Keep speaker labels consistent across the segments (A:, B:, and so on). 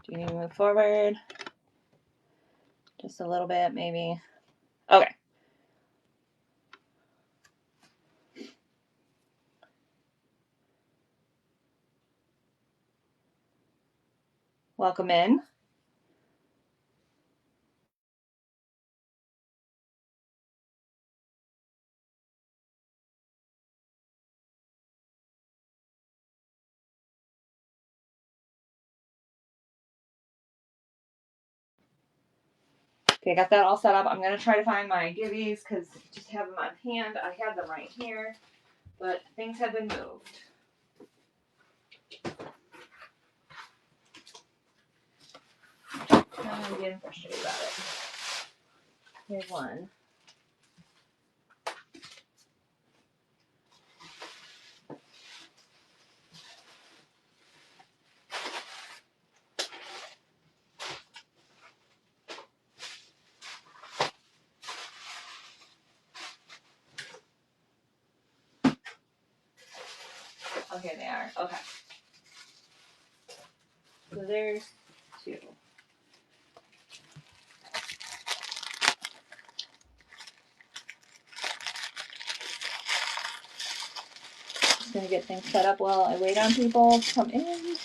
A: Do you need to move forward? Just a little bit, maybe. Okay. Welcome in. Okay, I got that all set up. I'm going to try to find my gibbies because I just have them on hand. I have them right here, but things have been moved. I'm getting frustrated about it. Here's one. Okay, they are. Okay. So there's two. Just gonna get things set up while I wait on people to come in. Here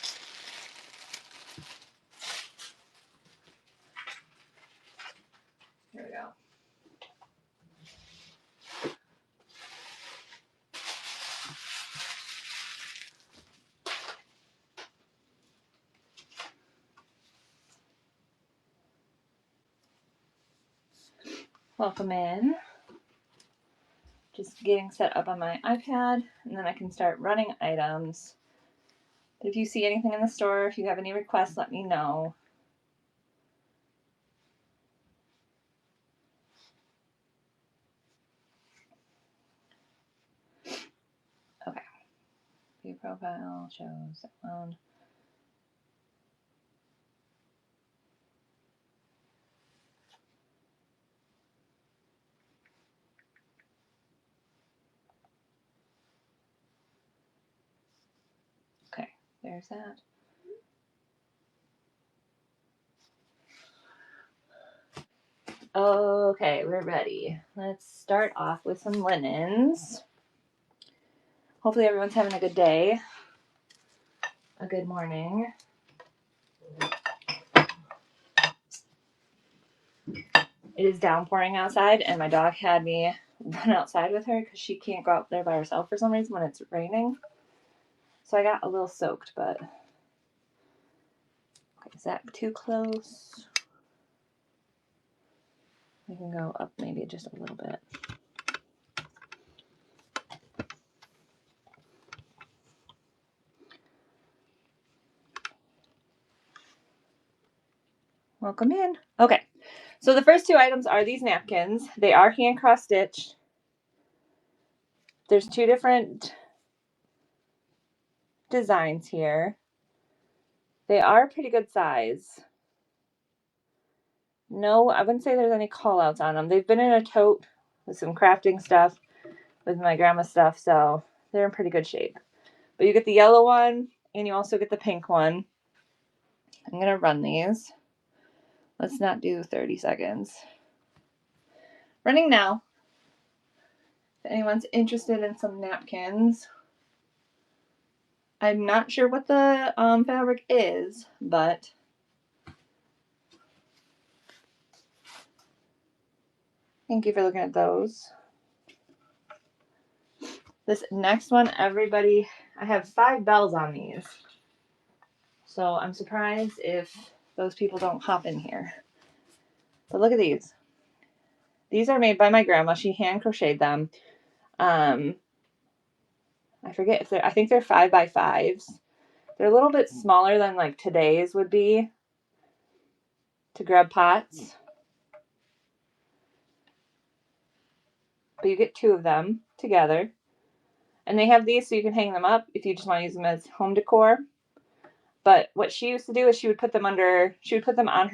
A: we go. Welcome in. Just getting set up on my iPad, and then I can start running items. If you see anything in the store, if you have any requests, let me know. Okay. View profile shows that one. Okay, there's that. Okay, we're ready. Let's start off with some linens. Hopefully everyone's having a good day. A good morning. It is downpouring outside, and my dog had me run outside with her because she can't go out there by herself for some reason when it's raining. So I got a little soaked, but okay, is that too close? I can go up maybe just a little bit. Welcome in. Okay, so the first two items are these napkins. They are hand cross stitched. There's two different designs here. They are pretty good size. No, I wouldn't say there's any call outs on them. They've been in a tote with some crafting stuff, with my grandma's stuff, so they're in pretty good shape. But you get the yellow one, and you also get the pink one. I'm going to run these. Let's not do 30 seconds. Running now. If anyone's interested in some napkins. I'm not sure what the fabric is, but thank you for looking at those. This next one, everybody, I have 5 bells on these. So I'm surprised if those people don't hop in here. But look at these. These are made by my grandma. She hand crocheted them. I forget if I think they're 5x5s. They're a little bit smaller than like today's would be to grab pots. But you get 2 of them together. And they have these so you can hang them up if you just want to use them as home decor. But what she used to do is she would put them on her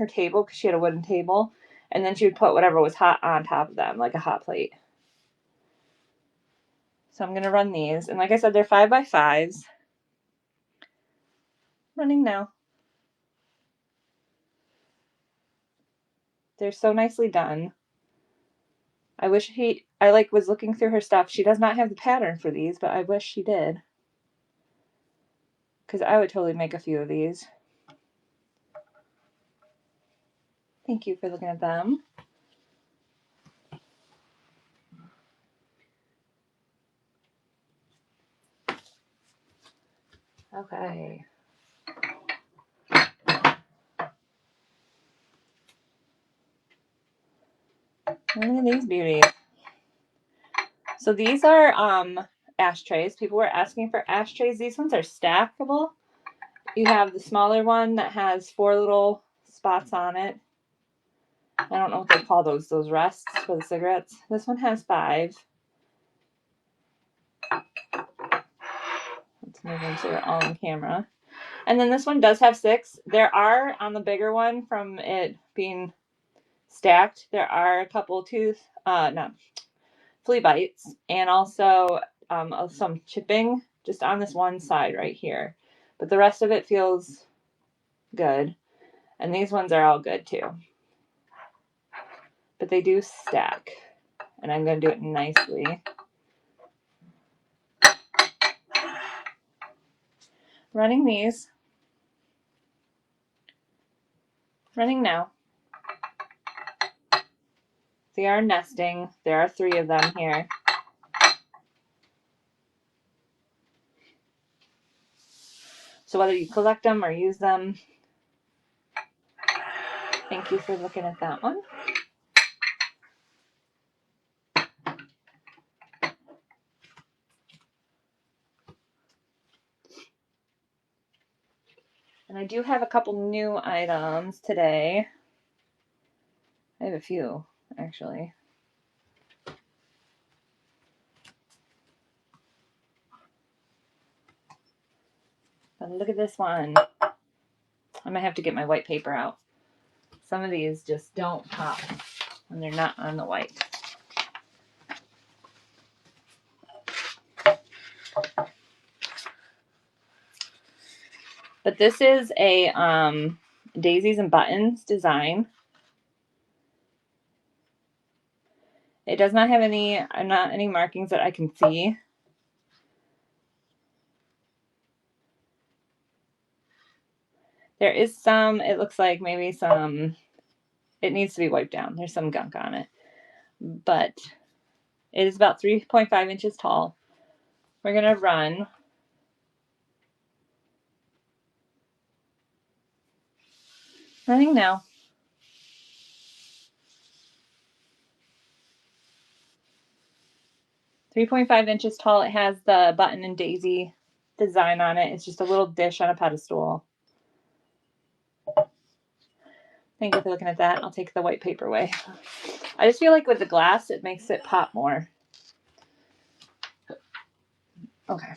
A: table because she had a wooden table. And then she would put whatever was hot on top of them, like a hot plate. So I'm going to run these. And like I said, they're 5x5s. Running now. They're so nicely done. I wish I like was looking through her stuff. She does not have the pattern for these, but I wish she did. Because I would totally make a few of these. Thank you for looking at them. Okay. Look at these beauties. So these are ashtrays. People were asking for ashtrays. These ones are stackable. You have the smaller one that has 4 little spots on it. I don't know what they call those rests for the cigarettes. This one has 5. Let's move them so they're all on camera. And then this one does have 6. There are, on the bigger one, from it being stacked, there are a couple flea bites, and also some chipping just on this one side right here. But the rest of it feels good. And these ones are all good too. But they do stack. And I'm going to do it nicely. Running these. Running now. They are nesting. There are 3 of them here. So whether you collect them or use them, thank you for looking at that one. And I do have a couple new items today. I have a few, actually. But look at this one. I might have to get my white paper out. Some of these just don't pop when they're not on the white. But this is a daisies and buttons design. It does not have any markings that I can see. There is some, it looks like maybe some, it needs to be wiped down. There's some gunk on it. But it is about 3.5 inches tall. We're going to run. Running now. 3.5 inches tall. It has the button and daisy design on it. It's just a little dish on a pedestal. Thank you for looking at that. I'll take the white paper away. I just feel like with the glass, it makes it pop more. Okay.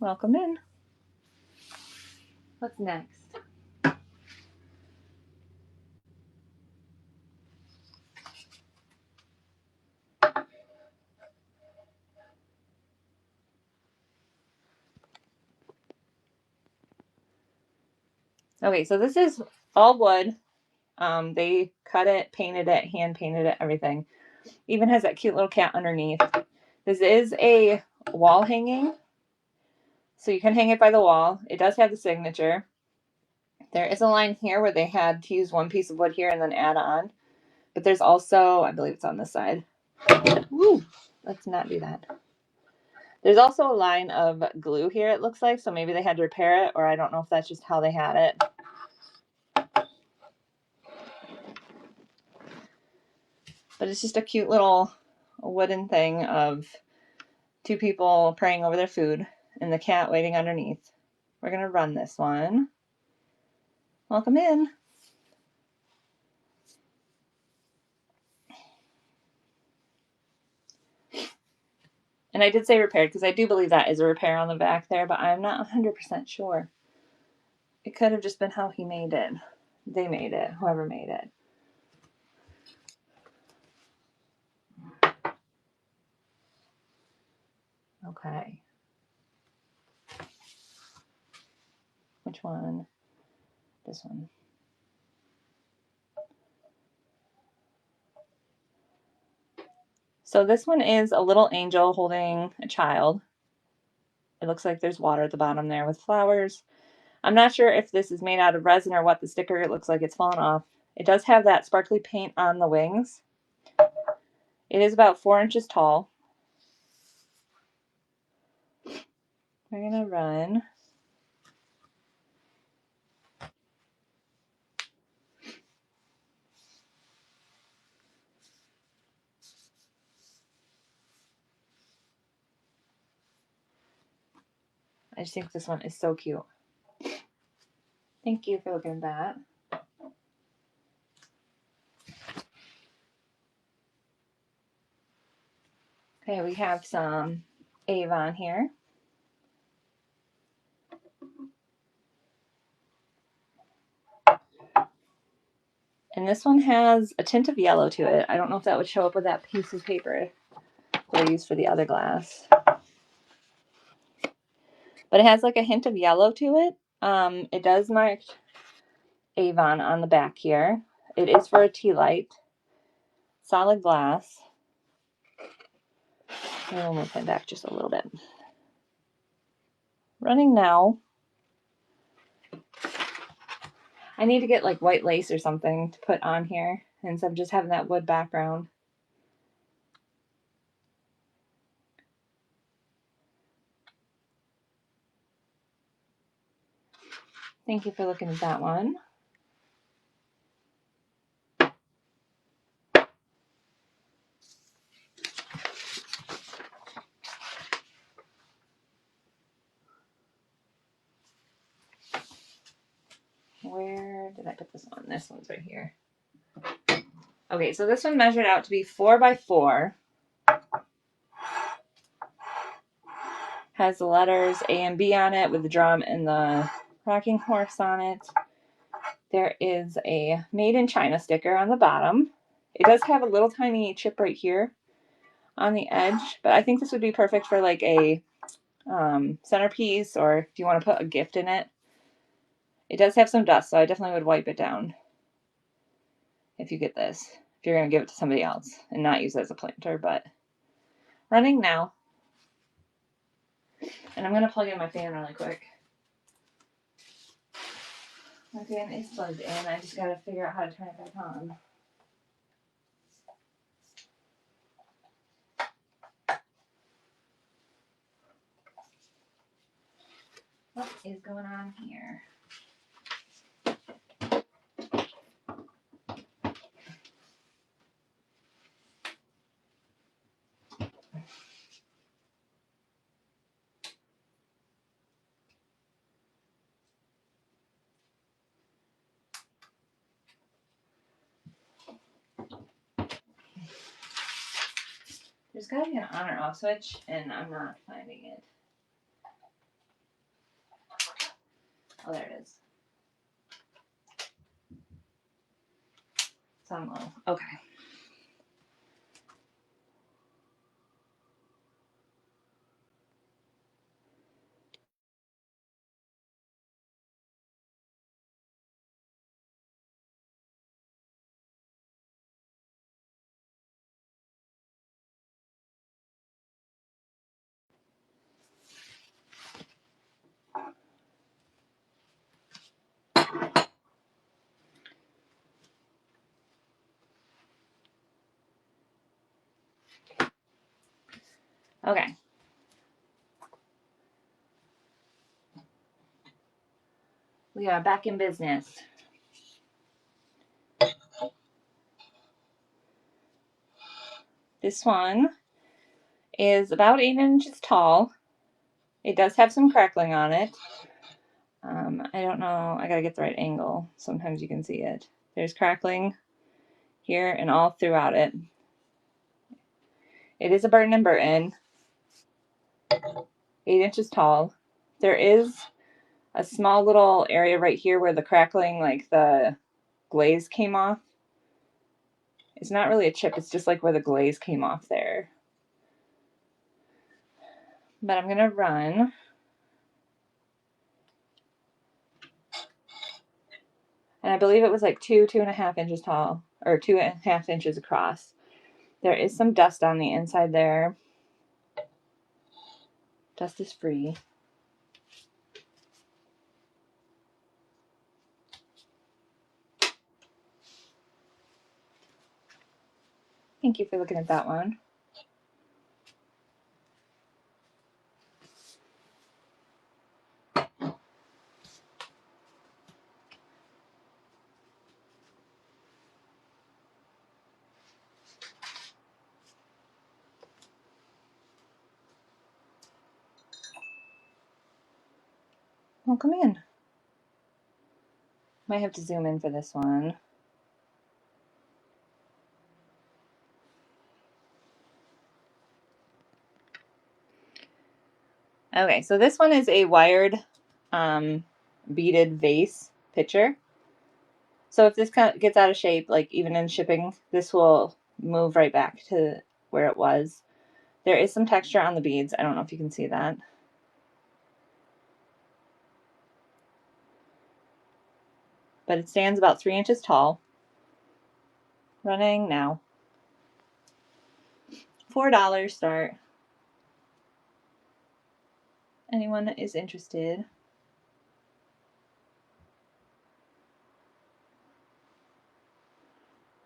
A: Welcome in. What's next? Okay, so this is all wood. They cut it, painted it, hand painted it, everything. Even has that cute little cat underneath. This is a wall hanging, so you can hang it by the wall. It does have the signature. There is a line here where they had to use one piece of wood here and then add on. But there's also, I believe it's on this side. Woo! Let's not do that. There's also a line of glue here, it looks like, so maybe they had to repair it, or I don't know if that's just how they had it. But it's just a cute little wooden thing of 2 people praying over their food and the cat waiting underneath. We're going to run this one. Welcome in. And I did say repaired because I do believe that is a repair on the back there, but I'm not 100% sure. It could have just been how he made it. They made it, whoever made it. Okay. Which one? This one. So this one is a little angel holding a child. It looks like there's water at the bottom there with flowers. I'm not sure if this is made out of resin or what. The sticker, it looks like it's fallen off. It does have that sparkly paint on the wings. It is about 4 inches tall. We're gonna run. I just think this one is so cute. Thank you for looking at that. Okay, we have some Avon here. And this one has a tint of yellow to it. I don't know if that would show up with that piece of paper that I used for the other glass. But it has like a hint of yellow to it. It does mark Avon on the back here. It is for a tea light. Solid glass. We'll move it back just a little bit. Running now. I need to get like white lace or something to put on here instead of just having that wood background. Thank you for looking at that one. Where did I put this one? This one's right here. Okay, so this one measured out to be 4 by 4. Has the letters A and B on it with the drum and the rocking horse on it. There is a made in China sticker on the bottom. It does have a little tiny chip right here on the edge, but I think this would be perfect for like a centerpiece, or if you want to put a gift in it. It does have some dust, so I definitely would wipe it down if you get this, if you're going to give it to somebody else and not use it as a planter. But running now. And I'm going to plug in my fan really quick. My fan is plugged in. I just got to figure out how to turn it back on. What is going on here? There's got to be an on or off switch, and I'm not finding it. Oh, there it is. It's on low. Okay. Okay. We are back in business. This one is about 8 inches tall. It does have some crackling on it. I don't know. I gotta get the right angle. Sometimes you can see it. There's crackling here and all throughout it. It is a Burton & Burton. 8 inches tall. There is a small little area right here where the crackling, like the glaze came off. It's not really a chip. It's just like where the glaze came off there. But I'm going to run. I believe it was like 2.5 inches tall, or 2.5 inches across. There is some dust on the inside there. Dust is free. Thank you for looking at that one. Well, come in. Might have to zoom in for this one. Okay, so this one is a wired beaded vase pitcher. So if this kind of gets out of shape, like even in shipping, this will move right back to where it was. There is some texture on the beads. I don't know if you can see that. But it stands about 3 inches tall. Running now. $4 start. Anyone is interested?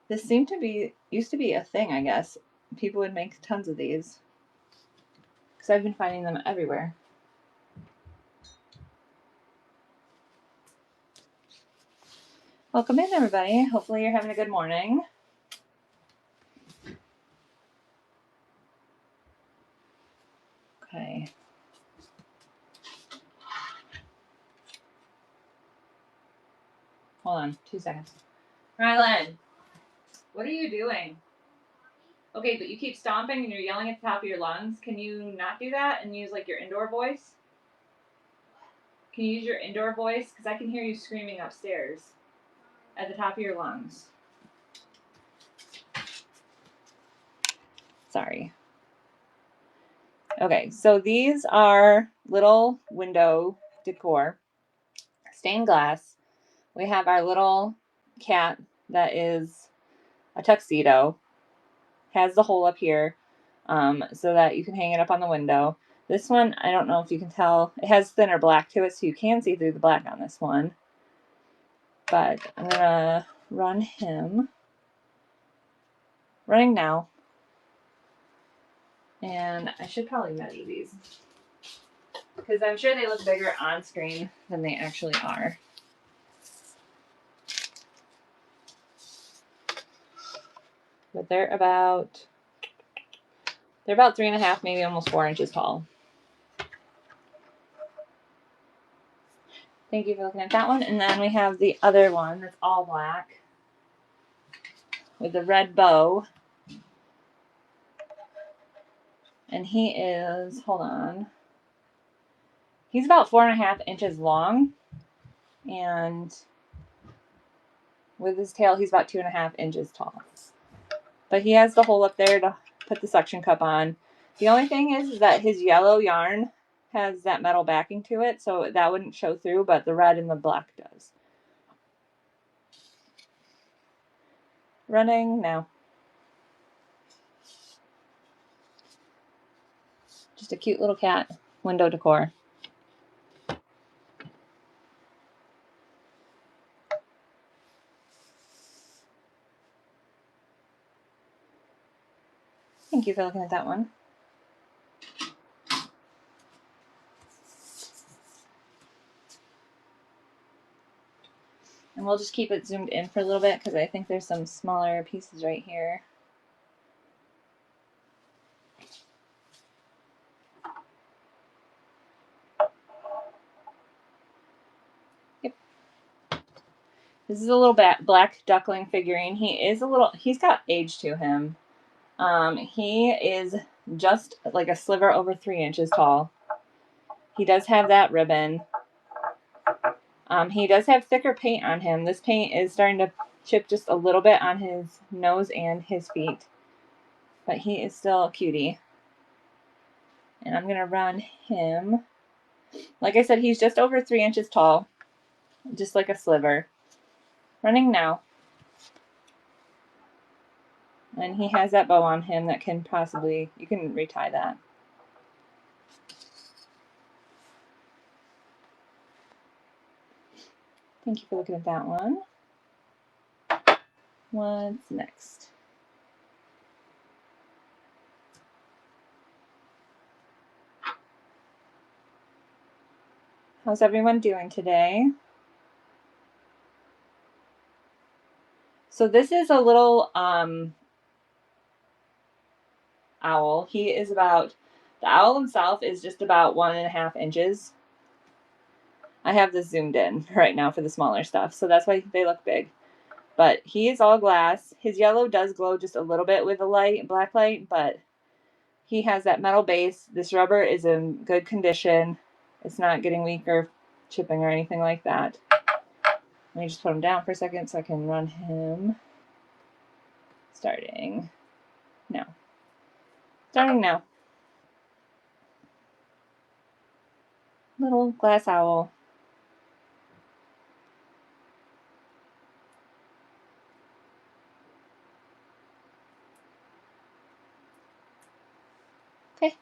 A: This used to be a thing, I guess. People would make tons of these. Because I've been finding them everywhere. Welcome in, everybody. Hopefully you're having a good morning. Okay. Hold on, 2 seconds. Rylan, what are you doing? Okay, but you keep stomping and you're yelling at the top of your lungs. Can you not do that and use like your indoor voice? Can you use your indoor voice? Because I can hear you screaming upstairs at the top of your lungs. Sorry. Okay, so these are little window decor, stained glass. We have our little cat that is a tuxedo, has the hole up here so that you can hang it up on the window. This one, I don't know if you can tell, it has thinner black to it, so you can see through the black on this one. But I'm gonna run him. Running now. And I should probably medi these, because I'm sure they look bigger on screen than they actually are. But they're about 3.5, maybe almost 4 inches tall. Thank you for looking at that one. And then we have the other one that's all black with the red bow. And he is, hold on, he's about 4.5 inches long. And with his tail, he's about 2.5 inches tall. But he has the hole up there to put the suction cup on. The only thing is that his yellow yarn has that metal backing to it, so that wouldn't show through, but the red and the black does. Running now. Just a cute little cat window decor. Thank you for looking at that one. And we'll just keep it zoomed in for a little bit because I think there's some smaller pieces right here. Yep. This is a little black duckling figurine. He's got age to him. He is just like a sliver over 3 inches tall. He does have that ribbon. He does have thicker paint on him. This paint is starting to chip just a little bit on his nose and his feet. But he is still a cutie. And I'm going to run him. Like I said, he's just over 3 inches tall. Just like a sliver. Running now. And he has that bow on him that can possibly, you can retie that. Thank you for looking at that one. What's next? How's everyone doing today? So this is a little owl. He is about, the owl himself is just about 1.5 inches. I have this zoomed in right now for the smaller stuff, so that's why they look big. But he is all glass. His yellow does glow just a little bit with the light, black light, but he has that metal base. This rubber is in good condition. It's not getting weak or chipping or anything like that. Let me just put him down for a second so I can run him. Starting now. Starting now. Little glass owl. Okay.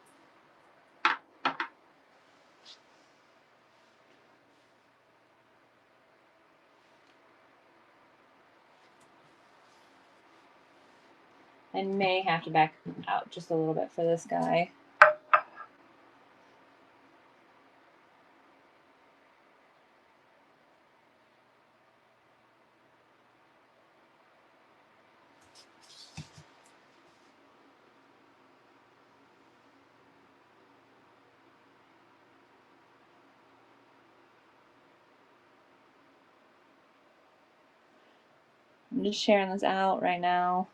A: I may have to back out just a little bit for this guy. I'm just sharing this out right now.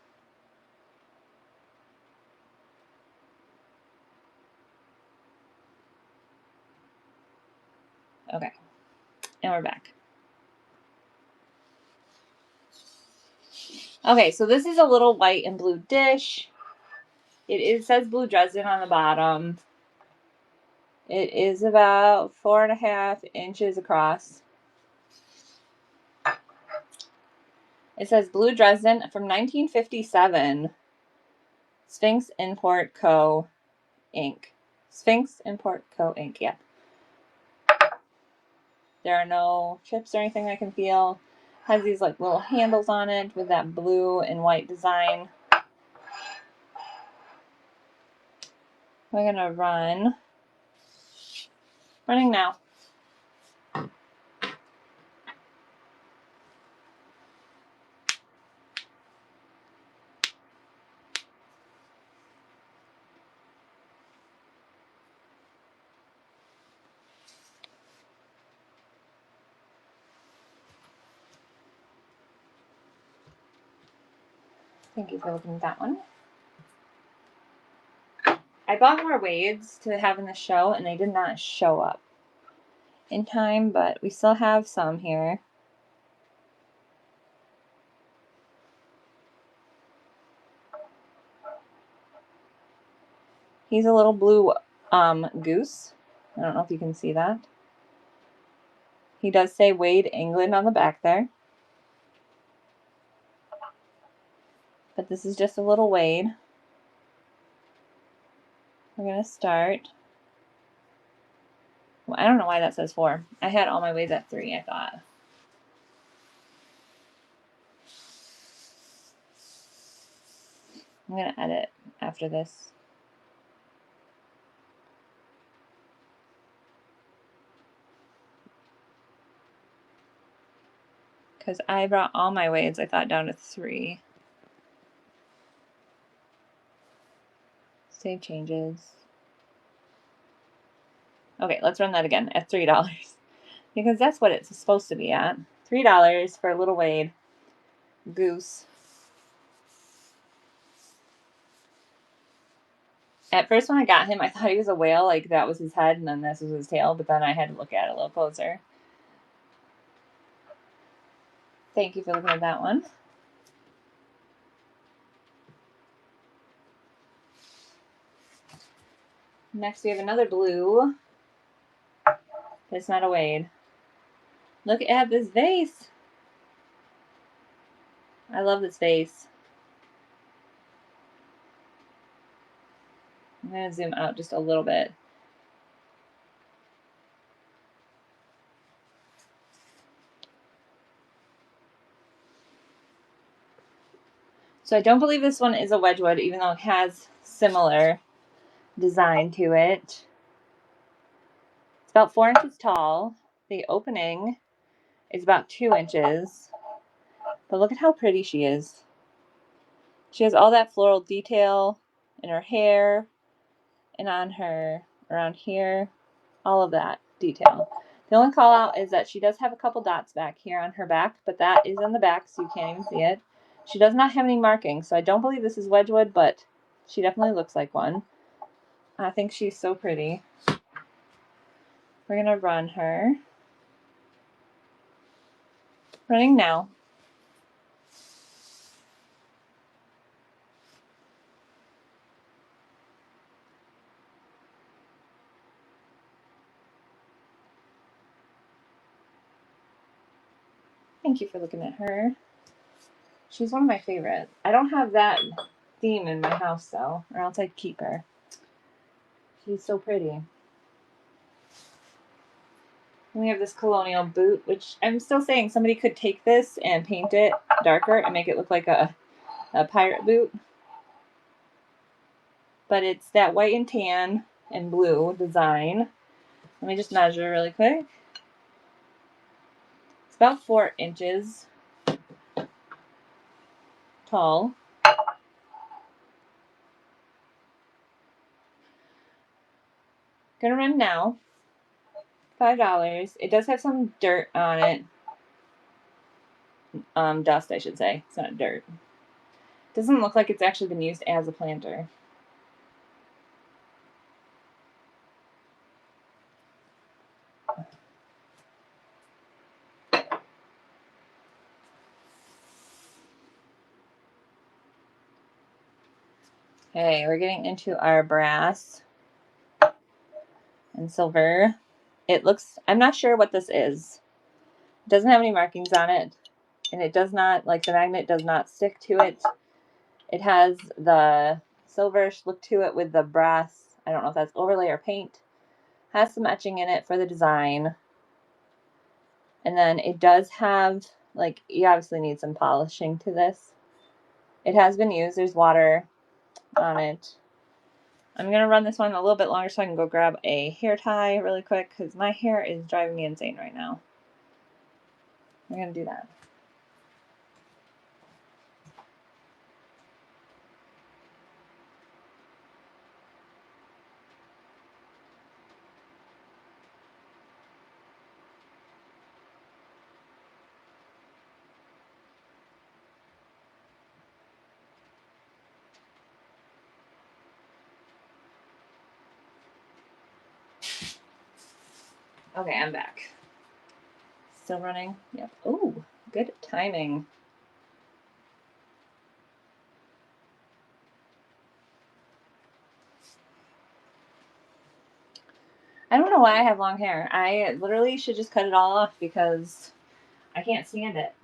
A: Okay, and we're back. Okay, so this is a little white and blue dish. It says blue Dresden on the bottom. It is about 4.5 inches across. It says Blue Dresden from 1957. Sphinx Import Co. Inc. Sphinx Import Co. Inc. Yeah. There are no chips or anything I can feel. Has these like little handles on it with that blue and white design. We're gonna run. Running now. Thank you for looking at that one. I bought more wades to have in the show, and they did not show up in time, but we still have some here. He's a little blue goose. I don't know if you can see that. He does say Wade England on the back there. But this is just a little wade. We're going to start. Well, I don't know why that says 4. I had all my wades at 3, I thought. I'm going to edit after this. Because I brought all my wades, I thought, down to 3. Save changes. Okay, let's run that again at $3. Because that's what it's supposed to be at. $3 for a little wade. Goose. At first when I got him, I thought he was a whale, like that was his head and then this was his tail, but then I had to look at it a little closer. Thank you for looking at that one. Next we have another blue. It's not a wade. Look at this vase. I love this vase. I'm going to zoom out just a little bit. So I don't believe this one is a Wedgwood, even though it has similar design to it. It's about 4 inches tall. The opening is about 2 inches. But look at how pretty she is. She has all that floral detail in her hair and on her, around here, all of that detail. The only call out is that she does have a couple dots back here on her back, but that is in the back, so you can't even see it. She does not have any markings, so I don't believe this is Wedgwood, but she definitely looks like one. I think she's so pretty. We're going to run her. Running now. Thank you for looking at her. She's one of my favorites. I don't have that theme in my house, though, or else I'd keep her. She's so pretty. And we have this colonial boot, which I'm still saying somebody could take this and paint it darker and make it look like a pirate boot. But it's that white and tan and blue design. Let me just measure really quick. It's about 4 inches tall. Gonna run now. $5. It does have some dirt on it. Dust, I should say. It's not dirt. Doesn't look like it's actually been used as a planter. Okay, we're getting into our brass and silver. It looks, I'm not sure what this is. It doesn't have any markings on it, and it does not, like the magnet does not stick to it. It has the silverish look to it with the brass. I don't know if that's overlay or paint. Has some etching in it for the design. And then it does have, like, you obviously need some polishing to this. It has been used. There's water on it. I'm going to run this one a little bit longer so I can go grab a hair tie really quick because my hair is driving me insane right now. I'm going to do that. Okay, I'm back. Still running? Yep. Oh, good timing. I don't know why I have long hair. I literally should just cut it all off because I can't stand it.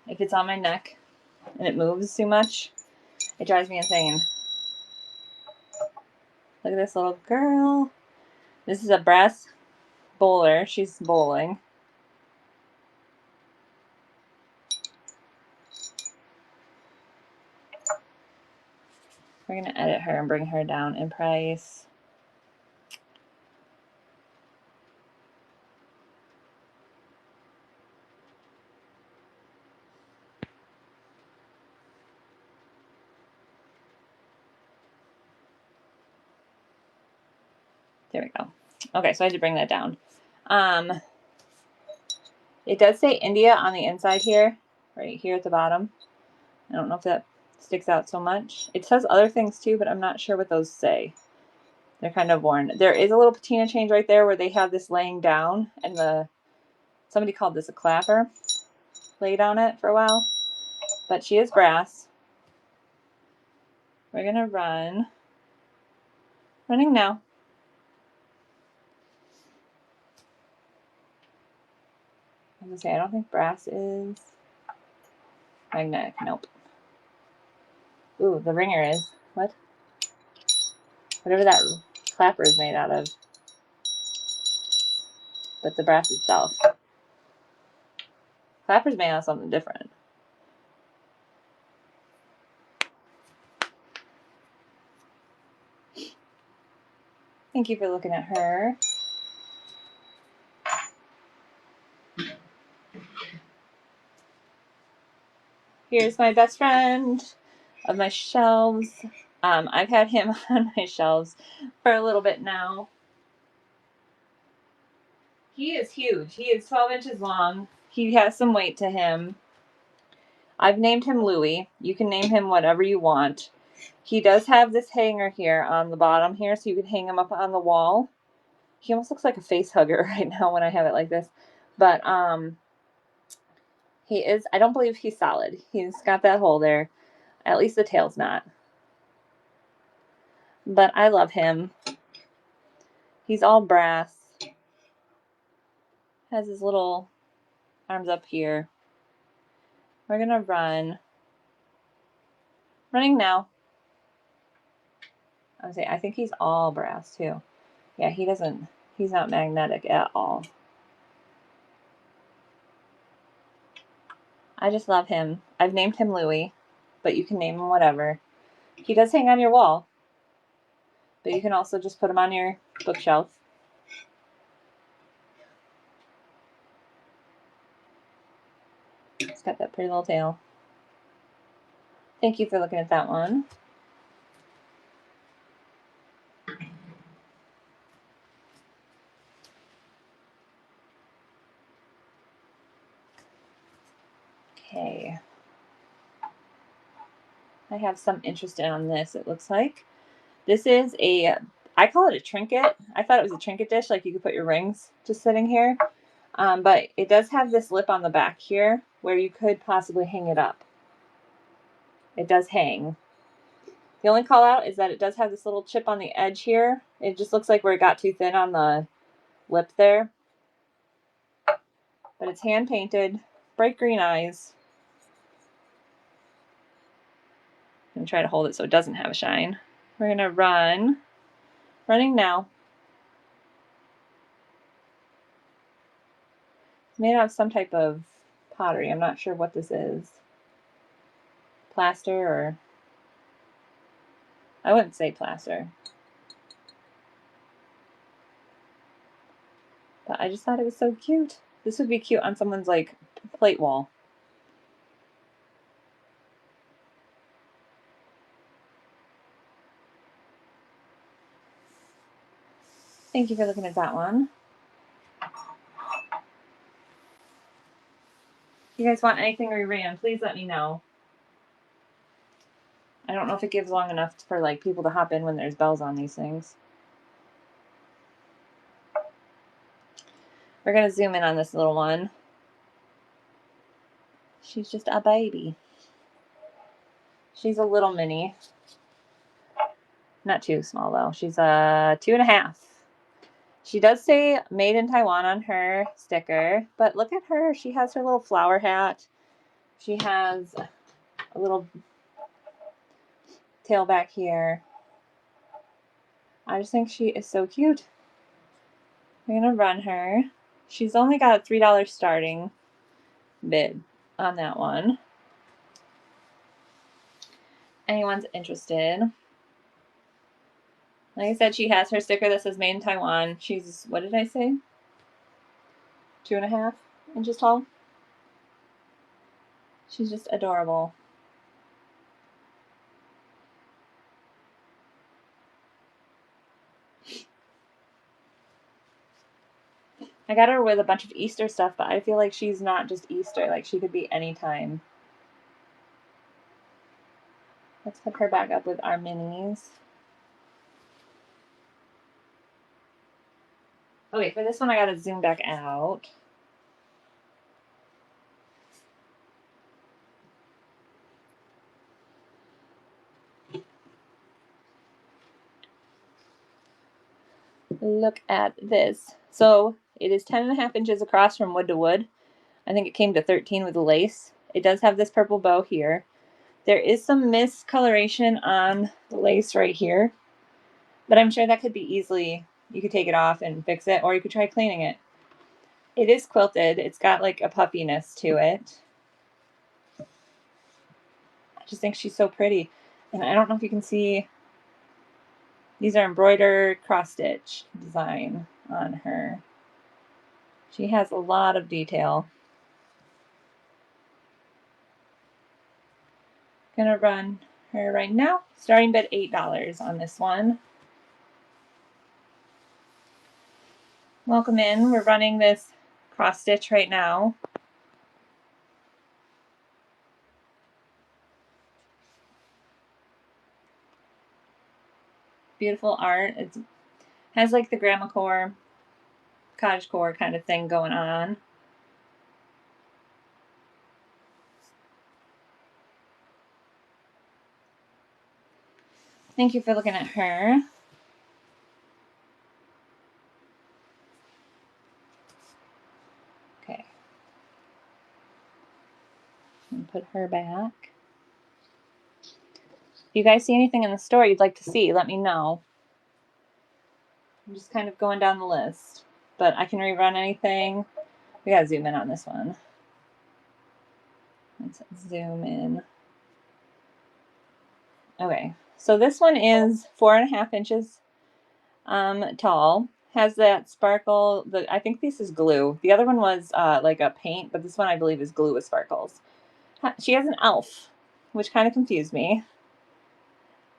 A: If it's on my neck and it moves too much, it drives me insane. Look at this little girl. This is a brass bowler. She's bowling. We're going to edit her and bring her down in price. There we go. Okay, so I had to bring that down. It does say India on the inside here, right here at the bottom. I don't know if that sticks out so much. It says other things too, but I'm not sure what those say. They're kind of worn. There is a little patina change right there where they have this laying down, and somebody called this a clapper, laid on it for a while. But she is brass. We're gonna running now. I was gonna say, I don't think brass is magnetic. Nope. Ooh, the ringer is. What? Whatever that clapper is made out of. But the brass itself. Clapper's made out of something different. Thank you for looking at her. Here's my best friend of my shelves. I've had him on my shelves for a little bit now. He is huge. He is 12 inches long. He has some weight to him. I've named him Louie. You can name him whatever you want. He does have this hanger here on the bottom here, so you can hang him up on the wall. He almost looks like a face hugger right now when I have it like this. But he is, I don't believe he's solid. He's got that hole there. At least the tail's not. But I love him. He's all brass. Has his little arms up here. We're gonna run. Running now. I think he's all brass too. Yeah, he's not magnetic at all. I just love him. I've named him Louie, but you can name him whatever. He does hang on your wall, but you can also just put him on your bookshelf. It's got that pretty little tail. Thank you for looking at that one. Okay. I have some interest on this, it looks like. This is I call it a trinket. I thought it was a trinket dish, like you could put your rings just sitting here. But it does have this lip on the back here where you could possibly hang it up. It does hang. The only call out is that it does have this little chip on the edge here. It just looks like where it got too thin on the lip there. But it's hand painted, bright green eyes. I'm going to try to hold it so it doesn't have a shine. We're going to run. Running now. It's made out of some type of pottery. I'm not sure what this is. Plaster or... I wouldn't say plaster. But I just thought it was so cute. This would be cute on someone's like plate wall. Thank you for looking at that one. If you guys want anything reran, please let me know. I don't know if it gives long enough for like people to hop in when there's bells on these things. We're going to zoom in on this little one. She's just a baby. She's a little mini. Not too small though. She's a 2.5. She does say made in Taiwan on her sticker, but look at her. She has her little flower hat. She has a little tail back here. I just think she is so cute. We're going to run her. She's only got a $3 starting bid on that one. Anyone's interested. Like I said, she has her sticker that says made in Taiwan. She's, what did I say? 2.5 inches tall. She's just adorable. I got her with a bunch of Easter stuff, but I feel like she's not just Easter. Like she could be anytime. Let's put her back up with our minis. Okay, for this one I gotta zoom back out. Look at this. So it is 10.5 inches across from wood to wood. I think it came to 13 with the lace. It does have this purple bow here. There is some miscoloration on the lace right here, but I'm sure that could be easily, you could take it off and fix it, or you could try cleaning it. It is quilted. It's got like a puffiness to it. I just think she's so pretty. And I don't know if you can see, these are embroidered cross stitch design on her. She has a lot of detail. Gonna run her right now. Starting bid $8 on this one. Welcome in. We're running this cross stitch right now. Beautiful art. It has like the grandma core, cottage core kind of thing going on. Thank you for looking at her. Okay. And put her back. If you guys see anything in the store you'd like to see, let me know. I'm just kind of going down the list, but I can rerun anything. We gotta zoom in on this one. Let's zoom in. Okay, so this one is 4.5 inches tall. Has that sparkle. I think this is glue. The other one was like a paint, but this one I believe is glue with sparkles. She has an elf, which kind of confused me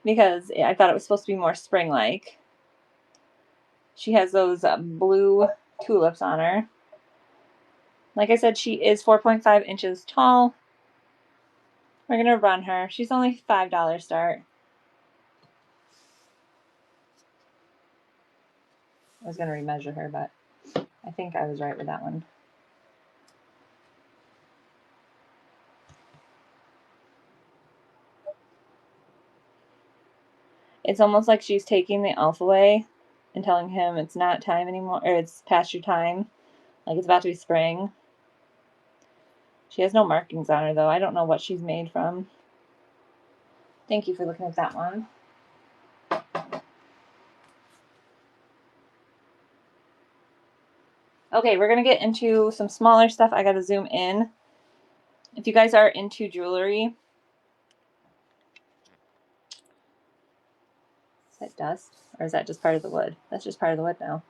A: because I thought it was supposed to be more spring-like. She has those blue tulips on her. Like I said, she is 4.5 inches tall. We're going to run her. She's only $5 start. I was going to remeasure her, but I think I was right with that one. It's almost like she's taking the elf away and telling him it's not time anymore, or it's past your time. Like it's about to be spring. She has no markings on her, though. I don't know what she's made from. Thank you for looking at that one. Okay, we're going to get into some smaller stuff. I got to zoom in. If you guys are into jewelry, is that dust? Or is that just part of the wood? That's just part of the wood now.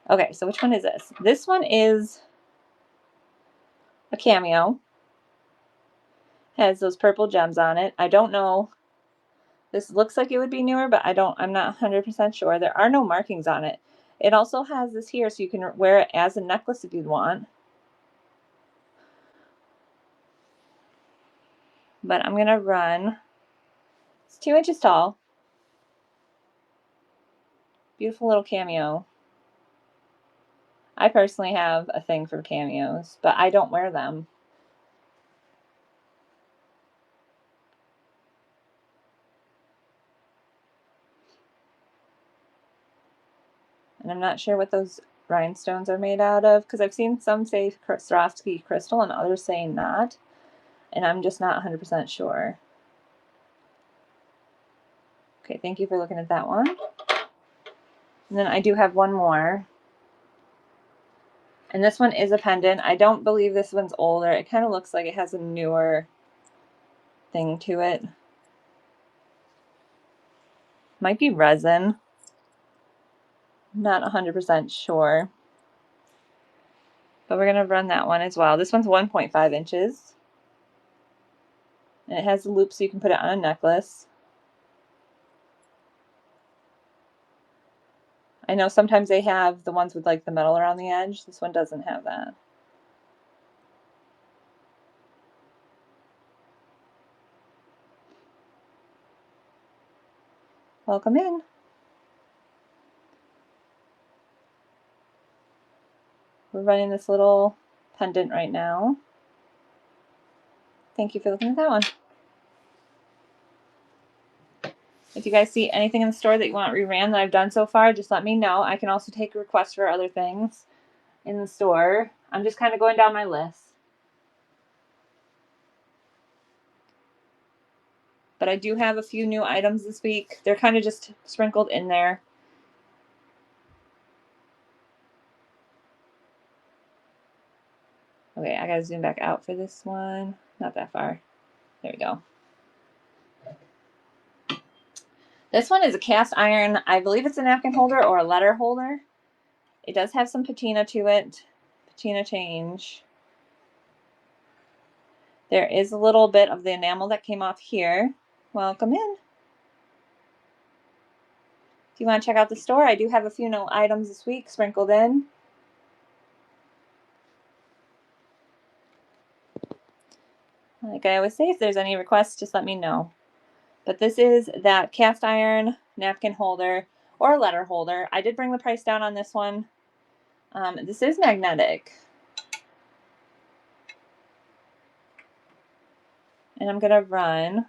A: Okay, so which one is this? This one is a cameo. Has those purple gems on it. I don't know. This looks like it would be newer, but I'm not 100% sure. There are no markings on it. It also has this here, so you can wear it as a necklace if you'd want. But I'm going to run. It's 2 inches tall. Beautiful little cameo. I personally have a thing for cameos, but I don't wear them. And I'm not sure what those rhinestones are made out of, because I've seen some say Swarovski crystal and others saying not. And I'm just not 100% sure. Okay, thank you for looking at that one. And then I do have one more. And this one is a pendant. I don't believe this one's older. It kind of looks like it has a newer thing to it. Might be resin. Not 100% sure. But we're going to run that one as well. This one's 1.5 inches. And it has a loop so you can put it on a necklace. I know sometimes they have the ones with like the metal around the edge. This one doesn't have that. Welcome in. We're running this little pendant right now. Thank you for looking at that one. If you guys see anything in the store that you want reran that I've done so far, just let me know. I can also take requests for other things in the store. I'm just kind of going down my list. But I do have a few new items this week. They're kind of just sprinkled in there. Okay, I gotta zoom back out for this one. Not that far. There we go. This one is a cast iron. I believe it's a napkin holder or a letter holder. It does have some patina to it. Patina change. There is a little bit of the enamel that came off here. Welcome in. If you want to check out the store, I do have a few new items this week sprinkled in. Like I always say, if there's any requests, just let me know. But this is that cast iron napkin holder or letter holder. I did bring the price down on this one. This is magnetic. And I'm going to run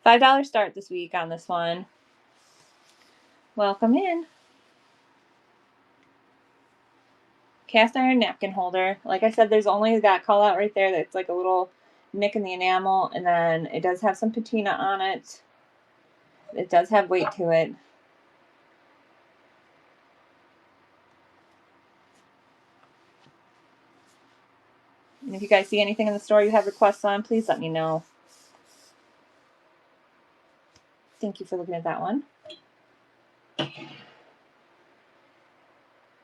A: $5 start this week on this one. Welcome in. Cast iron napkin holder. Like I said, there's only that call out right there that's like a little nick in the enamel, and then it does have some patina on it. It does have weight to it. And if you guys see anything in the store you have requests on, please let me know. Thank you for looking at that one.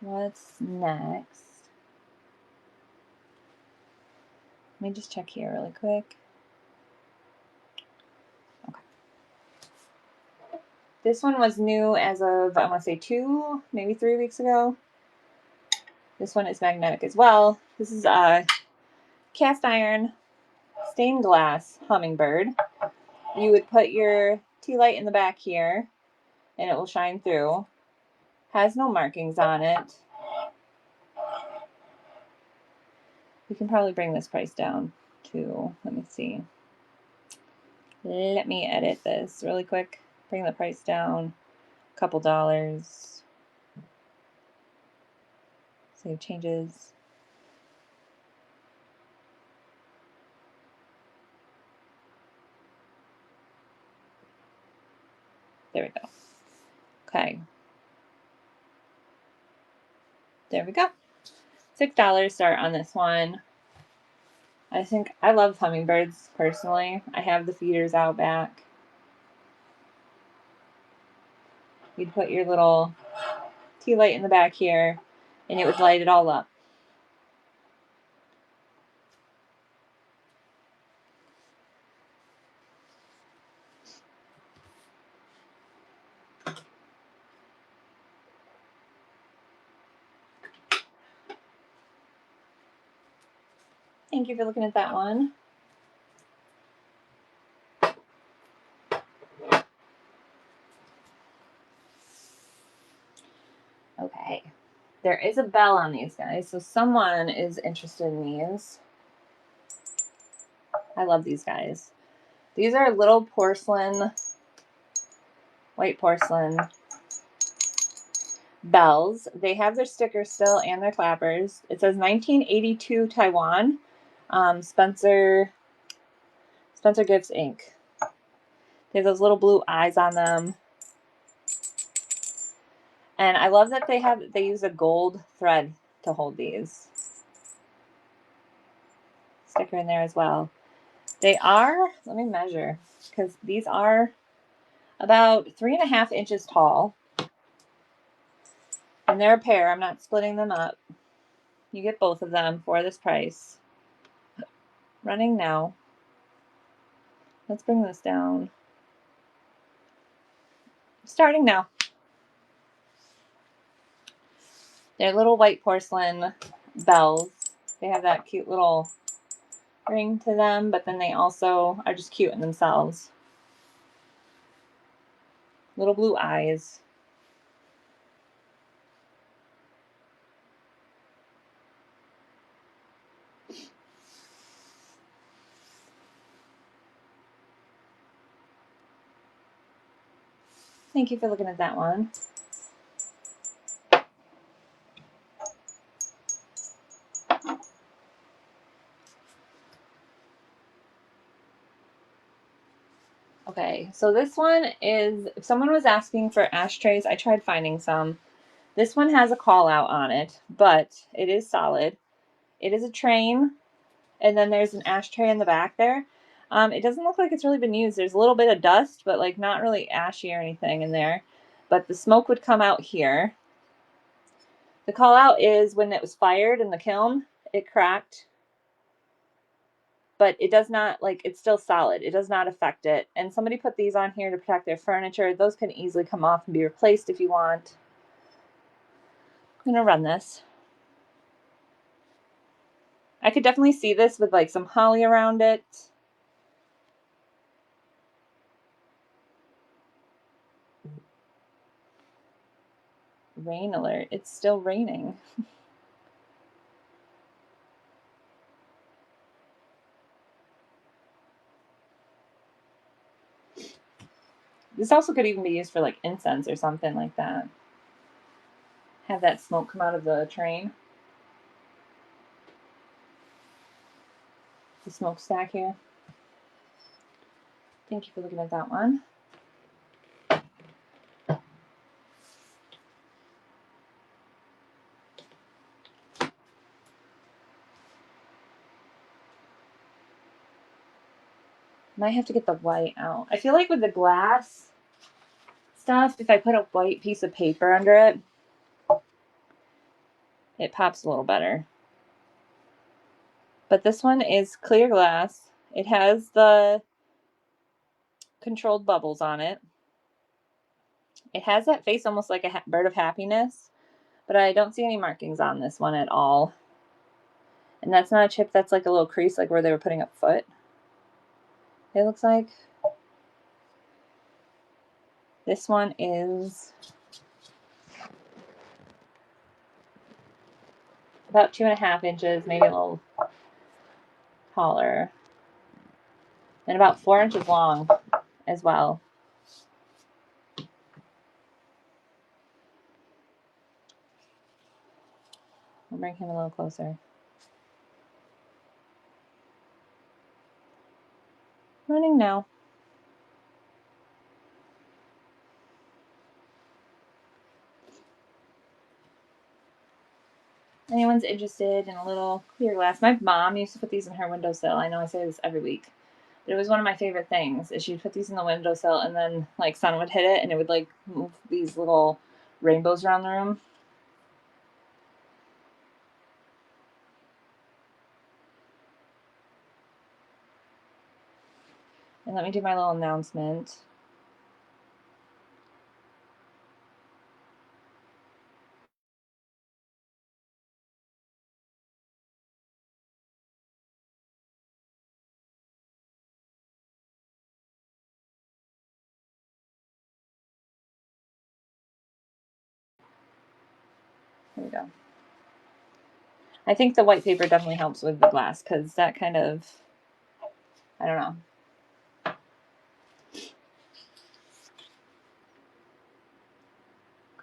A: What's next? Let me just check here really quick. Okay. This one was new as of, I want to say 2, maybe 3 weeks ago. This one is magnetic as well. This is a cast iron stained glass hummingbird. You would put your tea light in the back here and it will shine through. Has no markings on it. We can probably bring this price down to, let me see. Let me edit this really quick. Bring the price down a couple dollars. Save changes. There we go. Okay. There we go. $6 start on this one. I think I love hummingbirds personally. I have the feeders out back. You'd put your little tea light in the back here and it would light it all up. Thank you for looking at that one. Okay. There is a bell on these guys, so someone is interested in these. I love these guys. These are little porcelain, white porcelain bells. They have their stickers still and their clappers. It says 1982 Taiwan. Spencer Gifts Inc. They have those little blue eyes on them. And I love that they use a gold thread to hold these. Sticker in there as well. They are, let me measure, because these are about 3.5 inches tall. And they're a pair. I'm not splitting them up. You get both of them for this price. Running now. Let's bring this down. Starting now. They're little white porcelain bells. They have that cute little ring to them, but then they also are just cute in themselves. Little blue eyes. Thank you for looking at that one. Okay, so this one is, if someone was asking for ashtrays, I tried finding some. This one has a call out on it, but it is solid. It is a train, and then there's an ashtray in the back there. It doesn't look like it's really been used. There's a little bit of dust, but like not really ashy or anything in there. But the smoke would come out here. The call out is when it was fired in the kiln, it cracked, but it does not, like, it's still solid. It does not affect it. And somebody put these on here to protect their furniture. Those can easily come off and be replaced if you want. I'm gonna run this. I could definitely see this with like some holly around it. Rain alert. It's still raining. This also could even be used for like incense or something like that. Have that smoke come out of the train. The smokestack here. Thank you for looking at that one. Might have to get the white out. I feel like with the glass stuff, if I put a white piece of paper under it, it pops a little better. But this one is clear glass. It has the controlled bubbles on it. It has that face almost like a bird of happiness, but I don't see any markings on this one at all. And that's not a chip, that's like a little crease, like where they were putting a foot. It looks like. This one is about 2.5 inches, maybe a little taller, and about 4 inches long as well. I'll bring him a little closer. Running now. Anyone's interested in a little clear glass? My mom used to put these in her windowsill. I know I say this every week. But it was one of my favorite things. Is she'd put these in the windowsill, and then like sun would hit it, and it would like move these little rainbows around the room. And let me do my little announcement. Here we go. I think the white paper definitely helps with the glass because that kind of, I don't know.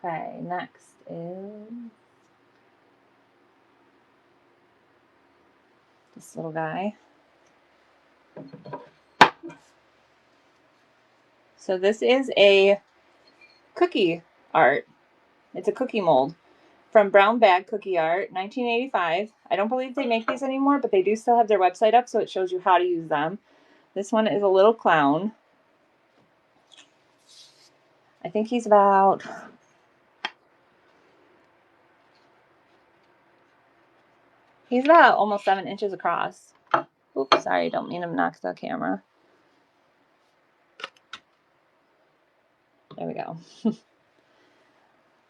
A: Okay, next is this little guy. So this is a cookie art. It's a cookie mold from Brown Bag Cookie Art, 1985. I don't believe they make these anymore, but they do still have their website up, so it shows you how to use them. This one is a little clown. I think he's about, almost 7 inches across. Oops, sorry, don't mean to knock the camera. There we go.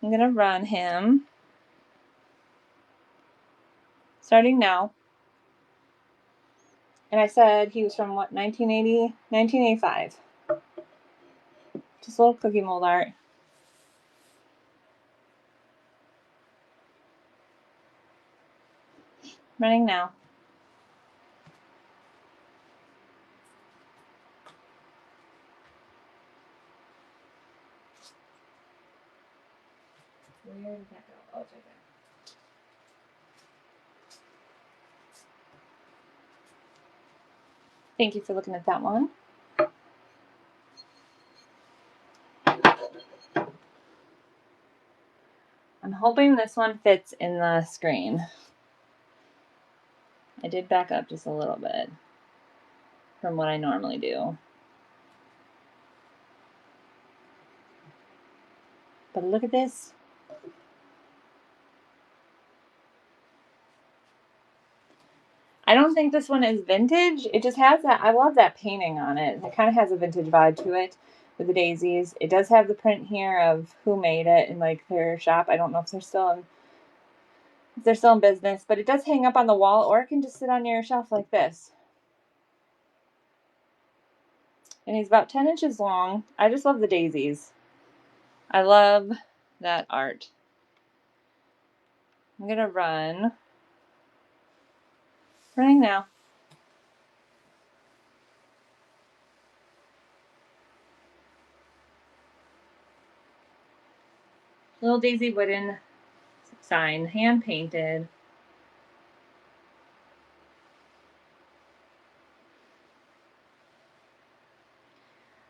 A: I'm gonna run him starting now. And I said he was from what, 1980, 1985. Just a little cookie mold art. Running now. Where did that go? Oh, it's right there. Thank you for looking at that one. I'm hoping this one fits in the screen. I did back up just a little bit from what I normally do. But look at this. I don't think this one is vintage. It just has that, I love that painting on it. It kind of has a vintage vibe to it with the daisies. It does have the print here of who made it in like their shop. I don't know if they're still in business, but it does hang up on the wall, or it can just sit on your shelf like this. And he's about 10 inches long. I just love the daisies. I love that art. I'm gonna running now. Little daisy wooden sign, hand painted.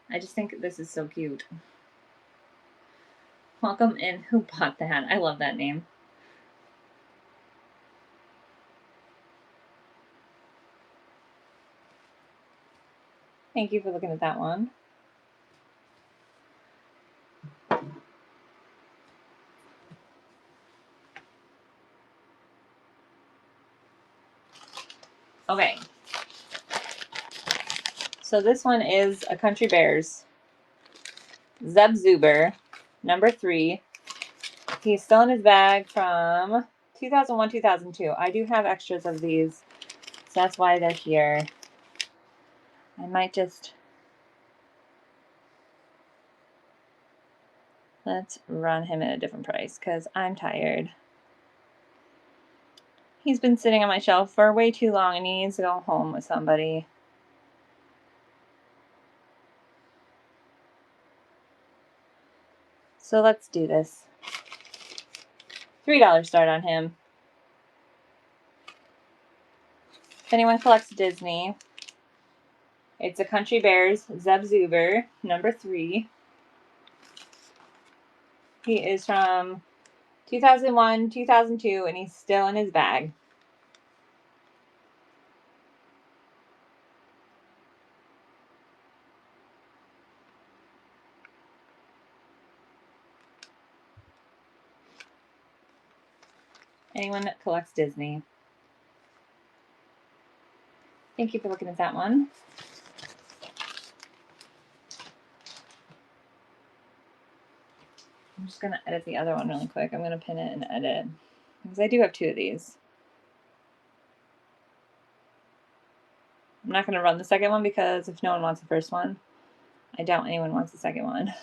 A: I just think this is so cute. Welcome in. Who bought that? I love that name. Thank you for looking at that one. Okay. So this one is a Country Bears. Zeb Zuber, number 3. He's still in his bag from 2001, 2002. I do have extras of these, so that's why they're here. I might just... Let's run him at a different price because I'm tired. He's been sitting on my shelf for way too long and he needs to go home with somebody. So let's do this. $3 start on him. If anyone collects Disney, it's a Country Bears Zeb Zuber, number 3. He is from 2001, 2002, and he's still in his bag. Anyone that collects Disney. Thank you for looking at that one. I'm just going to edit the other one really quick. I'm going to pin it and edit because I do have 2 of these. I'm not going to run the second one because if no one wants the first one, I doubt anyone wants the second one.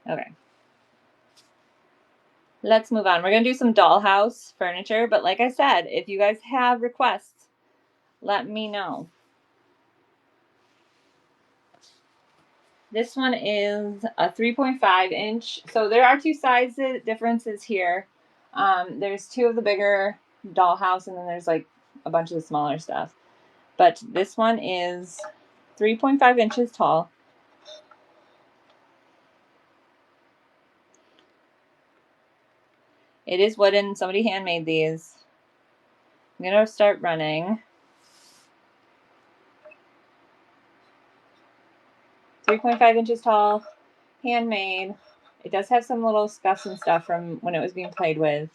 A: Okay. Let's move on. We're going to do some dollhouse furniture, but like I said, if you guys have requests, let me know. This one is a 3.5 inch. So there are 2 size differences here. There's 2 of the bigger dollhouse and then there's like a bunch of the smaller stuff. But this one is 3.5 inches tall. It is wooden. Somebody handmade these. I'm going to start running. 3.5 inches tall, handmade. It does have some little scuffs and stuff from when it was being played with.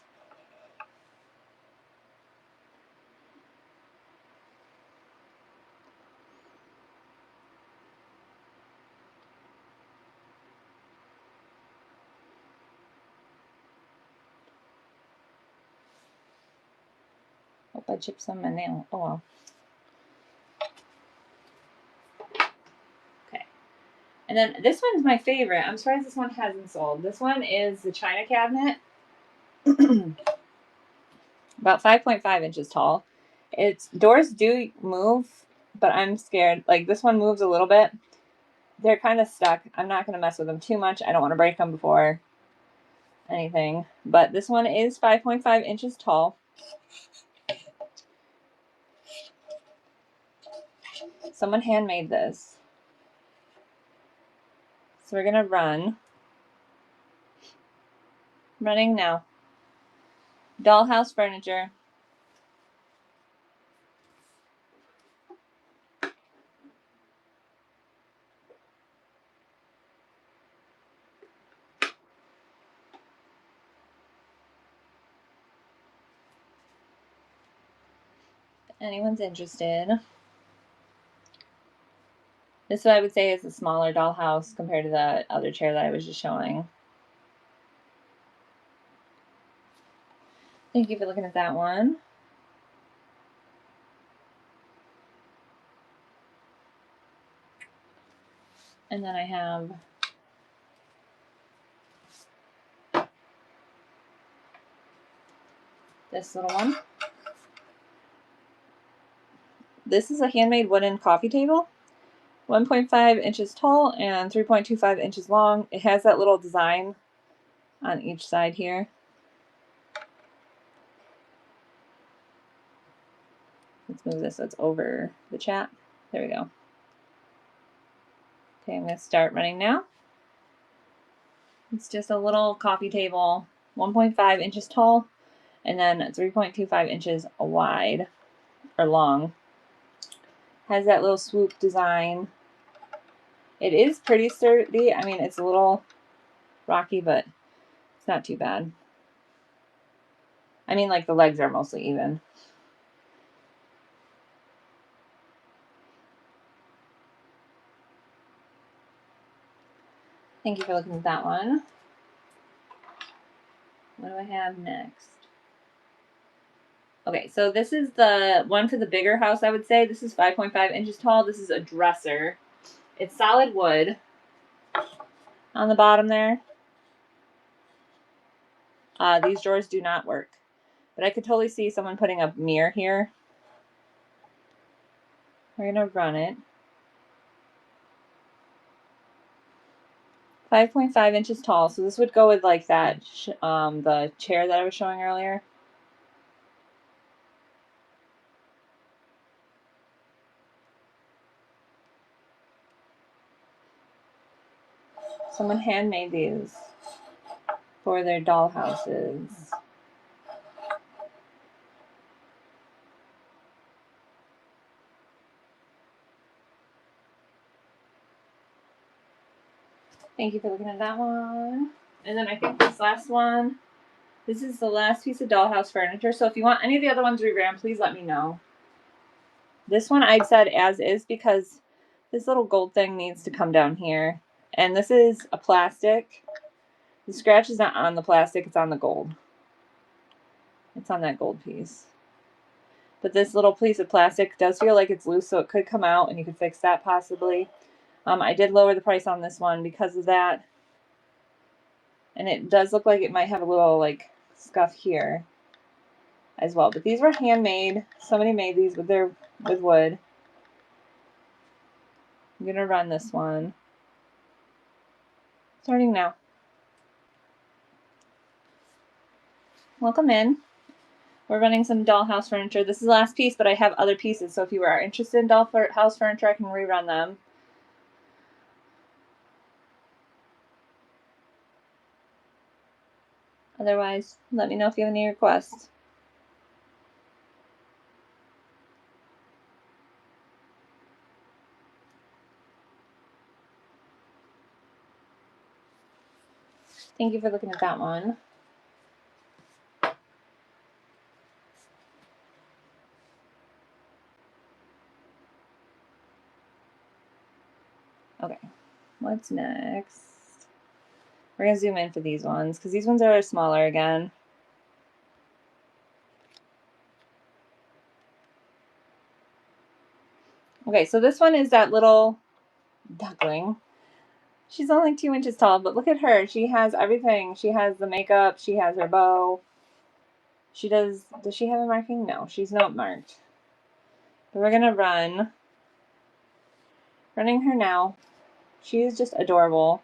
A: Hope I chipped some of my nail. Oh well. Okay. And then this one's my favorite. I'm surprised this one hasn't sold. This one is the China cabinet. About 5.5 inches tall. Its doors do move, but I'm scared. Like this one moves a little bit. They're kind of stuck. I'm not going to mess with them too much. I don't want to break them before anything. But this one is 5.5 inches tall. Someone handmade this. So we're gonna run. Running now. Dollhouse furniture. If anyone's interested. This is what I would say is a smaller dollhouse compared to the other chair that I was just showing. Thank you for looking at that one. And then I have this little one. This is a handmade wooden coffee table, 1.5 inches tall and 3.25 inches long. It has that little design on each side here. Let's move this so it's over the chat. There we go. Okay, I'm going to start running now. It's just a little coffee table, 1.5 inches tall and then 3.25 inches wide or long. Has that little swoop design. It is pretty sturdy. I mean, it's a little rocky, but it's not too bad. I mean, like the legs are mostly even. Thank you for looking at that one. What do I have next? Okay, so this is the one for the bigger house, I would say. This is 5.5 inches tall. This is a dresser. It's solid wood on the bottom there. These drawers do not work. But I could totally see someone putting a mirror here. We're going to run it. 5.5 inches tall. So this would go with like that, the chair that I was showing earlier. Someone handmade these for their doll houses. Thank you for looking at that one. And then I think this last one, this is the last piece of dollhouse furniture. So if you want any of the other ones revamped, please let me know. This one I said as is because this little gold thing needs to come down here. And this is a plastic. The scratch is not on the plastic, it's on the gold. It's on that gold piece. But this little piece of plastic does feel like it's loose, so it could come out and you could fix that possibly. I did lower the price on this one because of that. And it does look like it might have a little like scuff here as well. But these were handmade. Somebody made these with wood. I'm gonna run this one. Starting now. Welcome in. We're running some dollhouse furniture. This is the last piece, but I have other pieces. So if you are interested in dollhouse furniture, I can rerun them. Otherwise, let me know if you have any requests. Thank you for looking at that one. Okay, what's next? We're going to zoom in for these ones because these ones are smaller again. Okay, so this one is that little duckling. She's only 2 inches tall, but look at her. She has everything. She has the makeup. She has her bow. Does she have a marking? No, she's not marked. But we're going to run. Running her now. She is just adorable.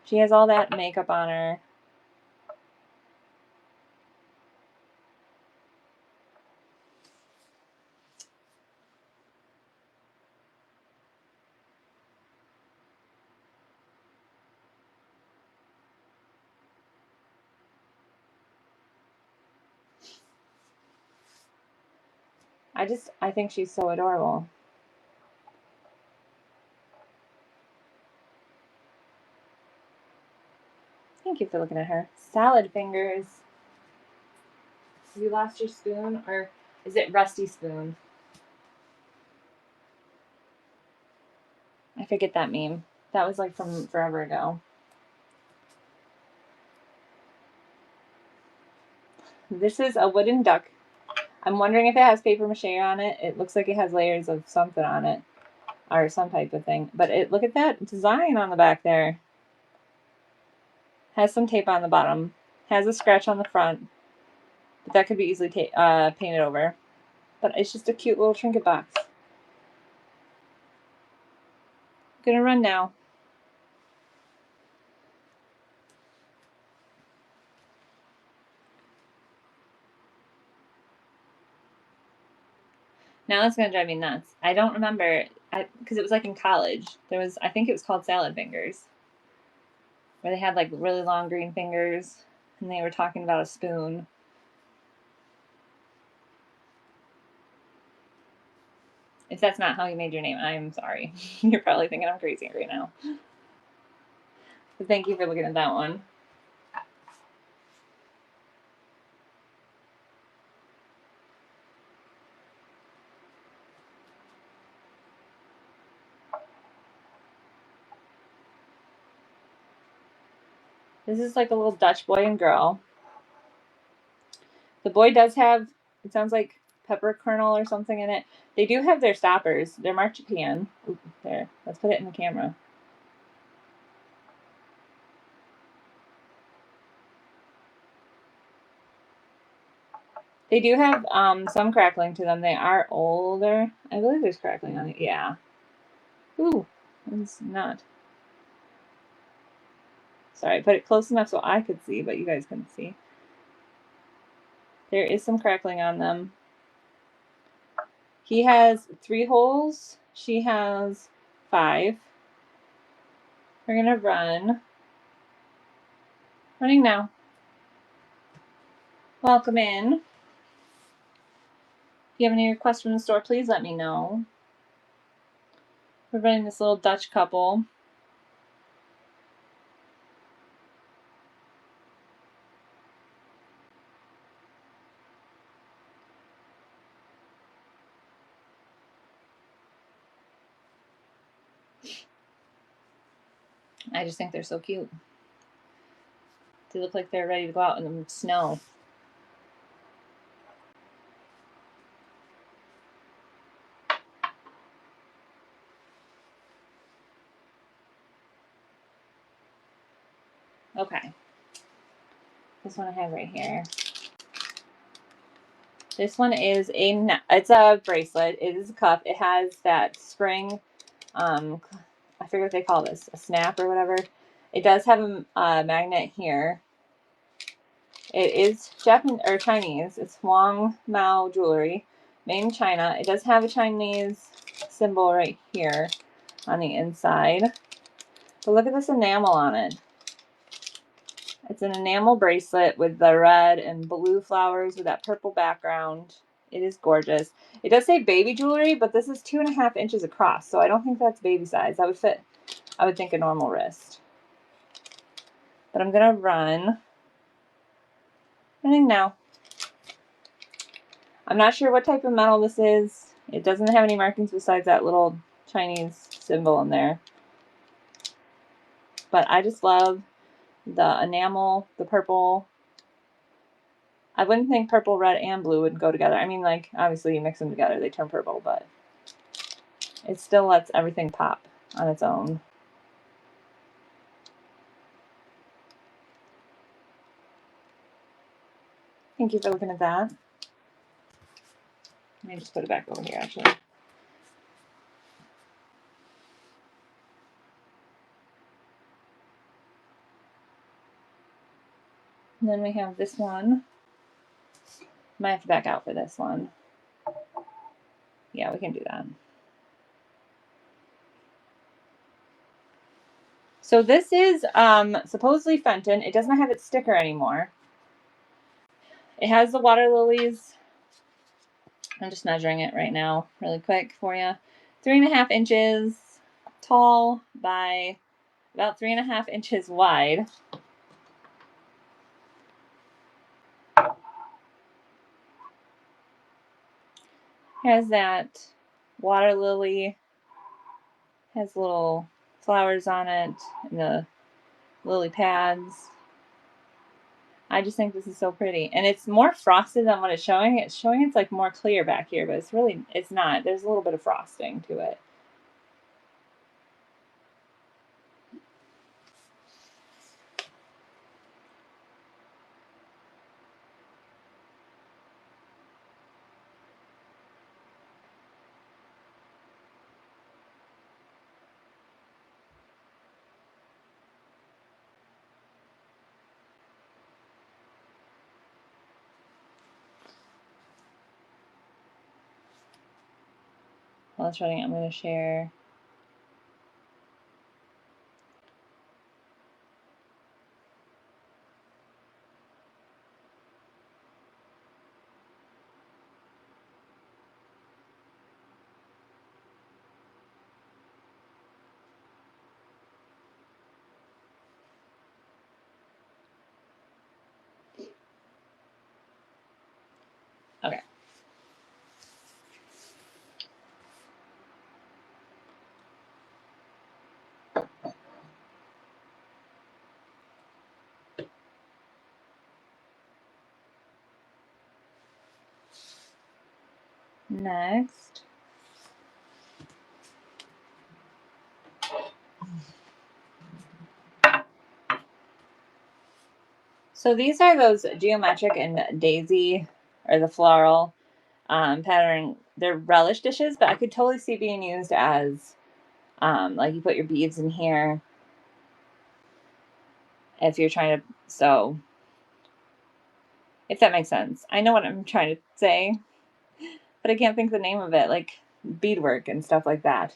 A: She has all that makeup on her. I think she's so adorable. Thank you for looking at her. Salad fingers. Have you lost your spoon, or is it rusty spoon? I forget that meme. That was like from forever ago. This is a wooden duck. I'm wondering if it has paper mache on it. It looks like it has layers of something on it, or some type of thing. But look at that design on the back there. Has some tape on the bottom. Has a scratch on the front. But that could be easily painted over. But it's just a cute little trinket box. I'm gonna run now. Now that's gonna drive me nuts. I don't remember, because it was like in college. I think it was called Salad Fingers, where they had like really long green fingers, and they were talking about a spoon. If that's not how you made your name, I'm sorry. You're probably thinking I'm crazy right now. But thank you for looking at that one. This is like a little Dutch boy and girl. The boy does have, it sounds like pepper kernel or something in it. They do have their stoppers. They're marzipan. Ooh, there, let's put it in the camera. They do have some crackling to them. They are older. I believe there's crackling on it. Yeah. Ooh, it's not. Sorry, I put it close enough so I could see, but you guys couldn't see. There is some crackling on them. He has 3 holes. She has 5. We're gonna run. Running now. Welcome in. If you have any requests from the store, please let me know. We're running this little Dutch couple. I just think they're so cute. They look like they're ready to go out in the snow. Okay. This one I have right here. This one is it's a bracelet. It is a cuff. It has that spring, I forget what they call this, a snap or whatever. It does have a magnet here. It is Japanese or Chinese. It's Huang Mao jewelry, made in China. It does have a Chinese symbol right here on the inside. But look at this enamel on it. It's an enamel bracelet with the red and blue flowers with that purple background. It is gorgeous. It does say baby jewelry, but this is 2.5 inches across, so I don't think that's baby size. That would fit, I would think, a normal wrist. But I'm gonna run. Running now. I'm not sure what type of metal this is. It doesn't have any markings besides that little Chinese symbol in there. But I just love the enamel, the purple. I wouldn't think purple, red, and blue would go together. I mean, like, obviously you mix them together, they turn purple, but it still lets everything pop on its own. Thank you for looking at that. Let me just put it back over here, actually. And then we have this one. Might have to back out for this one. Yeah, we can do that. So this is supposedly Fenton. It does not have its sticker anymore. It has the water lilies I'm just measuring it right now really quick for you. 3.5 inches tall by about 3.5 inches wide. Has that water lily, has little flowers on it, and the lily pads. I just think this is so pretty. And it's more frosted than what it's showing. It's showing it's like more clear back here, but it's not. There's a little bit of frosting to it. While it's running, I'm going to share. Okay. Next. So these are those geometric and daisy, or the floral pattern. They're relish dishes, but I could totally see being used as like you put your beads in here if you're trying to sew. If that makes sense. I know what I'm trying to say, but I can't think the name of it, like beadwork and stuff like that.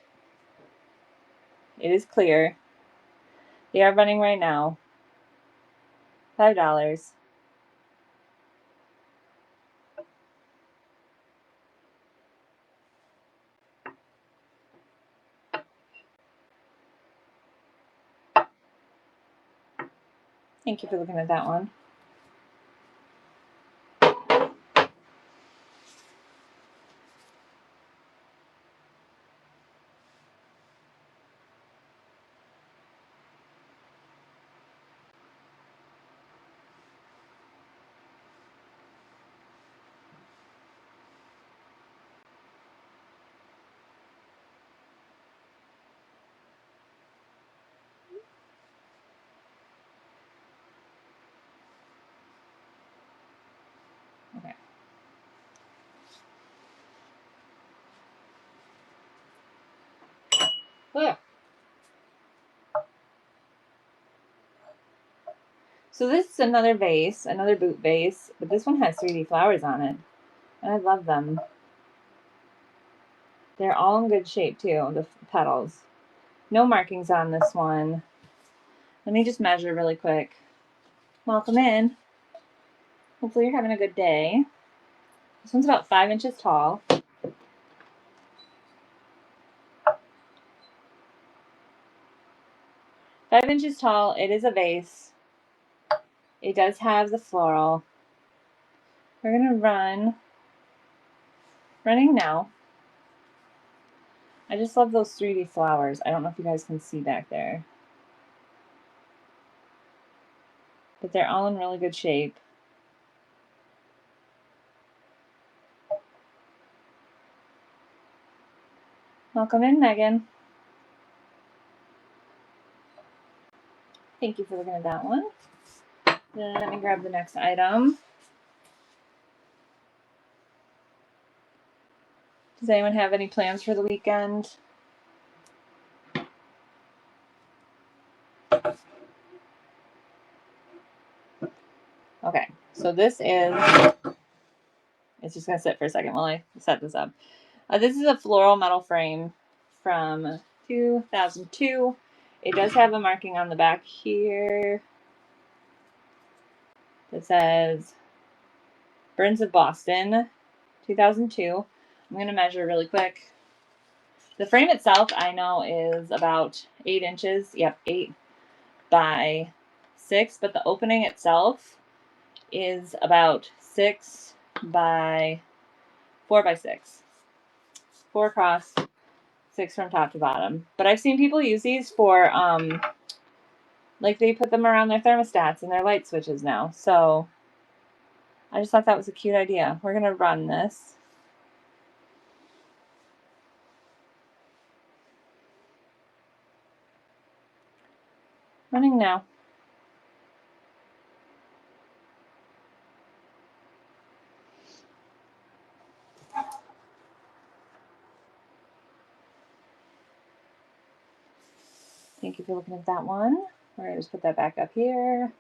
A: It is clear. They are running right now. $5. Thank you for looking at that one. Okay. Oh. So this is another vase, another boot vase, but this one has 3D flowers on it. And I love them. They're all in good shape too, the petals. No markings on this one. Let me just measure really quick. Welcome in. Hopefully you're having a good day. This one's about 5 inches tall. 5 inches tall. It is a vase. It does have the floral. We're gonna running now. I just love those 3D flowers. I don't know if you guys can see back there, but they're all in really good shape. Welcome in, Megan. Thank you for looking at that one. Then let me grab the next item. Does anyone have any plans for the weekend? Okay, so this is, it's just gonna sit for a second while I set this up. This is a floral metal frame from 2002. It does have a marking on the back here that says Burns of Boston, 2002. I'm going to measure really quick. The frame itself, I know, is about 8 inches. Yep, 8 by 6. But the opening itself is about 6 by 4 by 6. 4 across, 6 from top to bottom. But I've seen people use these for, like they put them around their thermostats and their light switches now. So I just thought that was a cute idea. We're going to run this. Running now. Thank you for looking at that one. We're going to just put that back up here.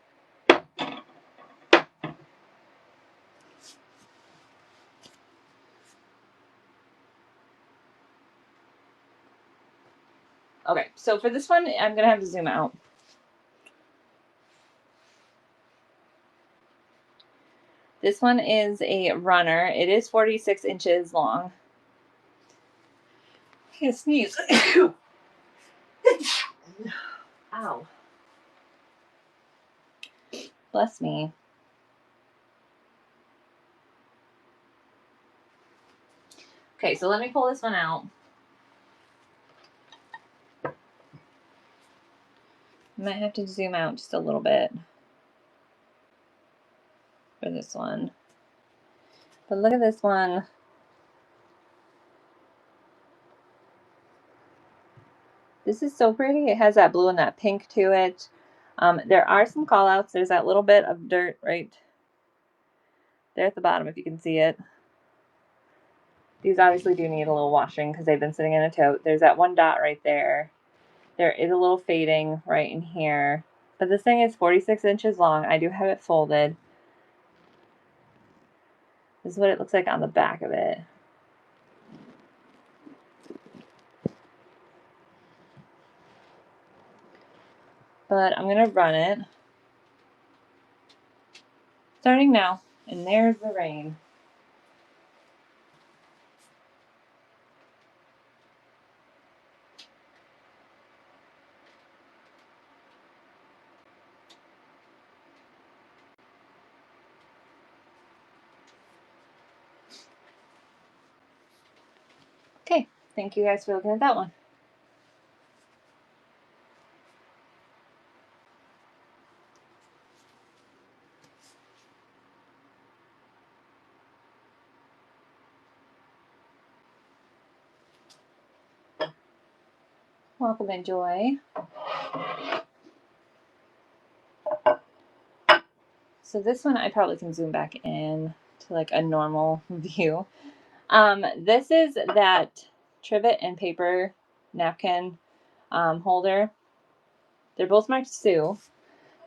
A: Okay, so for this one, I'm going to have to zoom out. This one is a runner. It is 46 inches long. I can't sneeze. Ow. Bless me. Okay, so let me pull this one out. I might have to zoom out just a little bit for this one. But look at this one. This is so pretty. It has that blue and that pink to it. There are some call outs. There's that little bit of dirt right there at the bottom, if you can see it. These obviously do need a little washing because they've been sitting in a tote. There's that one dot right there. There is a little fading right in here. But this thing is 46 inches long. I do have it folded. This is what it looks like on the back of it. But I'm going to run it. Starting now. And there's the rain. Okay, thank you guys for looking at that one. Welcome and joy. So this one I probably can zoom back in to like a normal view. This is that trivet and paper napkin holder. They're both marked Sue.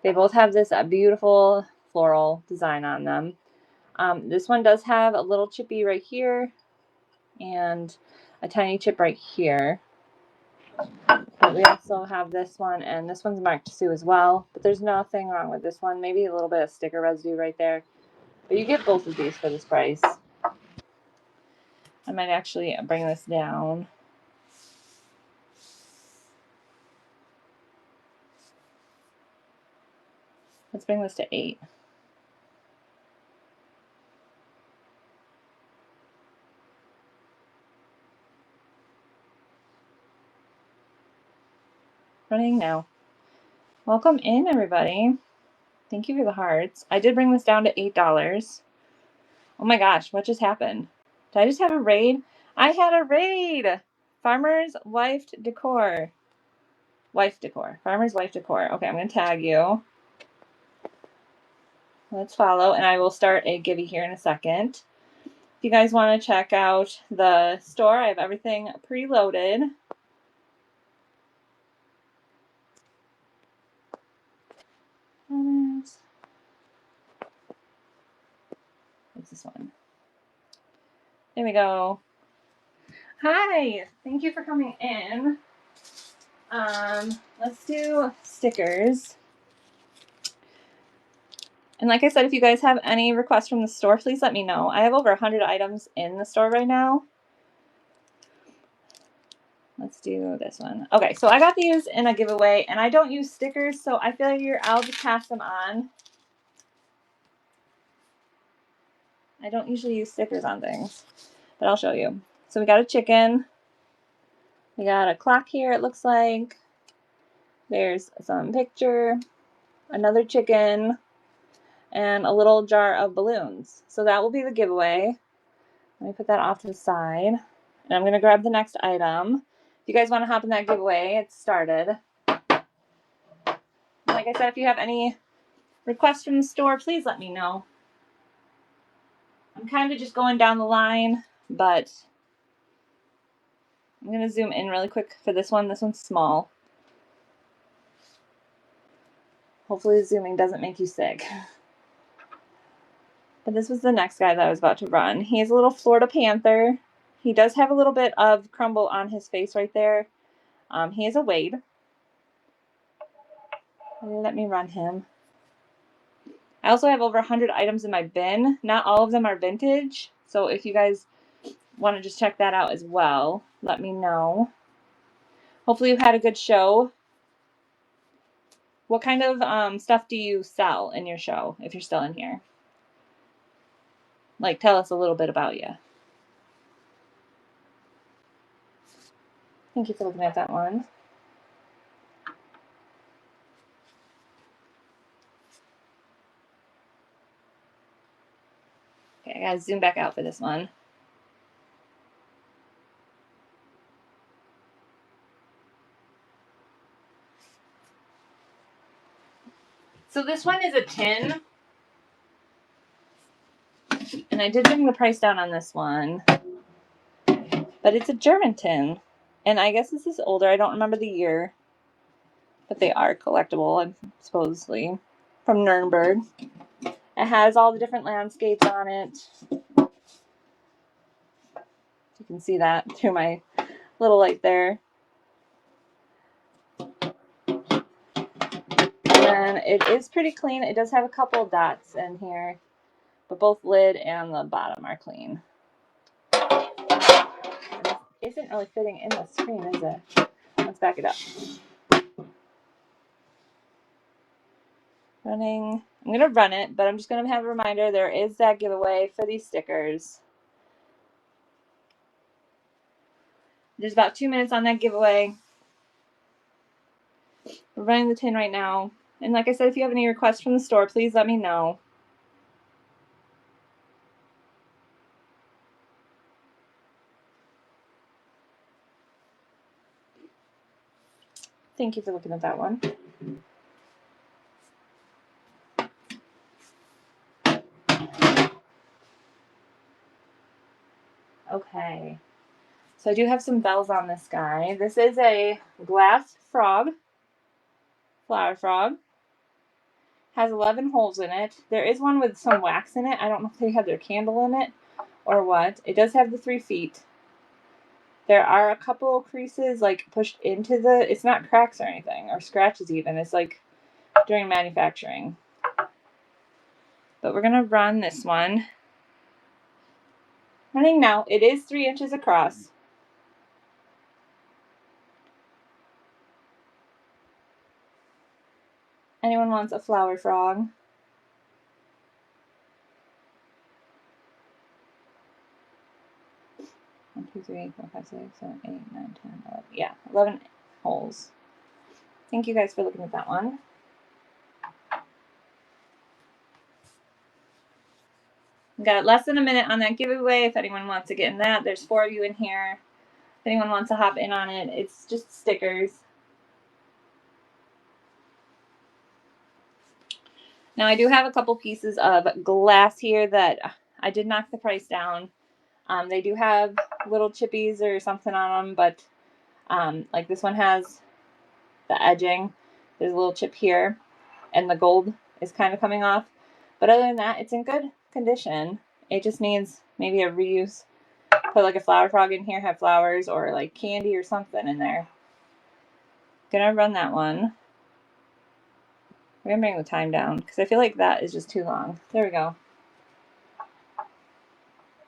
A: They both have this beautiful floral design on them. This one does have a little chippy right here and a tiny chip right here. But we also have this one, and this one's marked Sue as well. But there's nothing wrong with this one. Maybe a little bit of sticker residue right there. But you get both of these for this price. I might actually bring this down. Let's bring this to 8. Running now. Welcome in, everybody. Thank you for the hearts. I did bring this down to $8. Oh my gosh, what just happened? Did I just have a raid? I had a raid! Farmer's Wife Decor. Wife Decor. Farmer's Wife Decor. Okay, I'm going to tag you. Let's follow, and I will start a givey here in a second. If you guys want to check out the store, I have everything preloaded. What's this one? There we go. Hi, thank you for coming in. Let's do stickers. And like I said, if you guys have any requests from the store, please let me know. I have over 100 items in the store right now. Let's do this one. Okay, so I got these in a giveaway, and I don't use stickers, so I feel like I'll just pass them on. I don't usually use stickers on things, but I'll show you. So we got a chicken. We got a clock here, it looks like. There's some picture, another chicken, and a little jar of balloons. So that will be the giveaway. Let me put that off to the side. And I'm going to grab the next item. If you guys want to hop in that giveaway, it's started. Like I said, if you have any requests from the store, please let me know. I'm kind of just going down the line, but I'm going to zoom in really quick for this one. This one's small. Hopefully zooming doesn't make you sick. But this was the next guy that I was about to run. He's a little Florida Panther. He does have a little bit of crumble on his face right there. He is a Wade. Let me run him. I also have over 100 items in my bin. Not all of them are vintage. So if you guys want to just check that out as well, let me know. Hopefully you've had a good show. What kind of stuff do you sell in your show if you're still in here? Like, tell us a little bit about you. Thank you for looking at that one. Okay, I gotta zoom back out for this one. So this one is a tin. And I did bring the price down on this one. But it's a German tin. And I guess this is older. I don't remember the year. But they are collectible, supposedly. From Nuremberg. It has all the different landscapes on it. You can see that through my little light there. And it is pretty clean. It does have a couple dots in here. But both lid and the bottom are clean. It isn't really fitting in the screen, is it? Let's back it up. Running. I'm going to run it, but I'm just going to have a reminder there is that giveaway for these stickers. There's about 2 minutes on that giveaway. We're running the tin right now. And like I said, if you have any requests from the store, please let me know. Thank you for looking at that one. Okay. So I do have some bells on this guy. This is a glass frog. Flower frog. Has 11 holes in it. There is one with some wax in it. I don't know if they have their candle in it or what. It does have the 3 feet. There are a couple creases like pushed into the, it's not cracks or anything, or scratches even. It's like during manufacturing. But we're going to run this one. Running now. It is 3 inches across. Anyone wants a flower frog? One, 2, 3, 4, 5, 6, 7, 8, 9, 10, 11. Yeah, 11 holes. Thank you guys for looking at that one. We've got less than a minute on that giveaway. If anyone wants to get in that, there's 4 of you in here. If anyone wants to hop in on it, it's just stickers. Now I do have a couple pieces of glass here that I did knock the price down. They do have little chippies or something on them, but like this one has the edging. There's a little chip here, and the gold is kind of coming off. But other than that, it's in good condition. It just needs maybe a reuse. Put like a flower frog in here, have flowers or like candy or something in there. Gonna run that one. We're gonna bring the time down because I feel like that is just too long. There we go.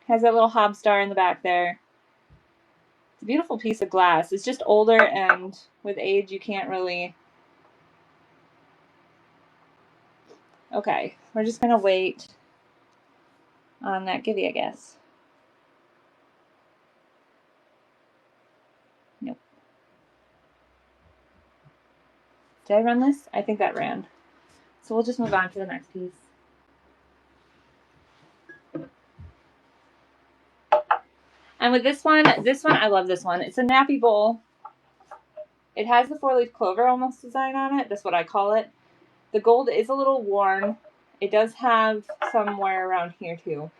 A: Has that little hob star in the back there. It's a beautiful piece of glass. It's just older, and with age you can't really... Okay, we're just gonna wait on that Gibby, I guess. Nope. Did I run this? I think that ran. So we'll just move on to the next piece. And with this one, I love this one. It's a nappy bowl. It has the 4-leaf clover almost design on it. That's what I call it. The gold is a little worn. It does have somewhere around here too.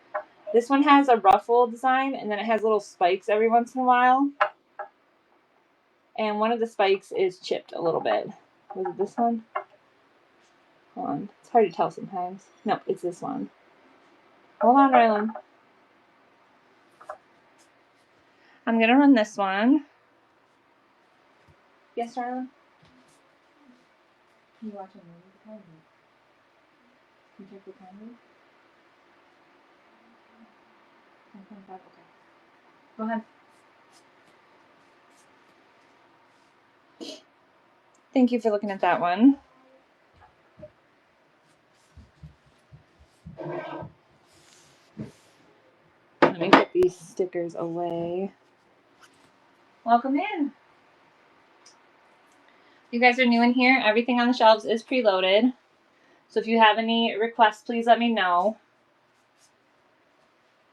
A: This one has a ruffle design, and then it has little spikes every once in a while. And one of the spikes is chipped a little bit. Was it this one? Hold on. It's hard to tell sometimes. No, it's this one. Hold on, Rylan. I'm going to run this one. Yes, Rylan? Can you watch a movie? Can you check the time? 10:25, okay. Go ahead. Thank you for looking at that one. Let me put these stickers away. Welcome in. You guys are new in here. Everything on the shelves is preloaded. So if you have any requests, please let me know.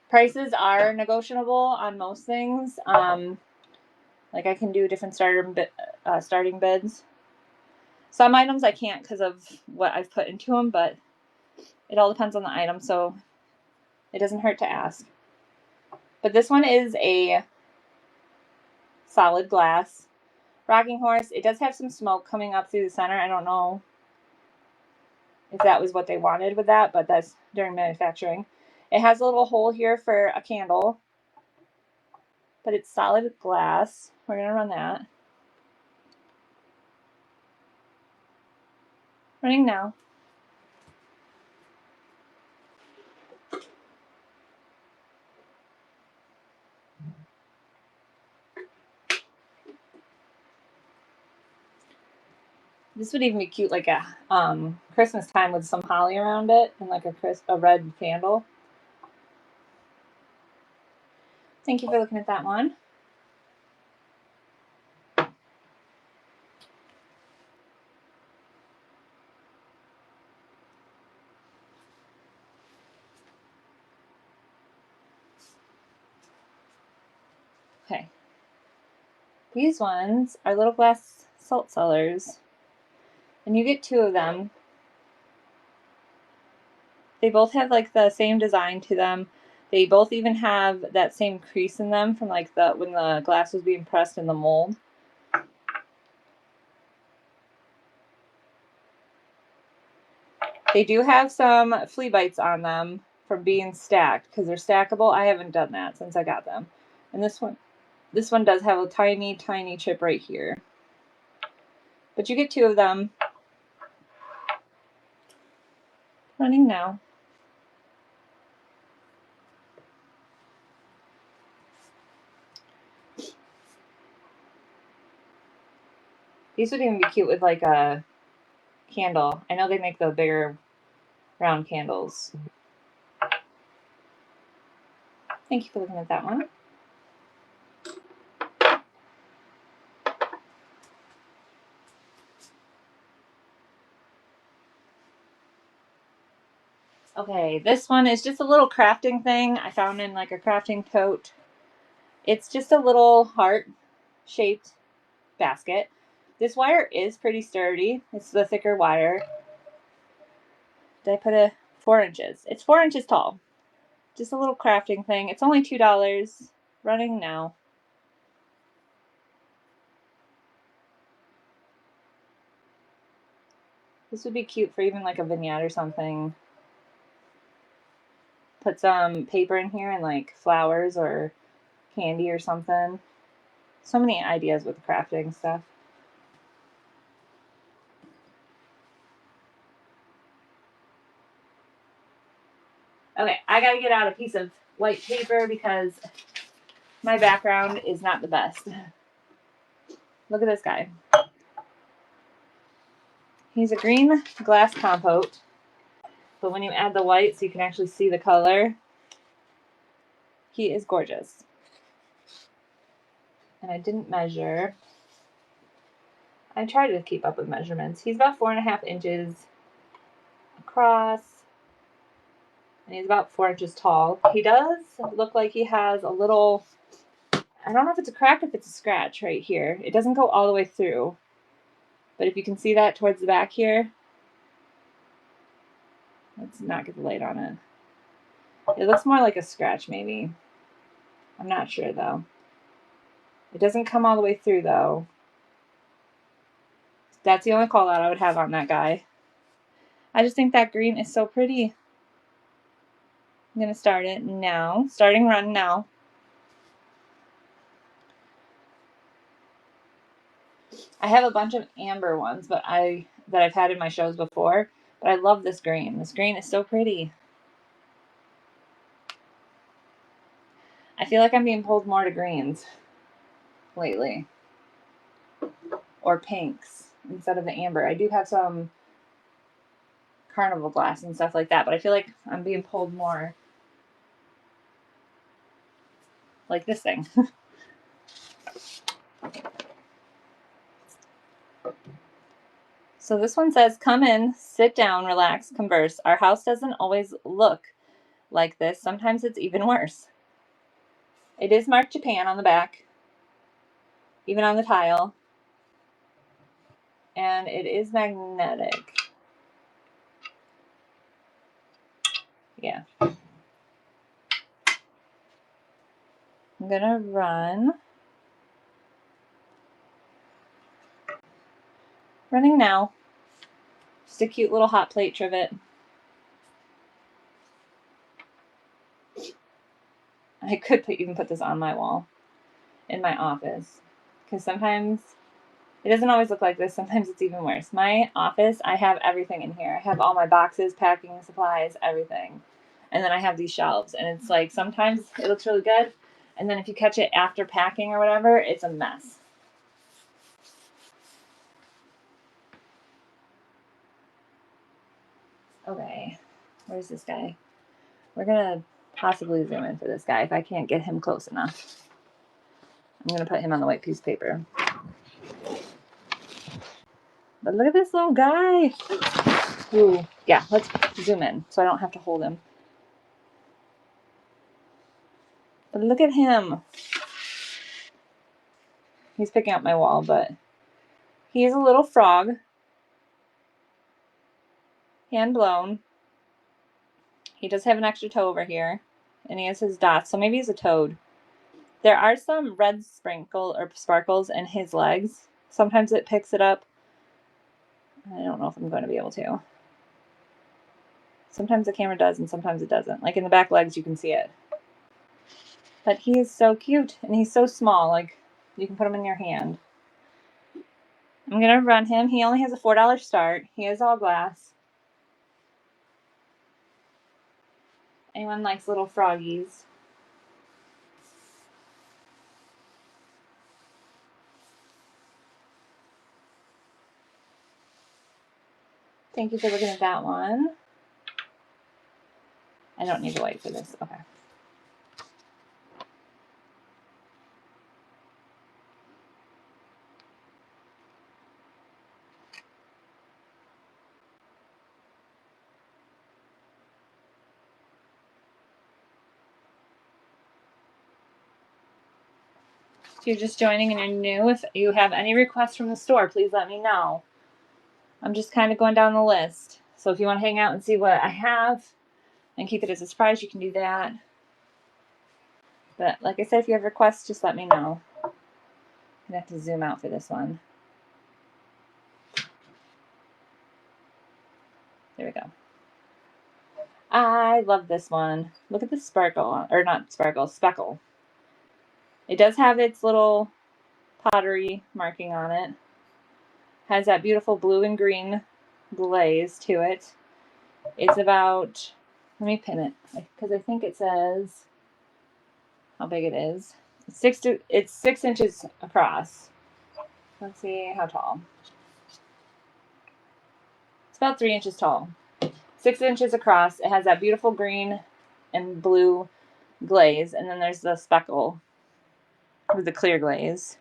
A: Prices are negotiable on most things. Like I can do different starting bids. Some items I can't because of what I've put into them, but it all depends on the item, so it doesn't hurt to ask. But this one is a solid glass rocking horse. It does have some smoke coming up through the center. I don't know if that was what they wanted with that, but that's during manufacturing. It has a little hole here for a candle, but it's solid glass. We're going to run that. Running now. This would even be cute, like a Christmas time with some holly around it and like a red candle. Thank you for looking at that one. Okay. These ones are little glass salt cellars, and you get 2 of them. They both have like the same design to them. They both even have that same crease in them from like when the glass was being pressed in the mold. They do have some flea bites on them from being stacked because they're stackable. I haven't done that since I got them. And this one does have a tiny, tiny chip right here. But you get 2 of them. Running now. These would even be cute with like a candle. I know they make the bigger round candles. Thank you for looking at that one. Okay, this one is just a little crafting thing I found in like a crafting tote. It's just a little heart-shaped basket. This wire is pretty sturdy. It's the thicker wire. Did I put 4 inches? It's 4 inches tall. Just a little crafting thing. It's only $2. Running now. This would be cute for even like a vignette or something. Put some paper in here and like flowers or candy or something. So many ideas with crafting stuff. Okay, I gotta get out a piece of white paper because my background is not the best. Look at this guy. He's a green glass compote, but when you add the white so you can actually see the color, he is gorgeous. And I didn't measure. I tried to keep up with measurements. He's about 4.5 inches across, and he's about 4 inches tall. He does look like he has a little, I don't know if it's a crack or if it's a scratch right here. It doesn't go all the way through, but if you can see that towards the back here, let's not get the light on it. It looks more like a scratch maybe. I'm not sure though. It doesn't come all the way through though. That's the only call out I would have on that guy. I just think that green is so pretty. I'm going to start it now. Starting run now. I have a bunch of amber ones that I've had in my shows before, but I love this green. This green is so pretty. I feel like I'm being pulled more to greens lately. Or pinks instead of the amber. I do have some carnival glass and stuff like that, but I feel like I'm being pulled more like this thing. So this one says, come in, sit down, relax, converse. Our house doesn't always look like this. Sometimes it's even worse. It is marked Japan on the back, even on the tile. And it is magnetic. Yeah. I'm gonna run. Running now. Just a cute little hot plate trivet. I could even put this on my wall in my office, because sometimes it doesn't always look like this. Sometimes it's even worse. My office, I have everything in here. I have all my boxes, packing supplies, everything. And then I have these shelves, and it's like sometimes it looks really good, and then if you catch it after packing or whatever, it's a mess. Okay, where's this guy? We're gonna possibly zoom in for this guy if I can't get him close enough. I'm gonna put him on the white piece of paper. But look at this little guy. Ooh, yeah, let's zoom in so I don't have to hold him. But look at him. He's picking up my wall, but he's a little frog. Hand blown. He does have an extra toe over here, and he has his dots, so maybe he's a toad. There are some red sparkles in his legs. Sometimes it picks it up. I don't know if I'm going to be able to. Sometimes the camera does, and sometimes it doesn't. Like in the back legs, you can see it. But he is so cute, and he's so small. Like, you can put him in your hand. I'm going to run him. He only has a $4 start. He is all glass. Anyone likes little froggies? Thank you for looking at that one. I don't need to wait for this. Okay. If you're just joining and you're new, if you have any requests from the store, please let me know. I'm just kind of going down the list. So if you want to hang out and see what I have and keep it as a surprise, you can do that. But like I said, if you have requests, just let me know. I'm going to have to zoom out for this one. There we go. I love this one. Look at the sparkle, or not sparkle, speckle. It does have its little pottery marking on it. Has that beautiful blue and green glaze to it. It's about Let me pin it because I think it says how big it is. It's 6 inches across. Let's see how tall. It's about 3 inches tall. 6 inches across. It has that beautiful green and blue glaze, and then there's the speckle with the clear glaze.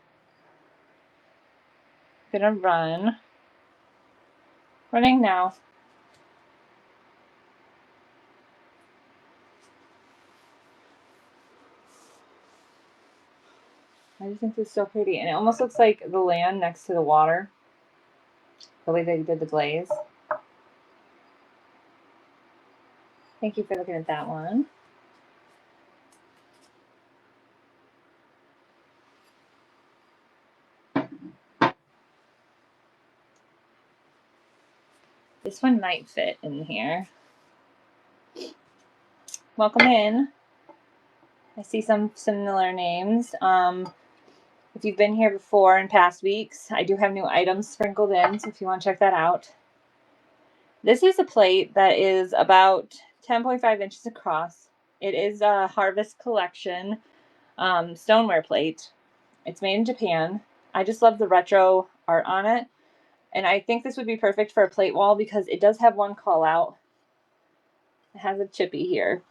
A: Gonna run. Running now. I just think this is so pretty, and it almost looks like the land next to the water. The way they did the glaze. Thank you for looking at that one. This one might fit in here. Welcome in. I see some similar names. If you've been here before in past weeks, I do have new items sprinkled in, so if you want to check that out. This is a plate that is about 10.5 inches across. It is a Harvest Collection stoneware plate. It's made in Japan. I just love the retro art on it. And I think this would be perfect for a plate wall because it does have one call out. It has a chippy here.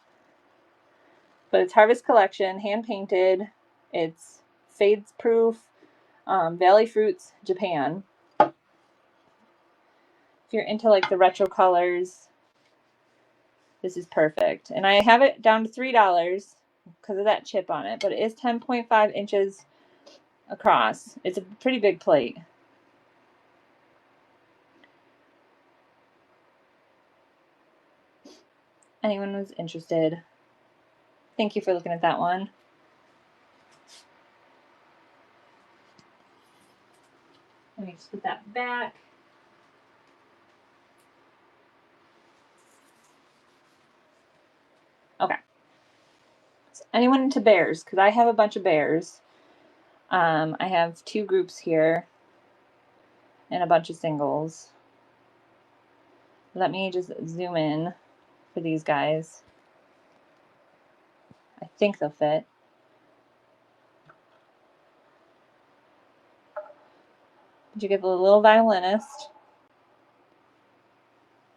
A: But it's Harvest Collection, hand painted. It's fades proof. Valley Fruits, Japan. If you're into like the retro colors, this is perfect. And I have it down to $3 because of that chip on it, but it is 10.5 inches across. It's a pretty big plate. Anyone was interested, thank you for looking at that one. Let me just put that back. Okay. So anyone into bears? Because I have a bunch of bears. I have 2 groups here and a bunch of singles. Let me just zoom in for these guys. I think they'll fit. You get the little violinist.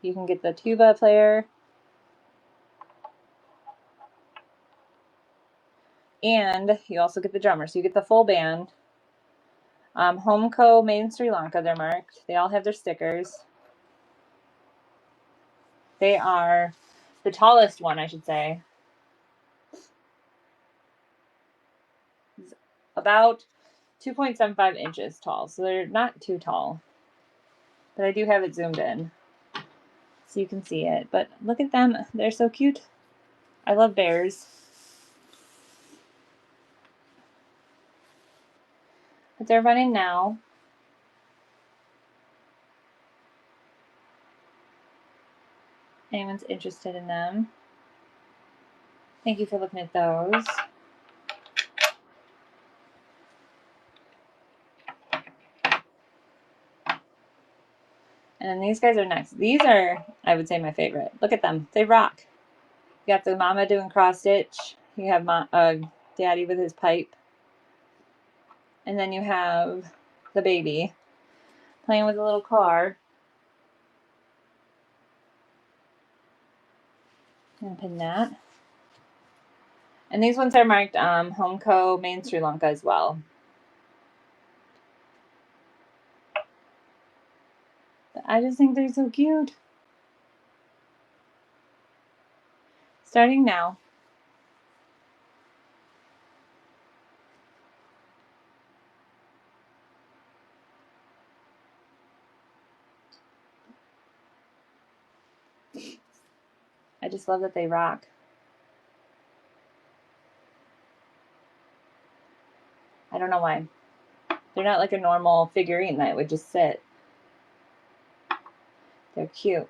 A: You can get the tuba player. And you also get the drummer. So you get the full band. Homeco, made in Sri Lanka, they're marked. They all have their stickers. They are the tallest one, I should say. It's about 2.75 inches tall. So they're not too tall. But I do have it zoomed in so you can see it. But look at them. They're so cute. I love bears. But they're running now. Anyone's interested in them. Thank you for looking at those. And then these guys are next. These are, I would say, my favorite. Look at them. They rock. You got the mama doing cross stitch. You have daddy with his pipe. And then you have the baby playing with a little car. I'm going to pin that. And these ones are marked Homeco, made in Sri Lanka as well. But I just think they're so cute. Starting now. I just love that they rock. I don't know why. They're not like a normal figurine that would just sit. They're cute.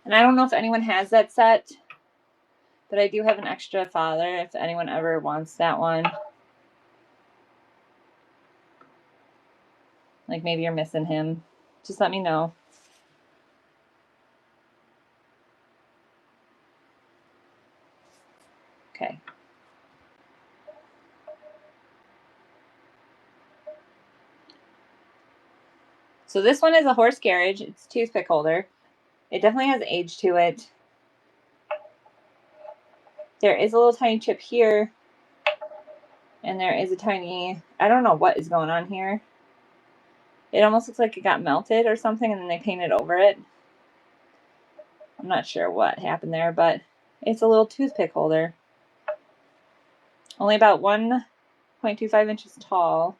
A: And I don't know if anyone has that set, but I do have an extra father if anyone ever wants that one. Like maybe you're missing him. Just let me know. Okay. So this one is a horse carriage. It's a toothpick holder. It definitely has age to it. There is a little tiny chip here. And there is a tiny, I don't know what is going on here. It almost looks like it got melted or something and then they painted over it. I'm not sure what happened there, but it's a little toothpick holder. Only about 1.25 inches tall.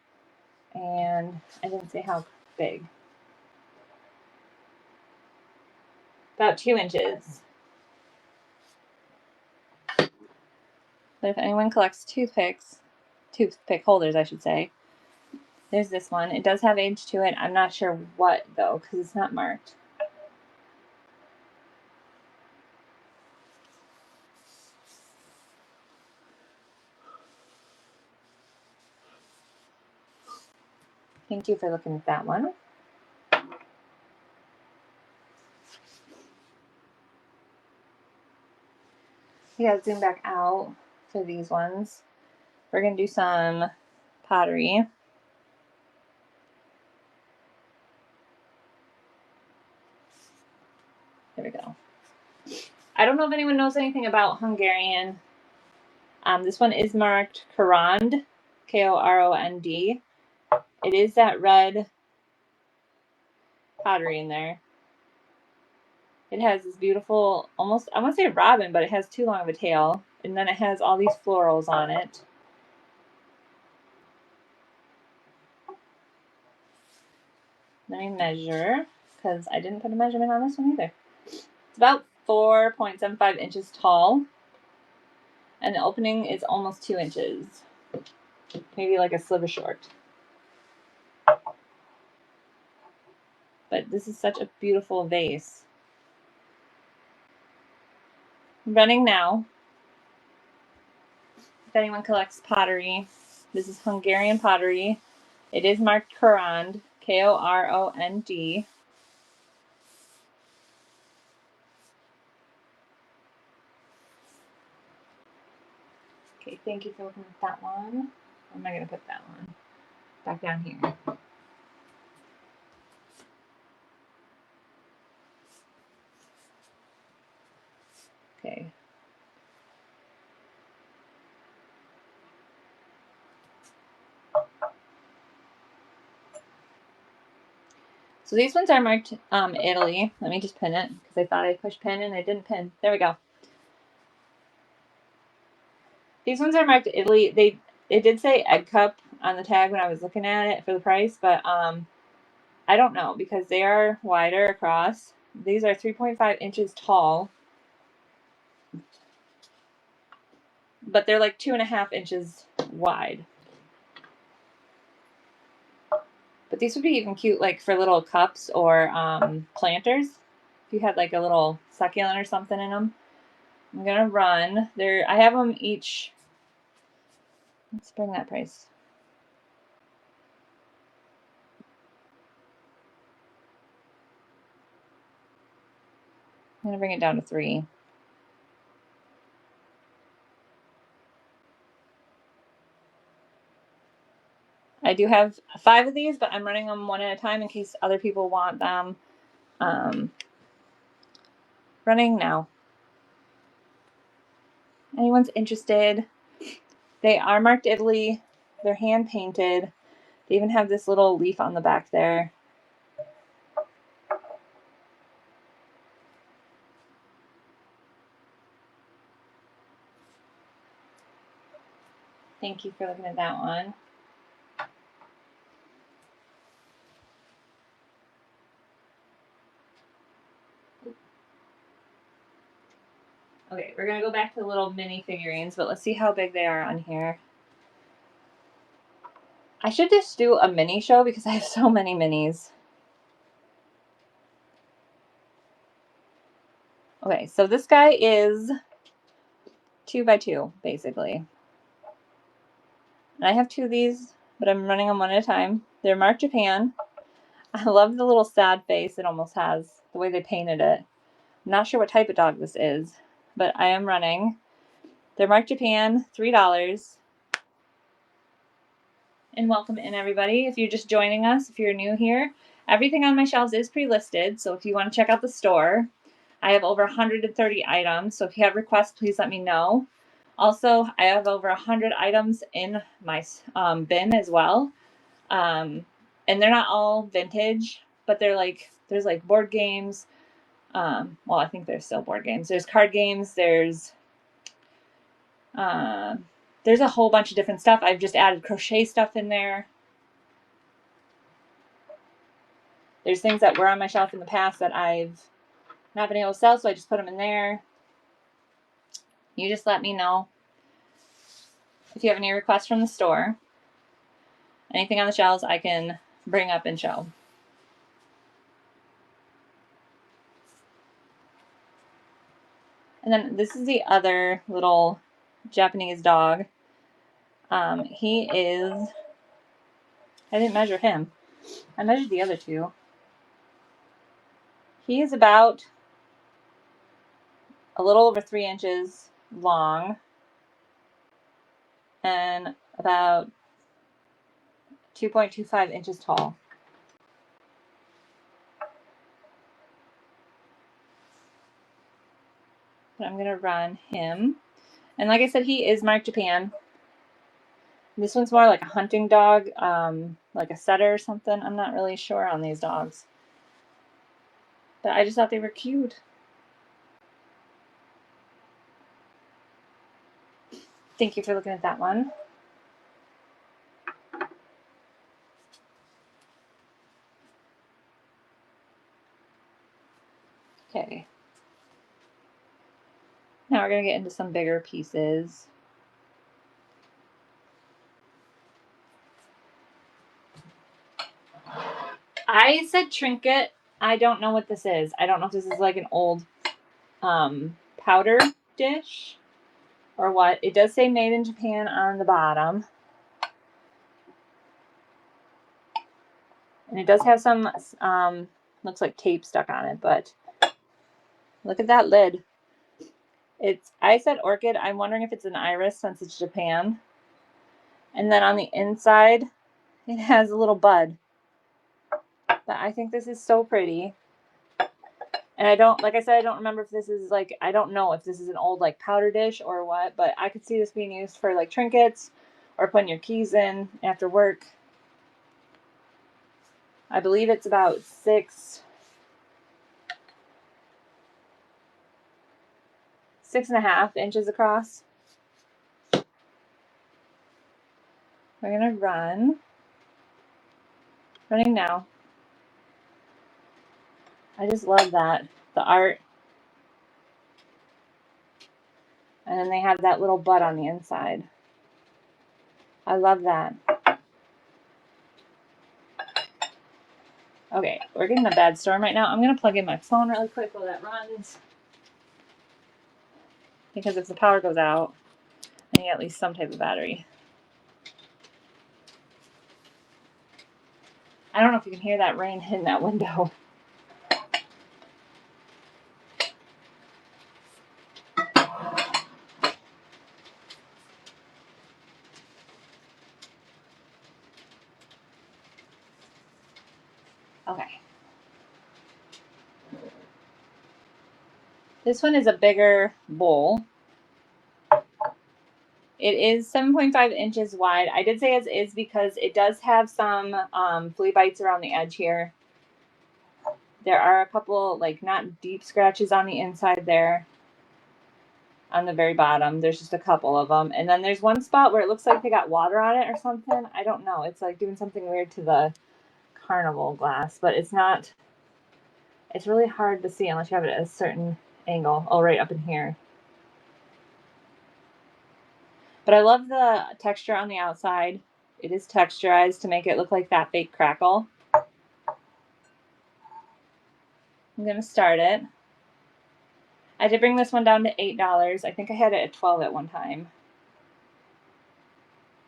A: And I didn't say how big. About 2 inches. But if anyone collects toothpick holders, I should say, there's this one. It does have age to it. I'm not sure what, though, because it's not marked. Thank you for looking at that one. We gotta zoom back out for these ones. We're gonna do some pottery. There we go. I don't know if anyone knows anything about Hungarian. This one is marked Korond, Korond. It is that red pottery in there. It has this beautiful, almost, I want to say robin, but it has too long of a tail. And then it has all these florals on it. Let me measure, because I didn't put a measurement on this one either. It's about 4.75 inches tall. And the opening is almost 2 inches. Maybe like a sliver short. But this is such a beautiful vase. Running now. If anyone collects pottery, this is Hungarian pottery. It is marked Korond, Korond. Okay, thank you for looking at that one. Where am I going to put that one? Back down here. Okay. So these ones are marked Italy. Let me just pin it because I thought I pushed pin and I didn't pin. There we go. These ones are marked Italy. It did say egg cup on the tag when I was looking at it for the price, but I don't know because they are wider across. These are 3.5 inches tall, but they're like 2.5 inches wide. But these would be even cute, like for little cups or planters. If you had like a little succulent or something in them. I'm gonna run. I have them each. Let's bring that price. I'm gonna bring it down to 3. I do have 5 of these, but I'm running them one at a time in case other people want them. Running now. Anyone's interested? They are marked Italy. They're hand painted. They even have this little leaf on the back there. Thank you for looking at that one. Okay, we're gonna go back to the little mini figurines, but let's see how big they are on here. I should just do a mini show because I have so many minis. Okay, so this guy is 2 by 2, basically. And I have 2 of these, but I'm running them one at a time. They're marked Japan. I love the little sad face it almost has, the way they painted it. I'm not sure what type of dog this is, but I am running. They're marked Japan, $3. And welcome in, everybody. If you're just joining us, if you're new here, everything on my shelves is pre-listed. So if you want to check out the store, I have over 130 items. So if you have requests, please let me know. Also, I have over 100 items in my bin as well. And they're not all vintage, but they're like, there's like board games. Well, I think there's still board games. There's card games. There's a whole bunch of different stuff. I've just added crochet stuff in there. There's things that were on my shelf in the past that I've not been able to sell, so I just put them in there. You just let me know if you have any requests from the store. Anything on the shelves I can bring up and show. And then this is the other little Japanese dog. He is, I didn't measure him. I measured the other two. He is about a little over 3 inches long and about 2.25 inches tall. But I'm going to run him. And like I said, he is marked Japan. This one's more like a hunting dog, like a setter or something. I'm not really sure on these dogs. But I just thought they were cute. Thank you for looking at that one. Okay. Now we're going to get into some bigger pieces. I said trinket. I don't know what this is. I don't know if this is like an old powder dish or what. It does say made in Japan on the bottom. And it does have some, looks like tape stuck on it, but look at that lid. I said orchid. I'm wondering if it's an iris since it's Japan. And then on the inside, it has a little bud. But I think this is so pretty. And I don't, like I said, I don't remember if this is like, I don't know if this is an old like powder dish or what, but I could see this being used for like trinkets or putting your keys in after work. I believe it's about 6.5 inches across. We're gonna running now. I just love that, the art. And then they have that little bud on the inside. I love that. Okay, we're getting a bad storm right now. I'm gonna plug in my phone really quick while that runs. Because if the power goes out, I need at least some type of battery. I don't know if you can hear that rain hitting that window. Okay. This one is a bigger bowl. It is 7.5 inches wide. I did say it is because it does have some flea bites around the edge here. There are a couple, like, not deep scratches on the inside there. On the very bottom, there's just a couple of them. And then there's one spot where it looks like they got water on it or something. I don't know. It's like doing something weird to the carnival glass, but it's not. It's really hard to see unless you have it at a certain angle. Oh, right up in here. But I love the texture on the outside. It is texturized to make it look like that fake crackle. I'm going to start it. I did bring this one down to $8. I think I had it at $12 at one time.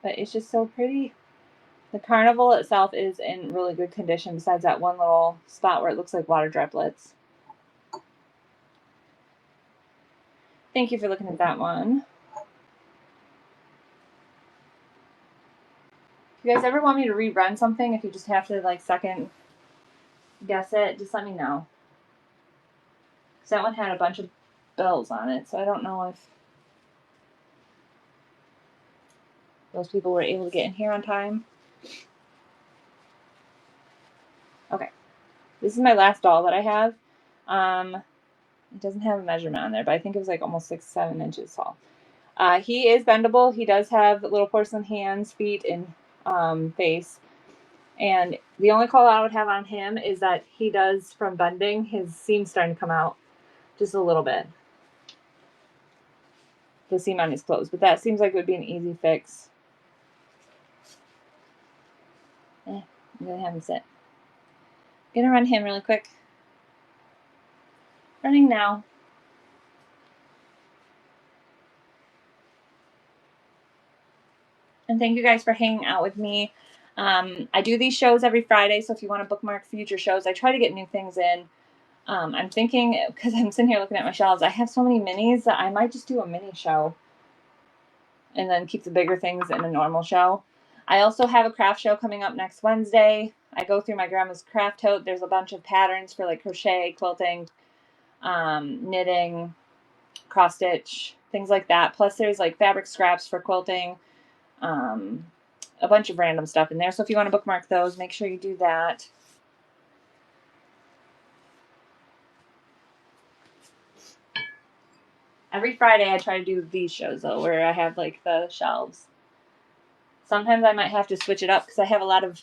A: But it's just so pretty. The carnival itself is in really good condition besides that one little spot where it looks like water droplets. Thank you for looking at that one. If you guys ever want me to rerun something, if you just have to like second guess it, just let me know. Because that one had a bunch of bells on it, so I don't know if those people were able to get in here on time. Okay. This is my last doll that I have. It doesn't have a measurement on there, but I think it was like almost 6-7 inches tall. He is bendable. He does have little porcelain hands, feet, and face. And the only call I would have on him is that he does, from bending, his seam's starting to come out just a little bit. The seam on his clothes. But that seems like it would be an easy fix. I'm going to have him sit. I'm going to run him really quick. Running now. And thank you guys for hanging out with me. I do these shows every Friday, so if you want to bookmark future shows, I try to get new things in. I'm thinking, because I'm sitting here looking at my shelves, I have so many minis that I might just do a mini show and then keep the bigger things in a normal show. I also have a craft show coming up next Wednesday. I go through my grandma's craft tote. There's a bunch of patterns for like crochet, quilting, knitting, cross stitch, things like that. Plus there's like fabric scraps for quilting, a bunch of random stuff in there. So if you want to bookmark those, make sure you do that. Every Friday I try to do these shows though, where I have like the shelves. Sometimes I might have to switch it up because I have a lot of,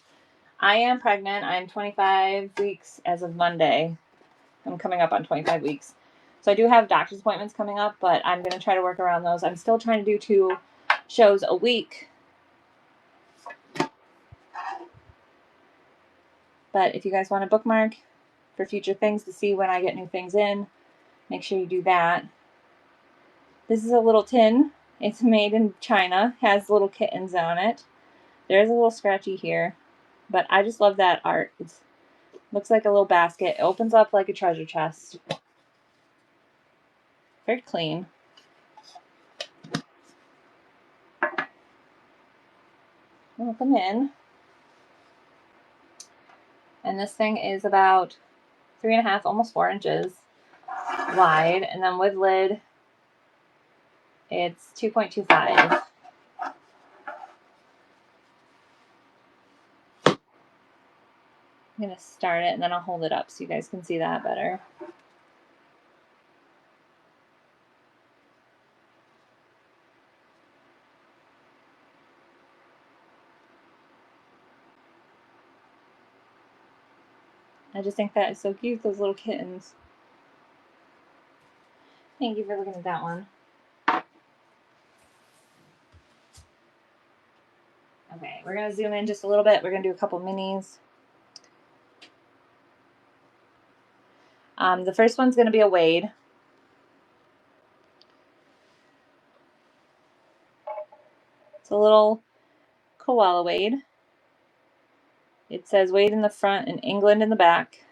A: I am pregnant. I'm 25 weeks as of Monday. I'm coming up on 25 weeks. So I do have doctor's appointments coming up, but I'm going to try to work around those. I'm still trying to do 2 shows a week. But if you guys want to bookmark for future things to see when I get new things in, make sure you do that. This is a little tin. It's made in China. Has little kittens on it. There's a little scratchy here. But I just love that art. It looks like a little basket. It opens up like a treasure chest. Very clean. I'll come in. And this thing is about 3.5, almost 4 inches wide. And then with lid, it's 2.25. I'm going to start it and then I'll hold it up so you guys can see that better. I just think that is so cute, those little kittens. Thank you for looking at that one. Okay, we're going to zoom in just a little bit. We're going to do a couple minis. The first one's going to be a Wade. It's a little koala Wade. It says Wade in the front and England in the back.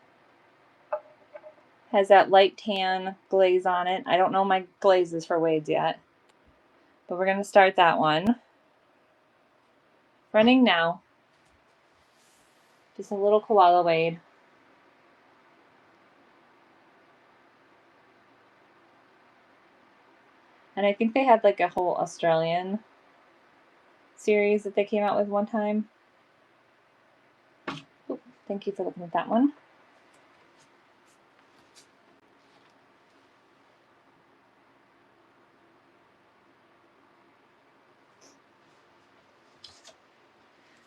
A: Has that light tan glaze on it. I don't know my glazes for Wades yet. But we're going to start that one. Running now. Just a little koala Wade. And I think they had like a whole Australian series that they came out with one time. Ooh, thank you for looking at that one.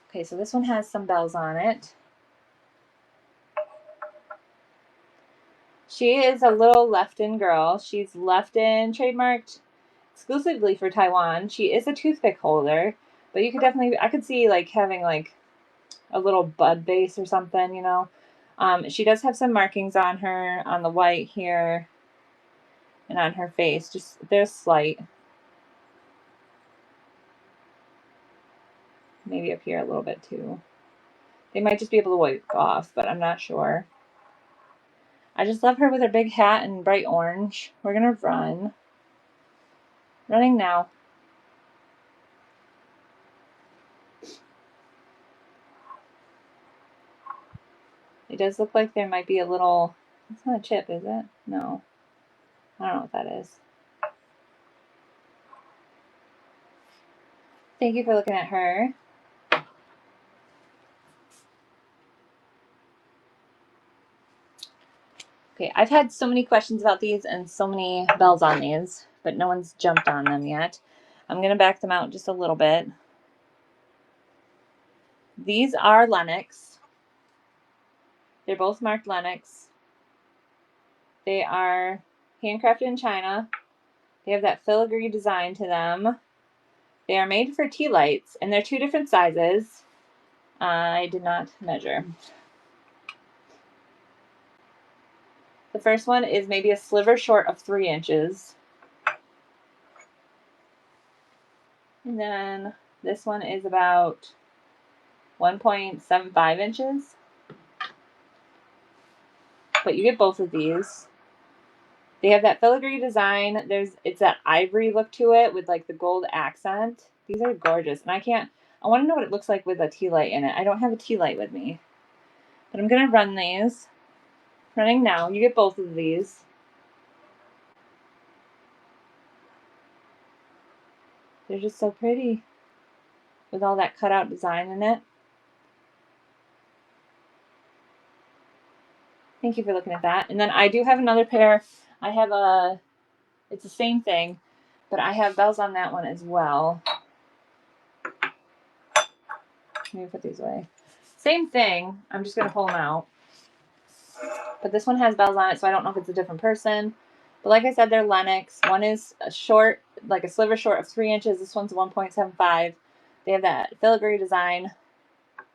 A: Okay, so this one has some bells on it. She is a little Lefton girl. She's Lefton trademarked exclusively for Taiwan. She is a toothpick holder, but you could definitely, I could see like having like a little bud base or something, you know. She does have some markings on her, on the white here, and on her face. Just, they're slight. maybe up here a little bit too. They might just be able to wipe off, but I'm not sure. I just love her with her big hat and bright orange. We're gonna run. Running now. It does look like there might be a little, it's not a chip, is it? No. I don't know what that is. Thank you for looking at her. Okay, I've had so many questions about these and so many bells on these, but no one's jumped on them yet. I'm going to back them out just a little bit. These are Lenox. They're both marked Lenox. They are handcrafted in China. They have that filigree design to them. They are made for tea lights, and they're two different sizes. I did not measure. The first one is maybe a sliver short of 3 inches. And then this one is about 1.75 inches. But you get both of these. They have that filigree design. It's that ivory look to it with like the gold accent. These are gorgeous. And I want to know what it looks like with a tea light in it. I don't have a tea light with me. But I'm going to run these. Running now. You get both of these. They're just so pretty with all that cutout design in it. Thank you for looking at that. And then I do have another pair. It's the same thing, but I have bells on that one as well. Let me put these away. Same thing. I'm just going to pull them out. But this one has bells on it, so I don't know if it's a different person. But like I said, they're Lenox. One is a short, like a sliver short of 3 inches. This one's 1.75. They have that filigree design.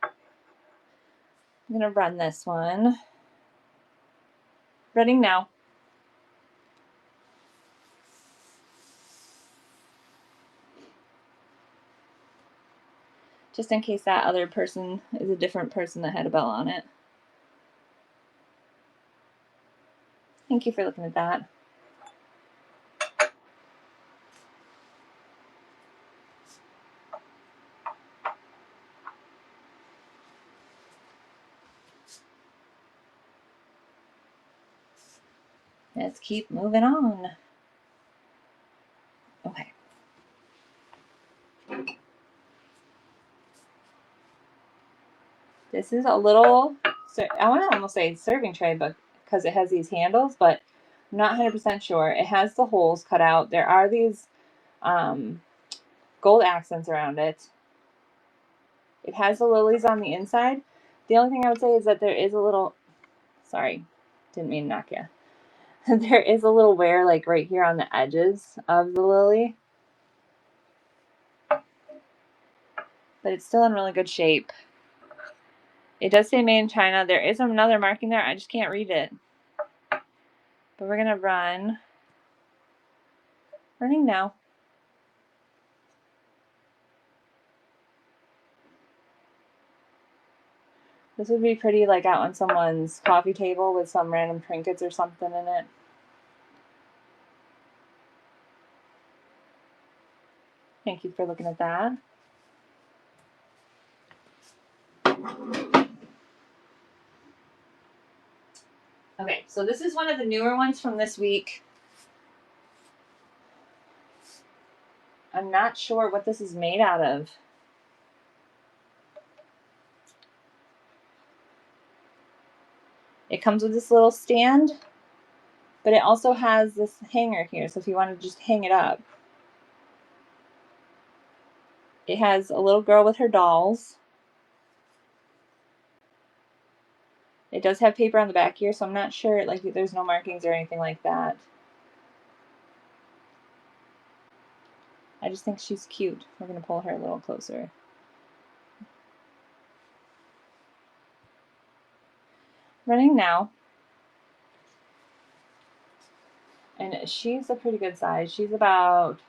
A: I'm going to run this one. Running now. Just in case that other person is a different person that had a bell on it. Thank you for looking at that. Let's keep moving on. Okay. This is a little, I want to almost say serving tray, but because it has these handles, but I'm not 100% sure. It has the holes cut out. There are these gold accents around it. It has the lilies on the inside. The only thing I would say is that there is a little, sorry, didn't mean to knock you. There is a little wear like right here on the edges of the lily. But it's still in really good shape. It does say made in China. There is another marking there. I just can't read it. But we're going to run. Running now. This would be pretty like out on someone's coffee table with some random trinkets or something in it. Thank you for looking at that. Okay, so this is one of the newer ones from this week. I'm not sure what this is made out of. It comes with this little stand, but it also has this hanger here, so if you want to just hang it up. It has a little girl with her dolls. It does have paper on the back here, so I'm not sure, like there's no markings or anything like that. I just think she's cute. We're going to pull her a little closer. Running now. And she's a pretty good size. She's about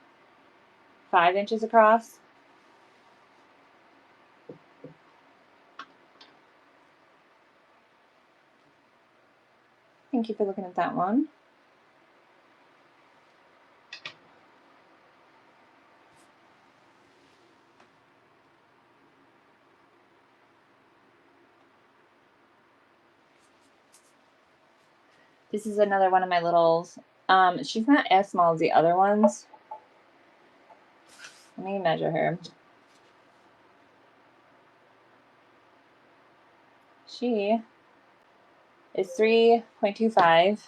A: 5 inches across. Thank you for looking at that one. This is another one of my littles. She's not as small as the other ones. Let me measure her. She is 3.25.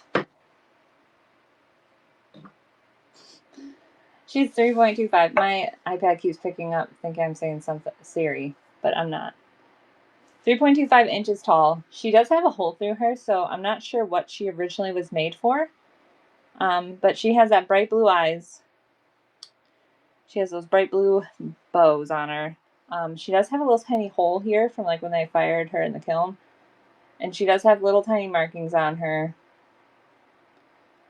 A: She's 3.25. My iPad keeps picking up, thinking I'm saying something Siri, but I'm not. 3.25 inches tall. She does have a hole through her, so I'm not sure what she originally was made for. But she has that bright blue eyes. She has those bright blue bows on her. She does have a little tiny hole here from like when they fired her in the kiln. And she does have little tiny markings on her.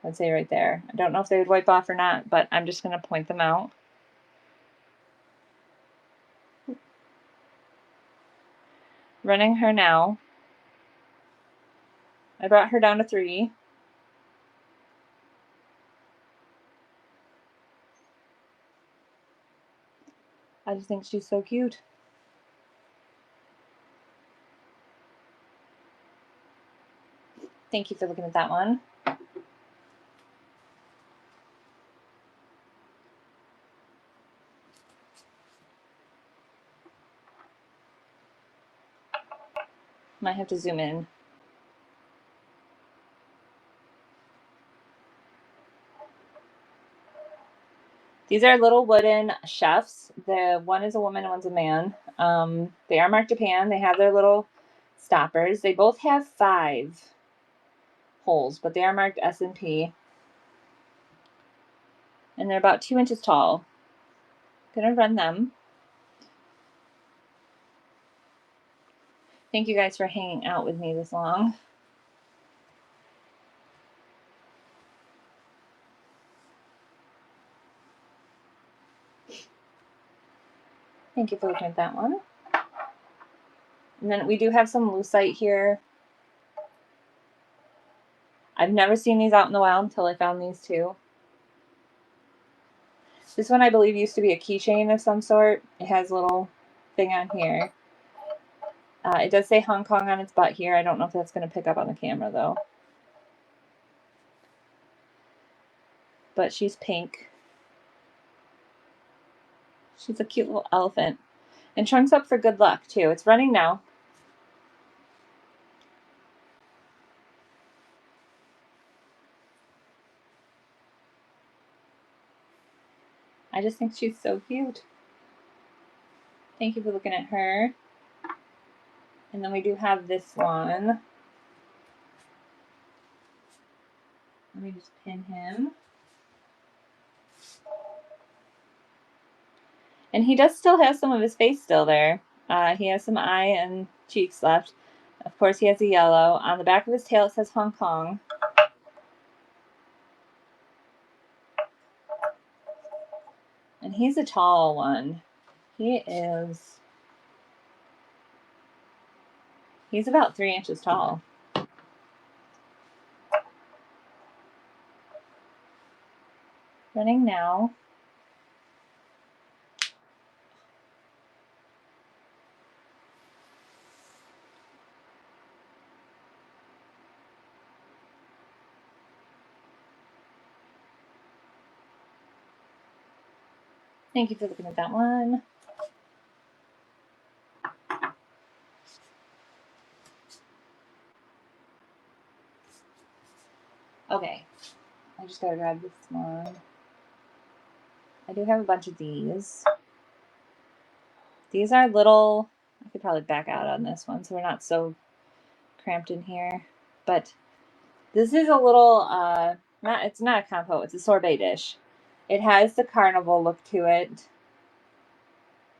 A: I'd say right there. I don't know if they would wipe off or not, but I'm just going to point them out. Running her now. I brought her down to 3. I just think she's so cute. Thank you for looking at that one. Might have to zoom in. These are little wooden chefs. The one is a woman and one's a man. They are marked Japan. They have their little stoppers. They both have 5 holes, but they are marked S&P. And they're about 2 inches tall. Gonna run them. Thank you guys for hanging out with me this long. Thank you for looking at that one. And then we do have some lucite here. I've never seen these out in the wild until I found these 2. This one I believe used to be a keychain of some sort. It has a little thing on here. It does say Hong Kong on its butt here. I don't know if that's going to pick up on the camera though. But she's pink. She's a cute little elephant. And Trunk's up for good luck too. It's running now. I just think she's so cute. Thank you for looking at her. And then we do have this one. Let me just pin him. And he does still have some of his face still there. He has some eye and cheeks left. Of course, he has a yellow. On the back of his tail, it says Hong Kong. And he's a tall one. He's about 3 inches tall. Running now. Thank you for looking at that one. Okay, I just gotta grab this one. I do have a bunch of these. These are little, I could probably back out on this one so we're not so cramped in here. But this is a little, it's not a compote, it's a sorbet dish. It has the carnival look to it.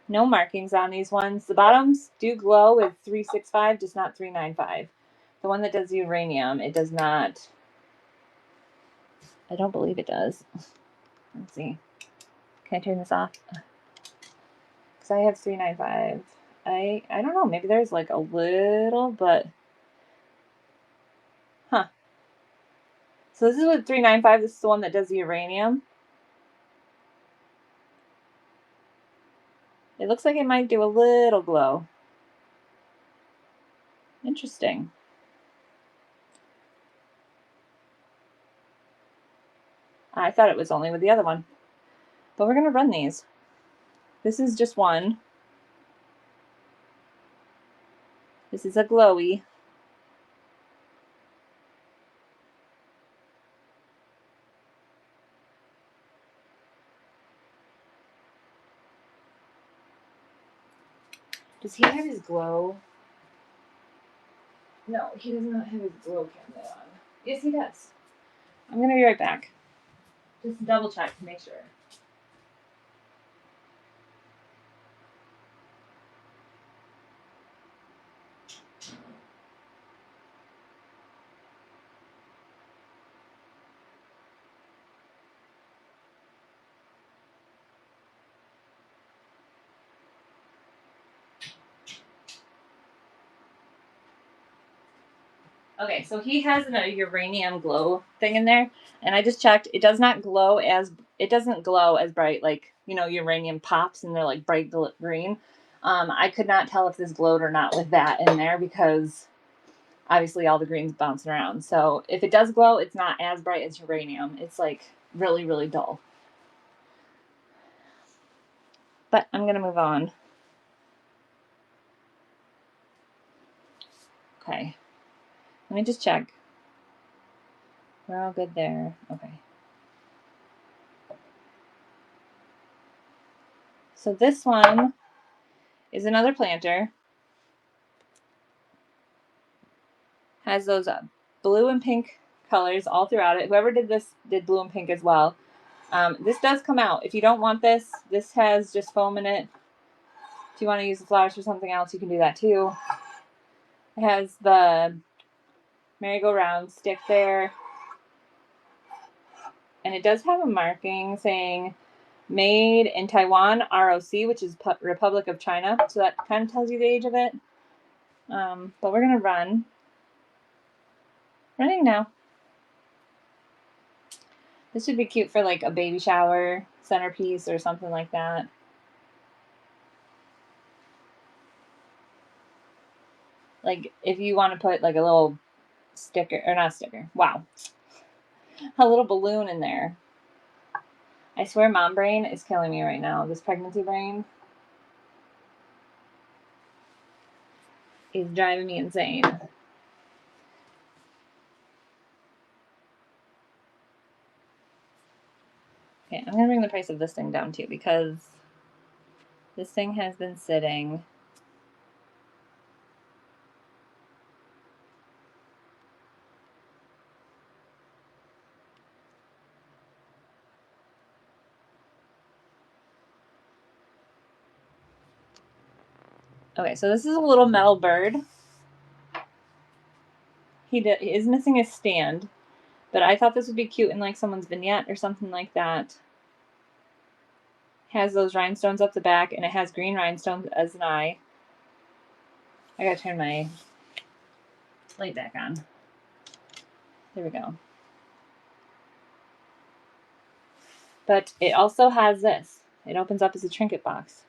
A: No markings on these ones. The bottoms do glow with 365, just not 395. The one that does the uranium, it does not. I don't believe it does. Let's see. Can I turn this off? Because I have 395. I don't know. Maybe there's like a little, but huh. So this is with 395. This is the one that does the uranium. It looks like it might do a little glow. Interesting. I thought it was only with the other one. But we're going to run these. This is just one. This is a glowy. Does he have his glow? No, he does not have his glow candle on. Yes, he does. I'm going to be right back. Just double check to make sure. Okay, so he has a uranium glow thing in there, and I just checked. It does not glow as it doesn't glow as bright, like, you know, uranium pops and they're like bright green. I could not tell if this glowed or not with that in there because obviously all the green's bouncing around. So if it does glow, it's not as bright as uranium. It's like really, really dull. But I'm gonna move on. Okay, let me just check. We're all good there. Okay. So this one is another planter. Has those blue and pink colors all throughout it. Whoever did this did blue and pink as well. This does come out. If you don't want this, this has just foam in it. If you want to use the flowers for something else, you can do that too. It has the merry-go-round stick there. And it does have a marking saying made in Taiwan, ROC, which is Republic of China. So that kind of tells you the age of it. But we're going to run. Running now. This would be cute for like a baby shower centerpiece or something like that. Like if you want to put like a little sticker, or not sticker, wow, a little balloon in there. I swear mom brain is killing me right now. This pregnancy brain is driving me insane. Okay, I'm going to bring the price of this thing down too because this thing has been sitting. Okay, so this is a little metal bird. He is missing a stand, but I thought this would be cute in like someone's vignette or something like that. Has those rhinestones up the back, and it has green rhinestones as an eye. I gotta turn my light back on. There we go. But it also has this. It opens up as a trinket box.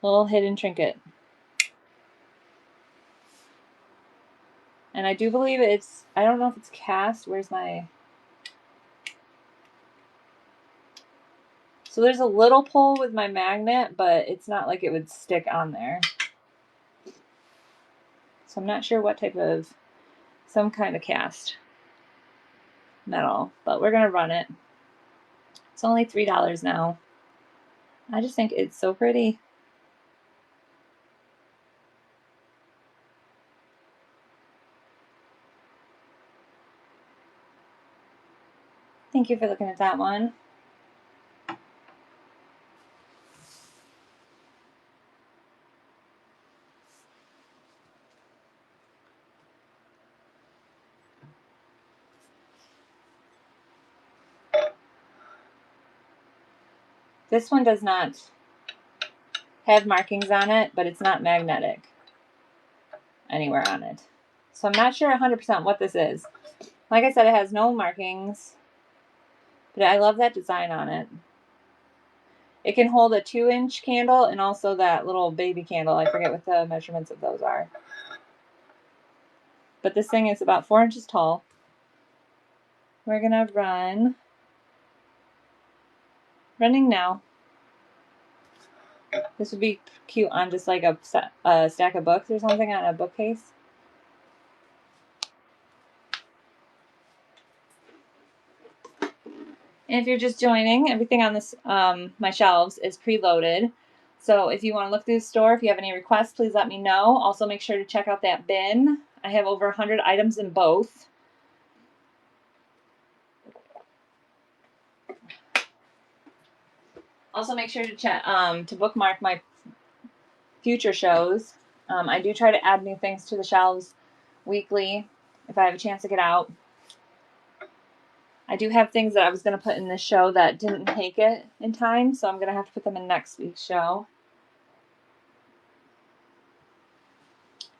A: Little hidden trinket. And I do believe it's, I don't know if it's cast. Where's my... So there's a little pull with my magnet, but it's not like it would stick on there. So I'm not sure what type of, some kind of cast metal, but we're going to run it. It's only $3 now. I just think it's so pretty. Thank you for looking at that one. This one does not have markings on it, but it's not magnetic anywhere on it. So I'm not sure 100% what this is. Like I said, it has no markings, but I love that design on it. It can hold a 2-inch candle and also that little baby candle. I forget what the measurements of those are. But this thing is about 4 inches tall. We're gonna running now. This would be cute on just like a stack of books or something on a bookcase. And if you're just joining, everything on this my shelves is preloaded. So if you want to look through the store, if you have any requests, please let me know. Also, make sure to check out that bin. I have over 100 items in both. Also, make sure to check to bookmark my future shows. I do try to add new things to the shelves weekly if I have a chance to get out. I do have things that I was going to put in this show that didn't make it in time, so I'm going to have to put them in next week's show.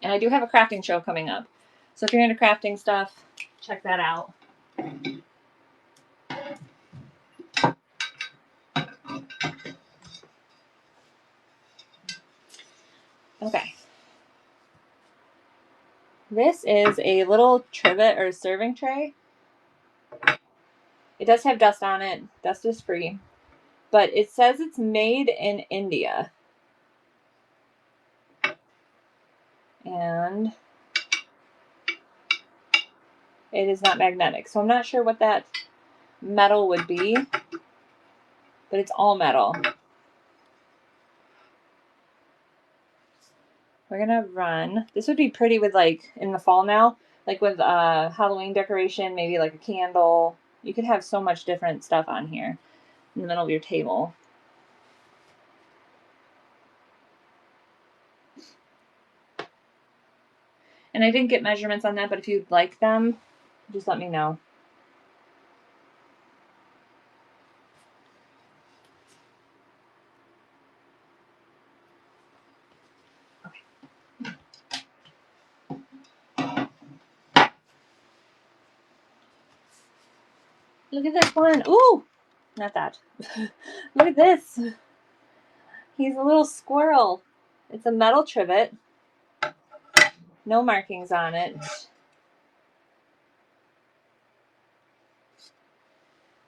A: And I do have a crafting show coming up. So if you're into crafting stuff, check that out. Okay. This is a little trivet or serving tray. It does have dust on it. Dust is free. But it says it's made in India. And it is not magnetic. So I'm not sure what that metal would be. But it's all metal. We're gonna run. This would be pretty with like in the fall now, like with Halloween decoration, maybe like a candle. You could have so much different stuff on here in the middle of your table. And I didn't get measurements on that, but if you'd like them, just let me know. Look at this one. Ooh, not that. Look at this. He's a little squirrel. It's a metal trivet. No markings on it.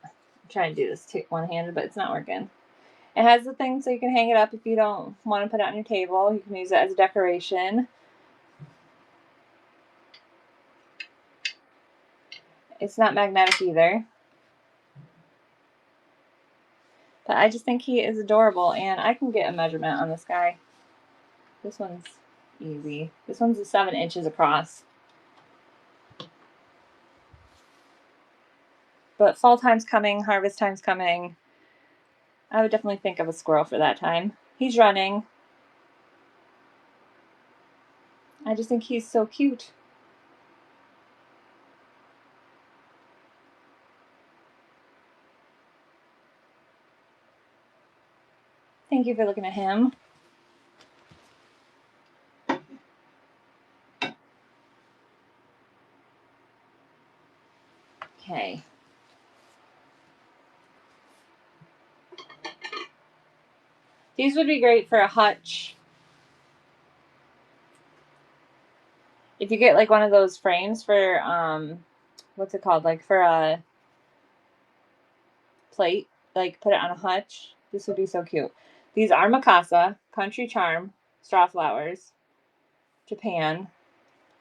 A: I'm trying to do this one-handed, but it's not working. It has the thing so you can hang it up if you don't want to put it on your table. You can use it as a decoration. It's not magnetic either. But I just think he is adorable, and I can get a measurement on this guy. This one's easy. This one's 7 inches across. But fall time's coming, harvest time's coming. I would definitely think of a squirrel for that time. He's running. I just think he's so cute. Thank you for looking at him. Okay. These would be great for a hutch. If you get like one of those frames for, what's it called? Like for a plate, like put it on a hutch. This would be so cute. These are Mikasa, Country Charm, Straw Flowers, Japan.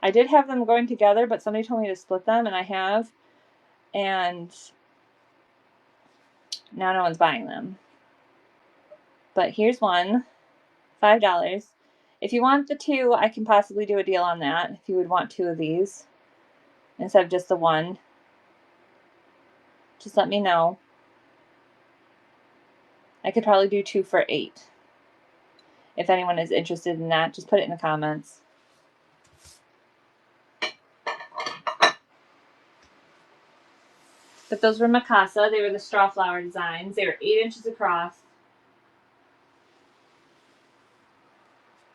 A: I did have them going together, but somebody told me to split them, and I have. And now no one's buying them. But here's one, $5. If you want the two, I can possibly do a deal on that. If you would want 2 of these instead of just the one, just let me know. I could probably do 2 for $8. If anyone is interested in that, just put it in the comments. But those were Mikasa. They were the straw flower designs. They were 8 inches across.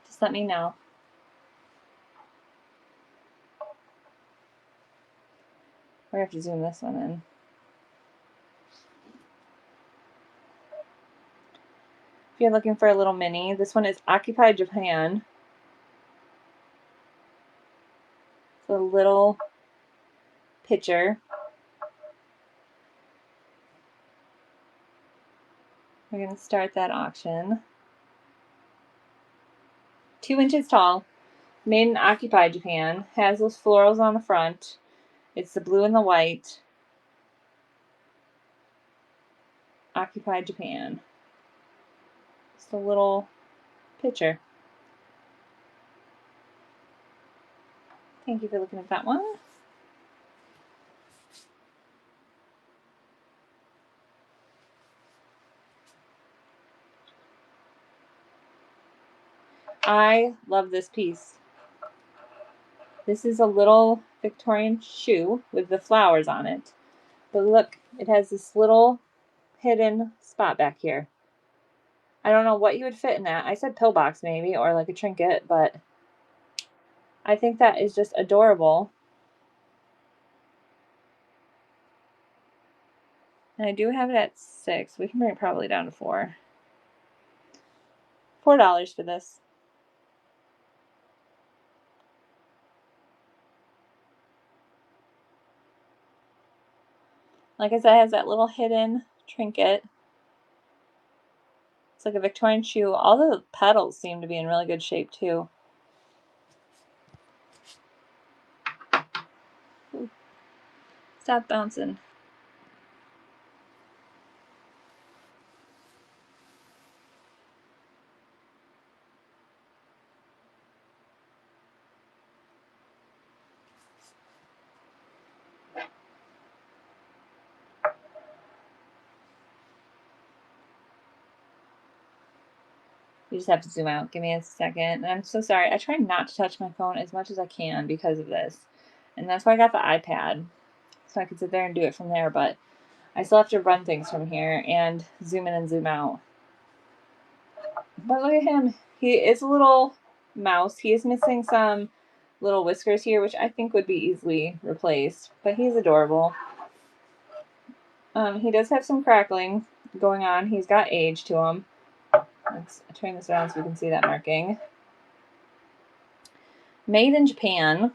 A: Just let me know. We're going to have to zoom this one in. If you're looking for a little mini, this one is Occupy Japan. It's a little picture. We're going to start that auction. 2 inches tall. Made in Occupy Japan. Has those florals on the front. It's the blue and the white. Occupy Japan. Just a little picture. Thank you for looking at that one. I love this piece. This is a little Victorian shoe with the flowers on it. But look, it has this little hidden spot back here. I don't know what you would fit in that. I said pillbox maybe, or like a trinket, but I think that is just adorable. And I do have it at $6. We can bring it probably down to $4. $4 for this. Like I said, it has that little hidden trinket. It's like a Victorian shoe. All the petals seem to be in really good shape too. Ooh. Stop bouncing. You just have to zoom out. Give me a second. And I'm so sorry. I try not to touch my phone as much as I can because of this. And that's why I got the iPad. So I could sit there and do it from there. But I still have to run things from here and zoom in and zoom out. But look at him. He is a little mouse. He is missing some little whiskers here, which I think would be easily replaced. But he's adorable. He does have some crackling going on. He's got age to him. Let's turn this around so we can see that marking. Made in Japan.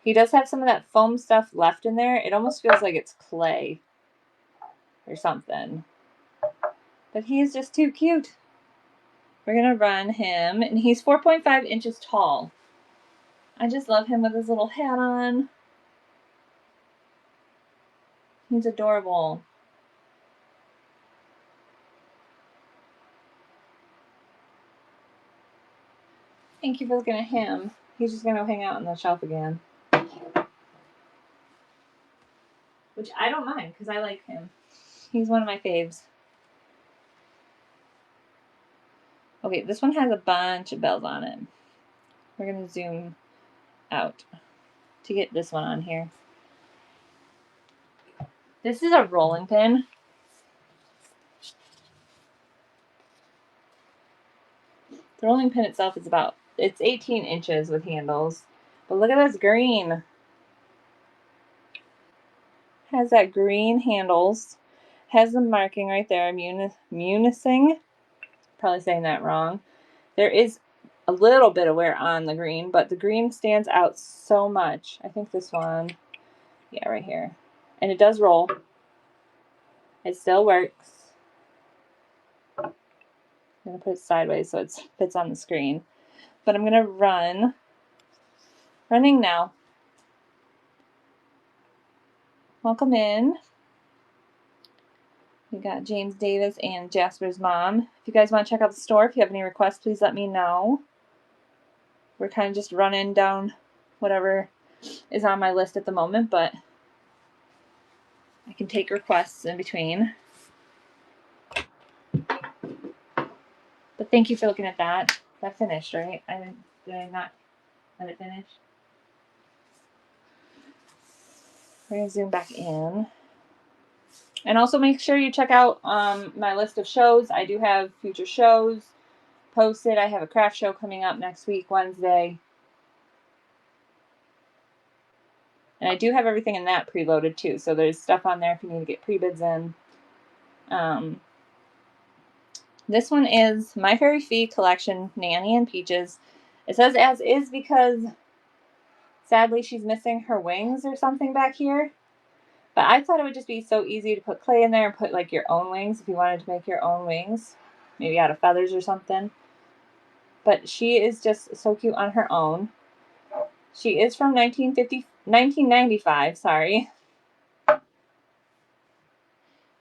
A: He does have some of that foam stuff left in there. It almost feels like it's clay or something. But he's just too cute. We're going to run him, and he's 4.5 inches tall. I just love him with his little hat on. He's adorable. Thank you for looking at him. He's just going to hang out on the shelf again. Which I don't mind, because I like him. He's one of my faves. Okay, this one has a bunch of bells on it. We're going to zoom out to get this one on here. This is a rolling pin. The rolling pin itself is it's 18 inches with handles. But look at this green. Has that green handles. Has the marking right there. Munising. Probably saying that wrong. There is a little bit of wear on the green, but the green stands out so much. I think this one, yeah, right here. And it does roll. It still works. I'm going to put it sideways so it fits on the screen. But I'm going to running now. Welcome in. We got James Davis and Jasper's mom. If you guys want to check out the store, if you have any requests, please let me know. We're kind of just running down whatever is on my list at the moment, but I can take requests in between. But thank you for looking at that. That finished, right? Did I not let it finish? We're going to zoom back in. And also make sure you check out my list of shows. I do have future shows posted. I have a craft show coming up next week, Wednesday. And I do have everything in that preloaded too. So there's stuff on there if you need to get pre-bids in. This one is My Fairy Fee Collection, Nanny and Peaches. It says as is because sadly she's missing her wings or something back here. But I thought it would just be so easy to put clay in there and put like your own wings if you wanted to make your own wings. Maybe out of feathers or something. But she is just so cute on her own. She is from 1995, sorry.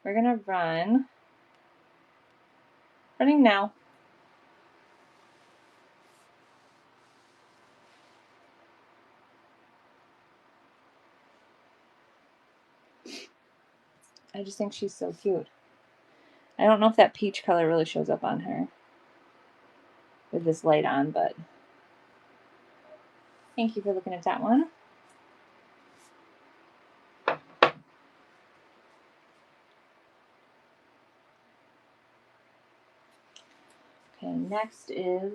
A: We're gonna running now. I just think she's so cute. I don't know if that peach color really shows up on her with this light on, but thank you for looking at that one. Okay, next is,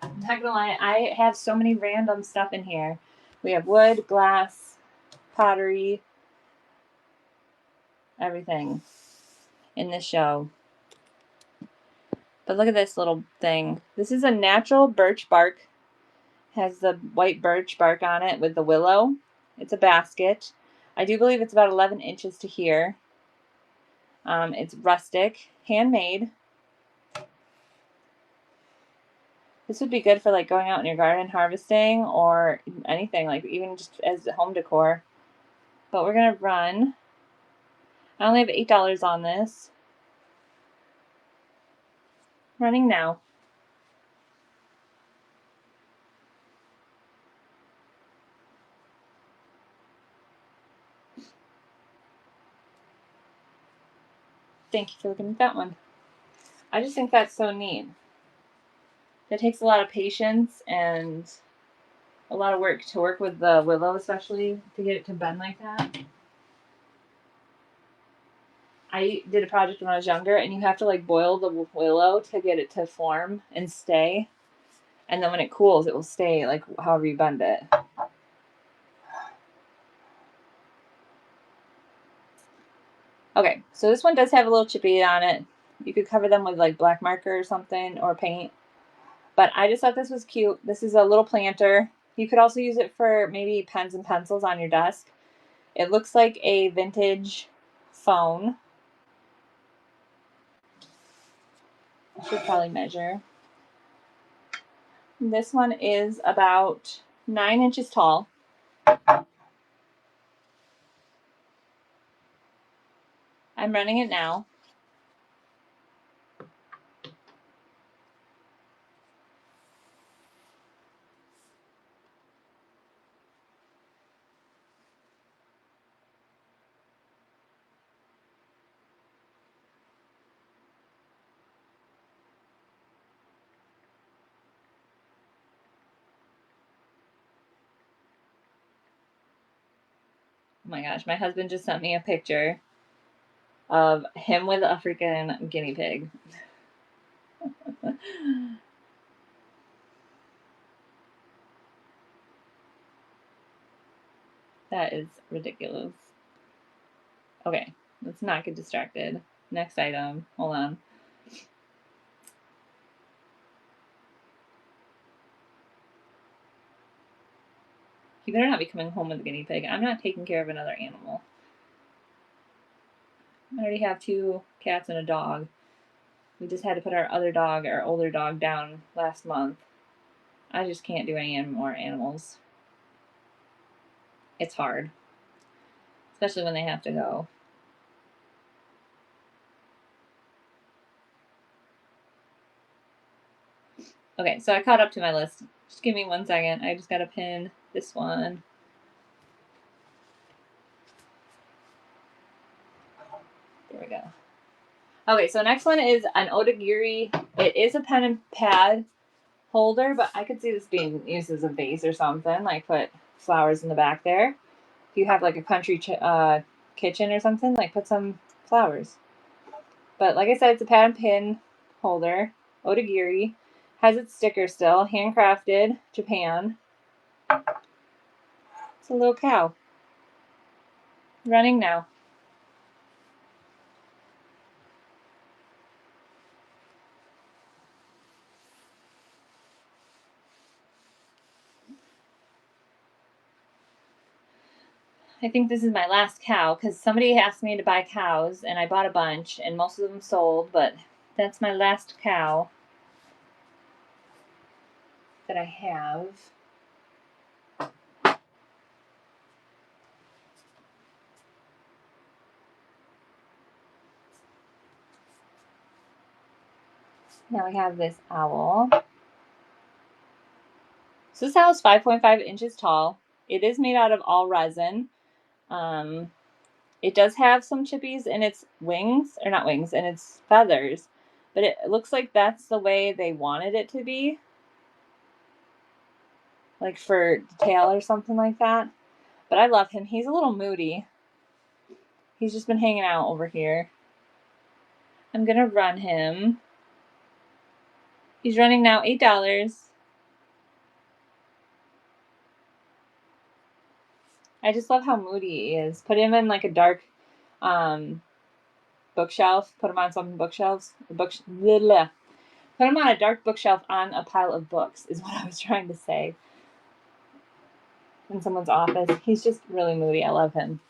A: I'm not gonna lie, I have so many random stuff in here. We have wood, glass, pottery, everything in this show. But look at this little thing. This is a natural birch bark. Has the white birch bark on it with the willow. It's a basket. I do believe it's about 11 inches to here. It's rustic, handmade. This would be good for like going out in your garden harvesting or anything, like even just as home decor. But we're gonna run. I only have $8 on this. Running now. Thank you for looking at that one. I just think that's so neat. It takes a lot of patience and a lot of work to work with the willow, especially to get it to bend like that. I did a project when I was younger, and you have to like boil the willow to get it to form and stay. And then when it cools, it will stay like however you bend it. Okay, so this one does have a little chippy on it. You could cover them with like black marker or something or paint. But I just thought this was cute. This is a little planter. You could also use it for maybe pens and pencils on your desk. It looks like a vintage phone. I should probably measure. This one is about 9 inches tall. I'm running it now. Oh my gosh, my husband just sent me a picture of him with a freaking guinea pig. That is ridiculous. Okay, let's not get distracted. Next item. Hold on. He better not be coming home with a guinea pig. I'm not taking care of another animal. I already have 2 cats and a dog. We just had to put our other dog, our older dog, down last month. I just can't do any more animals. It's hard. Especially when they have to go. Okay, so I caught up to my list. Just give me 1 second. I just gotta pin this one. There we go. Okay, so next one is an odagiri. It is a pen and pad holder, but I could see this being used as a vase or something, like put flowers in the back there. If you have like a country kitchen or something, like put some flowers. But like I said, it's a pad and pin holder. Odagiri. Has its sticker still. Handcrafted. Japan. It's a little cow. Running now. I think this is my last cow because somebody asked me to buy cows and I bought a bunch and most of them sold, but that's my last cow that I have. Now we have this owl. So this owl is 5.5 inches tall. It is made out of all resin. It does have some chippies in its wings, or not wings, in its feathers, but it looks like that's the way they wanted it to be. Like for the tail or something like that. But I love him. He's a little moody. He's just been hanging out over here. I'm gonna run him. He's running now, $8. I just love how moody he is. Put him in like a dark bookshelf. Put him on some bookshelves. Put him on a dark bookshelf on a pile of books is what I was trying to say. In someone's office. He's just really moody. I love him.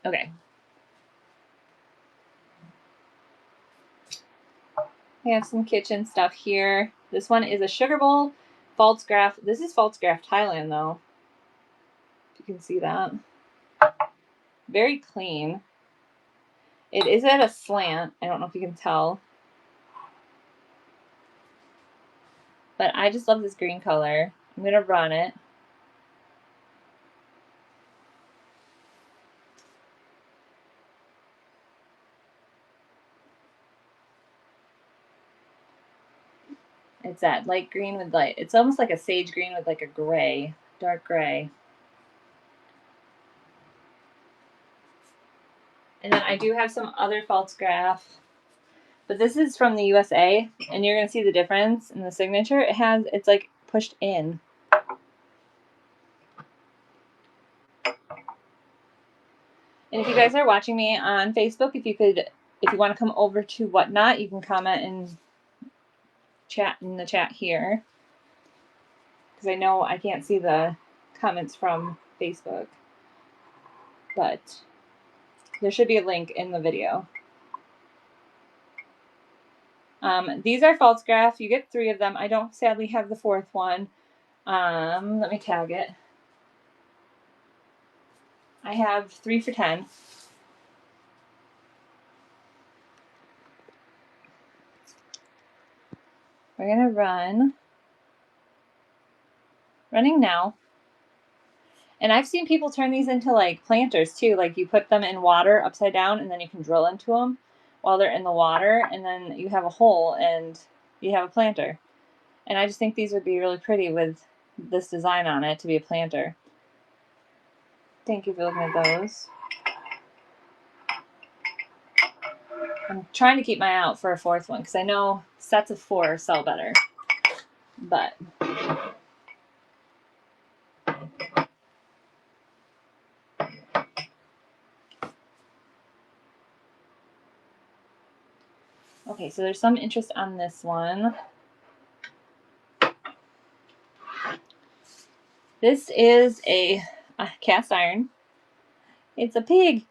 A: Okay. We have some kitchen stuff here. This one is a sugar bowl false graph. This is false graph Thailand though. If you can see that. Very clean. It is at a slant. I don't know if you can tell. But I just love this green color. I'm going to run it. It's that light green with light. It's almost like a sage green with like a gray, dark gray. And then I do have some other false graph. But this is from the USA, and you're going to see the difference in the signature. It's like pushed in. And if you guys are watching me on Facebook, if you want to come over to Whatnot, you can comment and chat in the chat here. Because I know I can't see the comments from Facebook. But there should be a link in the video. These are false graph. You get 3 of them. I don't sadly have the 4th one. Let me tag it. I have 3 for $10. We're going to running now. And I've seen people turn these into like planters too. Like you put them in water upside down and then you can drill into them while they're in the water. And then you have a hole and you have a planter. And I just think these would be really pretty with this design on it to be a planter. Thank you for looking at those. I'm trying to keep my eye out for a 4th one because I know sets of 4 sell better. But okay, so there's some interest on this one. This is a cast iron. It's a pig.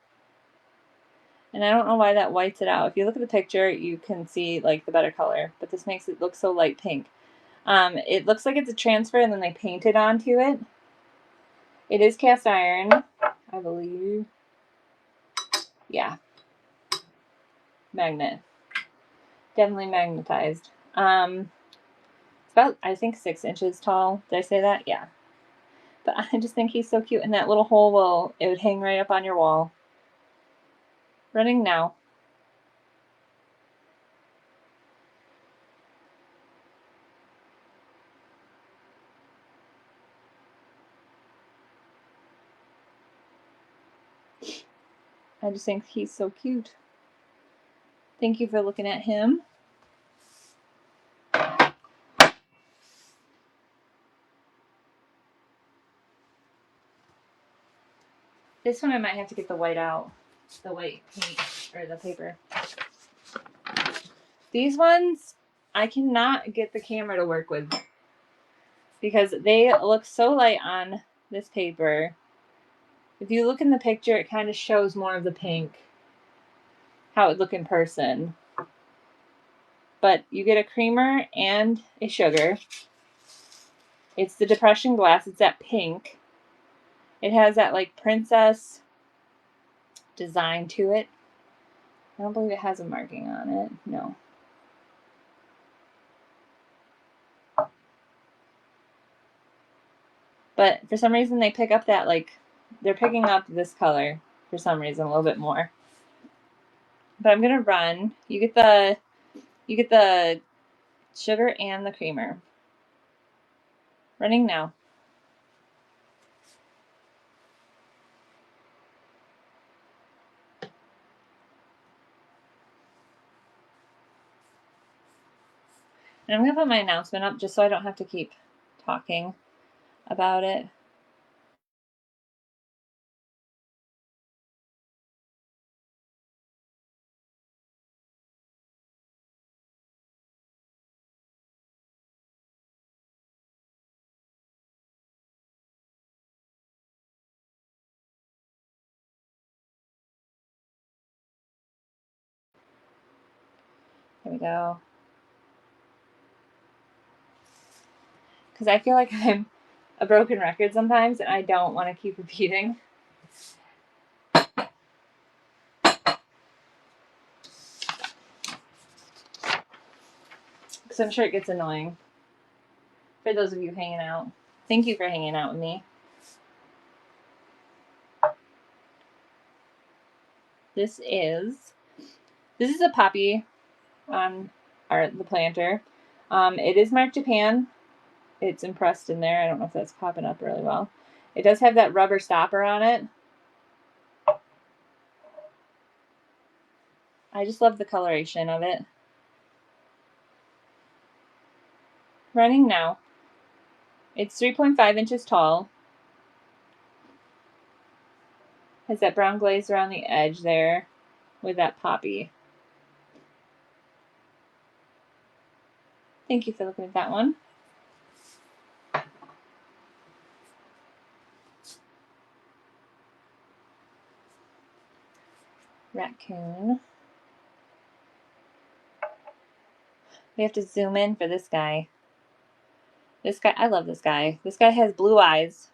A: And I don't know why that whites it out. If you look at the picture, you can see like the better color, but this makes it look so light pink. It looks like it's a transfer and then they painted onto it. It is cast iron, I believe. Yeah. Magnet. Definitely magnetized. It's about, I think, 6 inches tall. Did I say that? Yeah. But I just think he's so cute. And that little hole it would hang right up on your wall. Running now. I just think he's so cute. Thank you for looking at him. This one I might have to get the white out, the white paint or the paper. These ones I cannot get the camera to work with because they look so light on this paper. If you look in the picture, it kind of shows more of the pink, how it would look in person. But you get a creamer and a sugar. It's the depression glass. It's that pink. It has that like princess design to it. I don't believe it has a marking on it. No. But for some reason they pick up that like, they're picking up this color for some reason a little bit more. But I'm gonna run. You get the sugar and the creamer. Running now. And I'm gonna put my announcement up just so I don't have to keep talking about it. Here we go. Because I feel like I'm a broken record sometimes and I don't want to keep repeating. Because I'm sure it gets annoying for those of you hanging out. Thank you for hanging out with me. This is a poppy on the planter. It is marked Japan. It's impressed in there. I don't know if that's popping up really well. It does have that rubber stopper on it. I just love the coloration of it. Running now. It's 3.5 inches tall. Has that brown glaze around the edge there with that poppy. Thank you for looking at that one. Raccoon. We have to zoom in for this guy. This guy, I love this guy. This guy has blue eyes.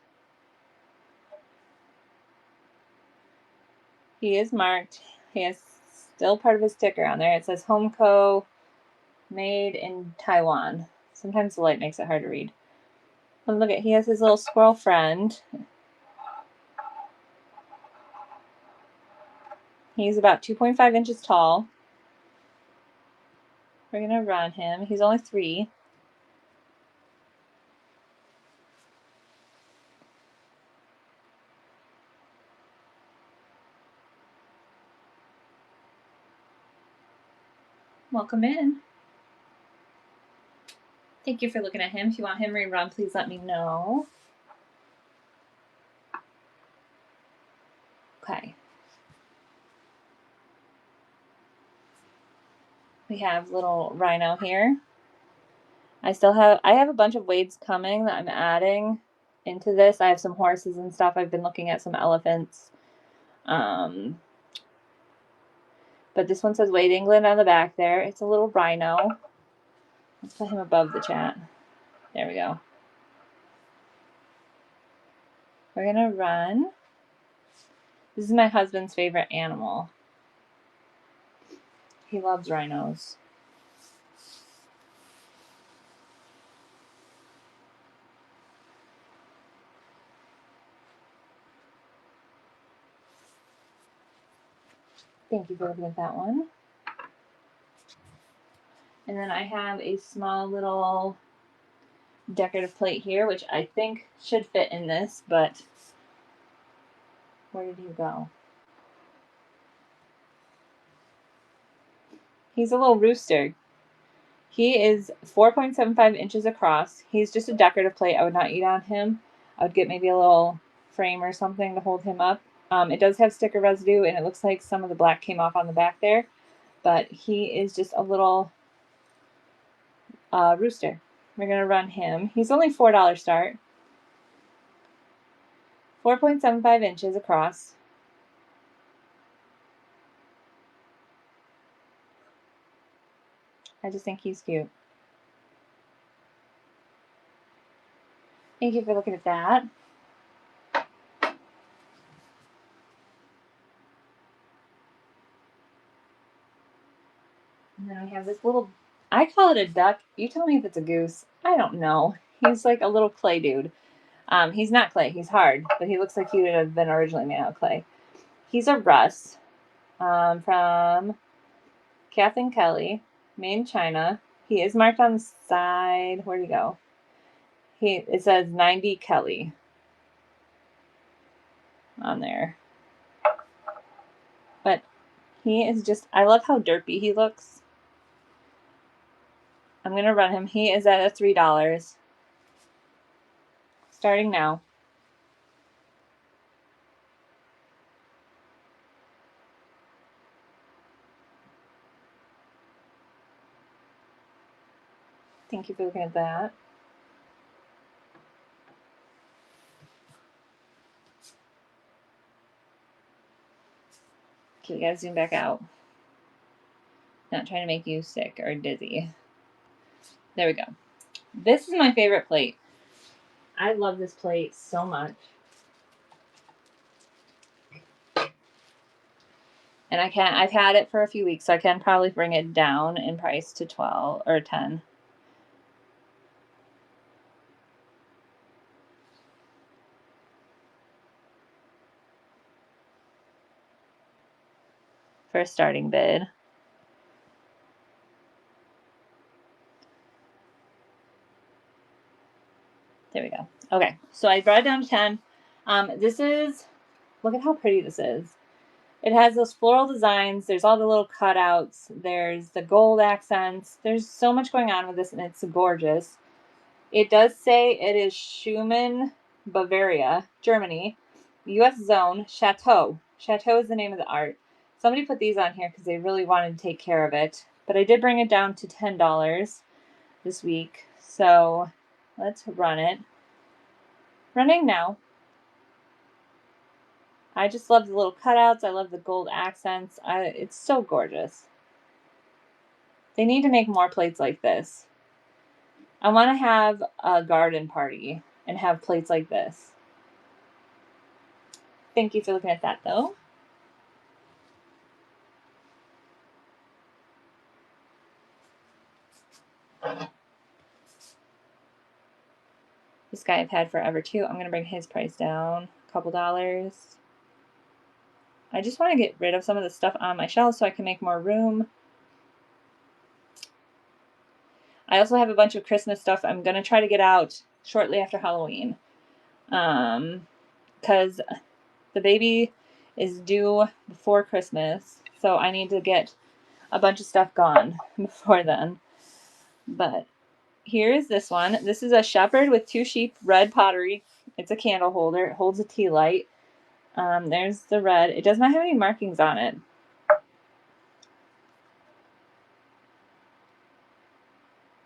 A: He is marked. He has still part of his sticker on there. It says Home Co. Made in Taiwan. Sometimes the light makes it hard to read. And look at, he has his little squirrel friend. He's about 2.5 inches tall. We're gonna run him. He's only 3. Welcome in. Thank you for looking at him. If you want him rerun, please let me know. Okay. We have little rhino here. I have a bunch of wades coming that I'm adding into this. I have some horses and stuff. I've been looking at some elephants. But this one says Wade England on the back there. It's a little rhino. Let's put him above the chat. There we go. We're gonna run. This is my husband's favorite animal. He loves rhinos. Thank you for looking at that one. And then I have a small little decorative plate here, which I think should fit in this, but where did he go? He's a little rooster. He is 4.75 inches across. He's just a decorative plate. I would not eat on him. I would get maybe a little frame or something to hold him up. It does have sticker residue, and it looks like some of the black came off on the back there, but he is just a little rooster. We're going to run him. He's only $4 start. 4.75 inches across. I just think he's cute. Thank you for looking at that. And then we have this little, I call it a duck. You tell me if it's a goose. I don't know. He's like a little clay dude. He's not clay. He's hard, but he looks like he would have been originally made out of clay. He's a Russ from Kathleen Kelly, made in China. He is marked on the side. Where'd he go? It says 90 Kelly on there. But he is just, I love how derpy he looks. I'm going to run him. He is at a $3. Starting now. Thank you for looking at that. Okay, we gotta zoom back out. Not trying to make you sick or dizzy. There we go. This is my favorite plate. I love this plate so much. And I've had it for a few weeks, so I can probably bring it down in price to 12 or 10. For a starting bid. There we go. Okay, so I brought it down to 10. This is, look at how pretty this is. It has those floral designs. There's all the little cutouts. There's the gold accents. There's so much going on with this, and it's gorgeous. It does say it is Schumann, Bavaria, Germany, U.S. zone, Chateau. Chateau is the name of the art. Somebody put these on here because they really wanted to take care of it. But I did bring it down to $10 this week. So let's run it. Running now. I just love the little cutouts. I love the gold accents. It's so gorgeous. They need to make more plates like this. I want to have a garden party and have plates like this. Thank you for looking at that, though. This guy I've had forever, too. I'm going to bring his price down a couple dollars. I just want to get rid of some of the stuff on my shelves so I can make more room. I also have a bunch of Christmas stuff I'm going to try to get out shortly after Halloween. Because the baby is due before Christmas, so I need to get a bunch of stuff gone before then. But here's this one. This is a shepherd with 2 sheep, red pottery. It's a candle holder. It holds a tea light. There's the red. It does not have any markings on it.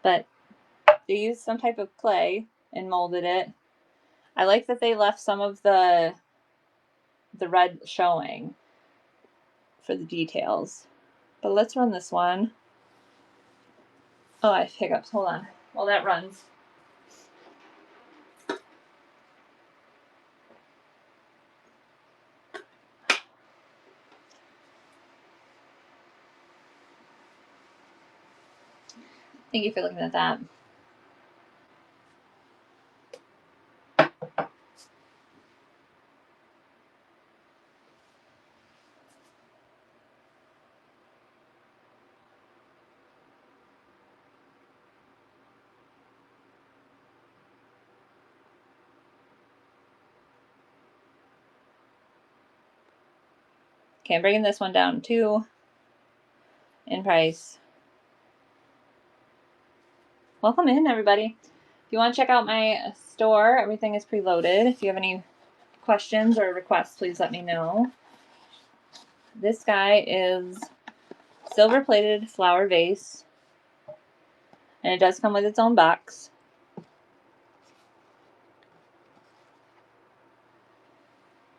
A: But they used some type of clay and molded it. I like that they left some of the red showing for the details. But let's run this one. Oh, I have hiccups. Hold on. While that runs. Thank you for looking at that. Okay, I'm bringing this one down too in price. Welcome in, everybody. If you want to check out my store, everything is preloaded. If you have any questions or requests, please let me know. This guy is silver plated flower vase, and it does come with its own box.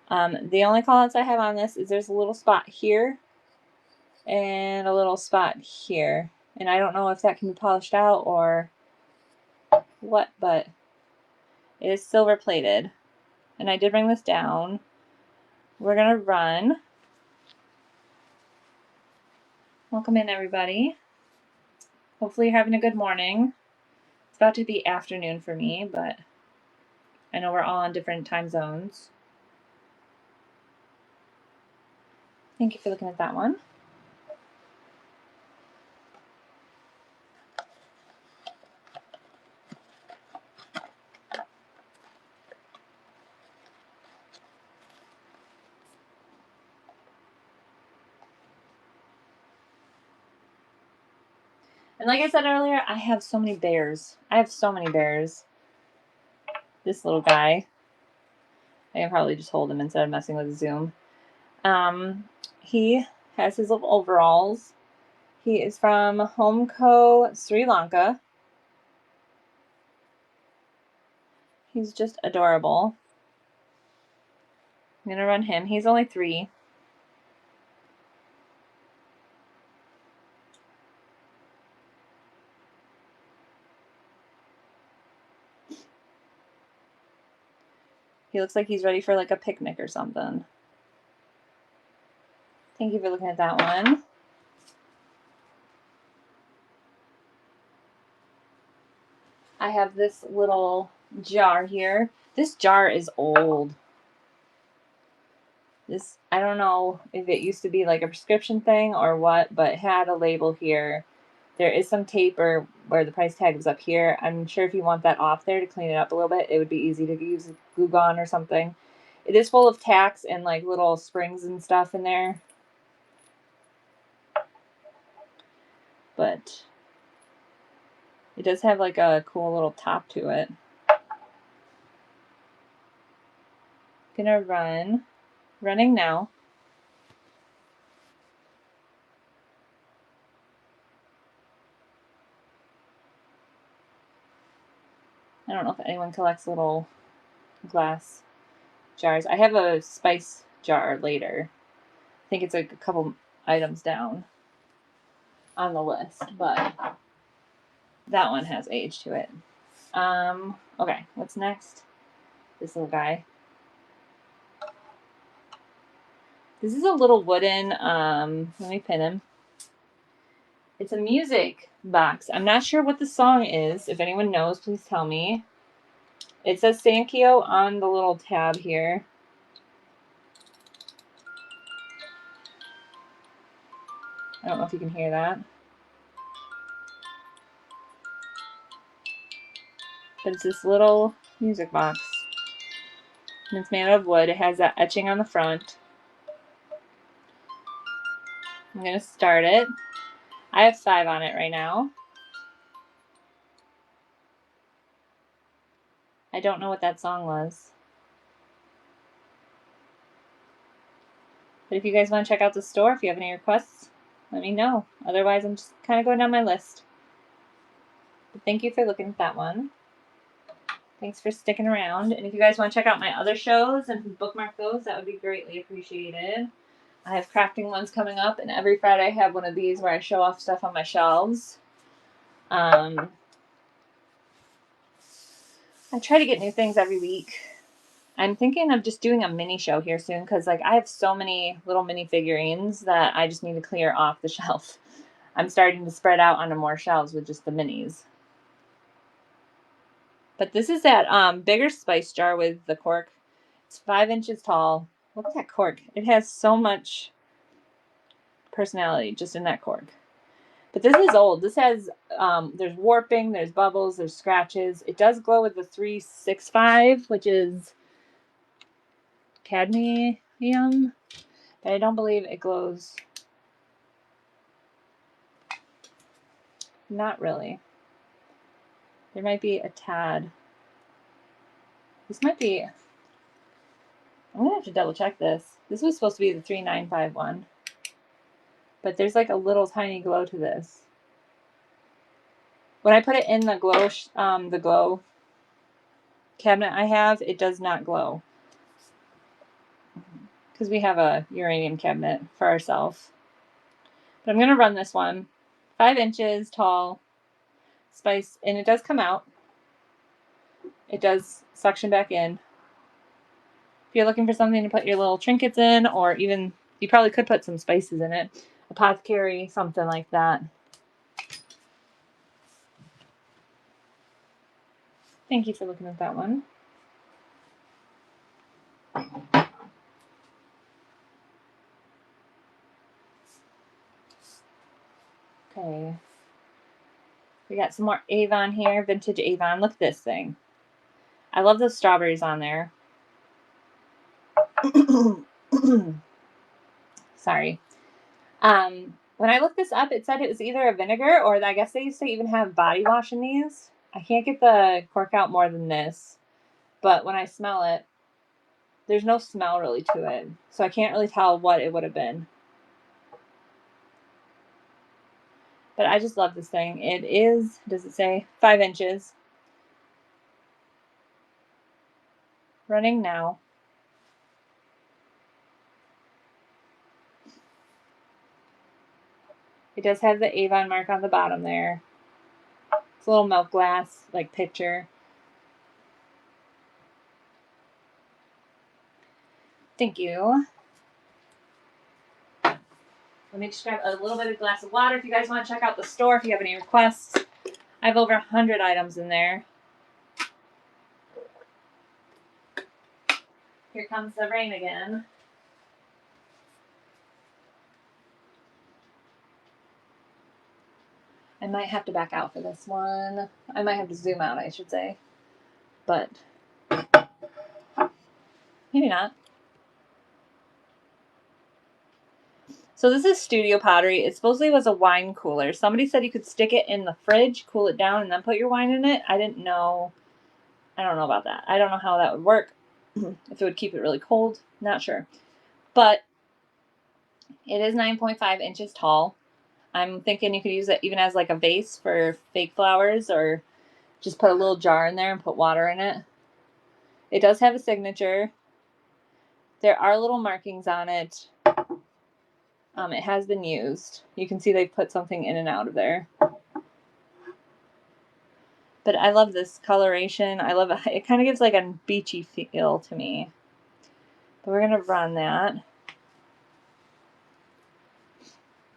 A: The only callouts I have on this is there's a little spot here and a little spot here, and I don't know if that can be polished out or what, but it is silver plated. And I did bring this down. We're gonna run. Welcome in, everybody. Hopefully you're having a good morning. It's about to be afternoon for me, but I know we're all on different time zones. Thank you for looking at that one. And like I said earlier, I have so many bears. This little guy, I can probably just hold him instead of messing with the zoom. He has his little overalls. He is from Homeco, Sri Lanka. He's just adorable. I'm gonna run him. He's only 3. He looks like he's ready for like a picnic or something. Thank you for looking at that one. I have this little jar here. This jar is old. I don't know if it used to be like a prescription thing or what, but it had a label here. There is some tape or where the price tag was up here. I'm sure if you want that off there to clean it up a little bit, it would be easy to use glue gun or something. It is full of tacks and like little springs and stuff in there. But it does have like a cool little top to it. Gonna running now. I don't know if anyone collects little glass jars. I have a spice jar later. I think it's like a couple items down on the list, but that one has age to it. Okay, what's next? This little guy. This is a little wooden, let me pin him. It's a music box. I'm not sure what the song is. If anyone knows, please tell me. It says Sankyo on the little tab here. I don't know if you can hear that. But it's this little music box. And it's made out of wood. It has that etching on the front. I'm going to start it. I have 5 on it right now. I don't know what that song was. But if you guys want to check out the store, if you have any requests, let me know. Otherwise, I'm just kind of going down my list. But thank you for looking at that one. Thanks for sticking around. And if you guys want to check out my other shows and bookmark those, that would be greatly appreciated. I have crafting ones coming up, and every Friday I have one of these where I show off stuff on my shelves. I try to get new things every week. I'm thinking of just doing a mini show here soon because like I have so many little mini figurines that I just need to clear off the shelf. I'm starting to spread out onto more shelves with just the minis. But this is that bigger spice jar with the cork. It's 5 inches tall. Look at that cork. It has so much personality just in that cork. But this is old. This has, there's warping, there's bubbles, there's scratches. It does glow with the 365, which is cadmium, but I don't believe it glows. Not really. There might be a tad. This might be, I'm gonna have to double check this. This was supposed to be the 3951, but there's like a little tiny glow to this. When I put it in the glow cabinet I have, it does not glow because we have a uranium cabinet for ourselves. But I'm gonna run this one, 5 inches tall, spice, and it does come out. It does suction back in. If you're looking for something to put your little trinkets in, or even you probably could put some spices in it, apothecary, something like that. Thank you for looking at that one. Okay. We got some more Avon here, vintage Avon. Look at this thing. I love those strawberries on there. Sorry. When I looked this up, it said it was either a vinegar or I guess they used to even have body wash in these. I can't get the cork out more than this, but when I smell it, there's no smell really to it, so I can't really tell what it would have been. But I just love this thing. It is, does it say 5 inches? Running now. It does have the Avon mark on the bottom there. It's a little milk glass, like picture. Thank you. Let me just grab a little bit of glass of water if you guys want to check out the store, if you have any requests. I have over 100 items in there. Here comes the rain again. I might have to back out for this one. I might have to zoom out, I should say. But maybe not. So this is Studio Pottery. It supposedly was a wine cooler. Somebody said you could stick it in the fridge, cool it down, and then put your wine in it. I didn't know. I don't know about that. I don't know how that would work. If it would keep it really cold. Not sure. But it is 9.5 inches tall. I'm thinking you could use it even as like a vase for fake flowers, or just put a little jar in there and put water in it. It does have a signature. There are little markings on it. It has been used. You can see they put something in and out of there. But I love this coloration. I love it. It kind of gives like a beachy feel to me. But we're going to run that.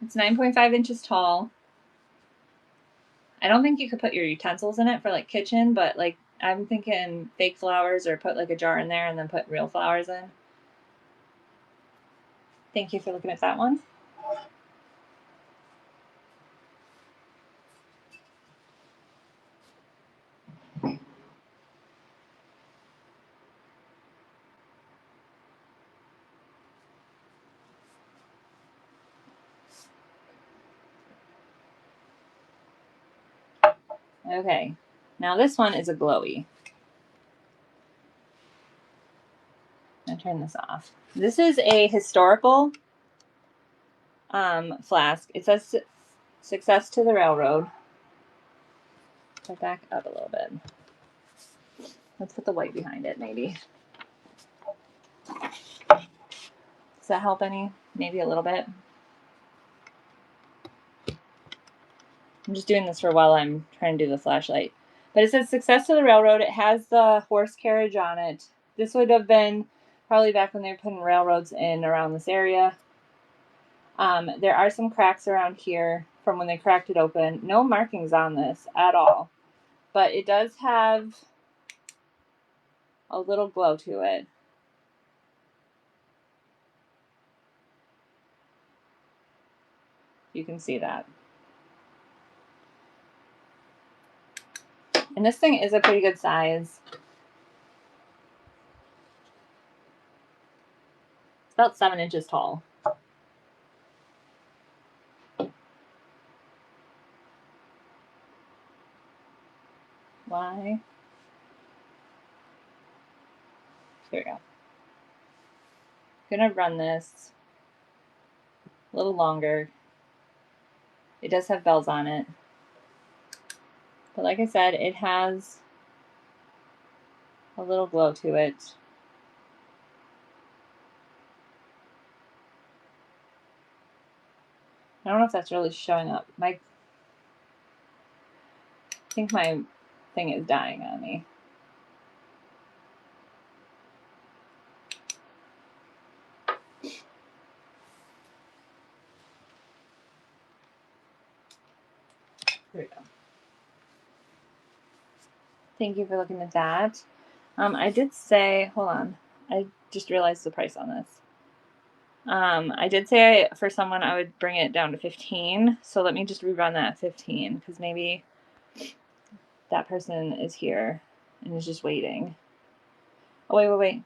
A: It's 9.5 inches tall. I don't think you could put your utensils in it for like kitchen, but like I'm thinking fake flowers, or put like a jar in there and then put real flowers in. Thank you for looking at that one. Okay, now this one is a glowy. I'm gonna turn this off. This is a historical flask. It says success to the railroad. Let's back up a little bit. Let's put the white behind it, maybe. Does that help any? Maybe a little bit. I'm just doing this for while I'm trying to do the flashlight. But it says success to the railroad. It has the horse carriage on it. This would have been probably back when they were putting railroads in around this area. There are some cracks around here from when they cracked it open. No markings on this at all. But it does have a little glow to it. You can see that. And this thing is a pretty good size. It's about 7 inches tall. Why? Here we go. I'm gonna run this a little longer. It does have bells on it. But like I said, it has a little glow to it. I don't know if that's really showing up. I think my thing is dying on me. There we go. Thank you for looking at that. I did say, hold on, I just realized the price on this. I did say for someone I would bring it down to 15. So let me just rerun that at 15 because maybe that person is here and is just waiting. Oh, wait.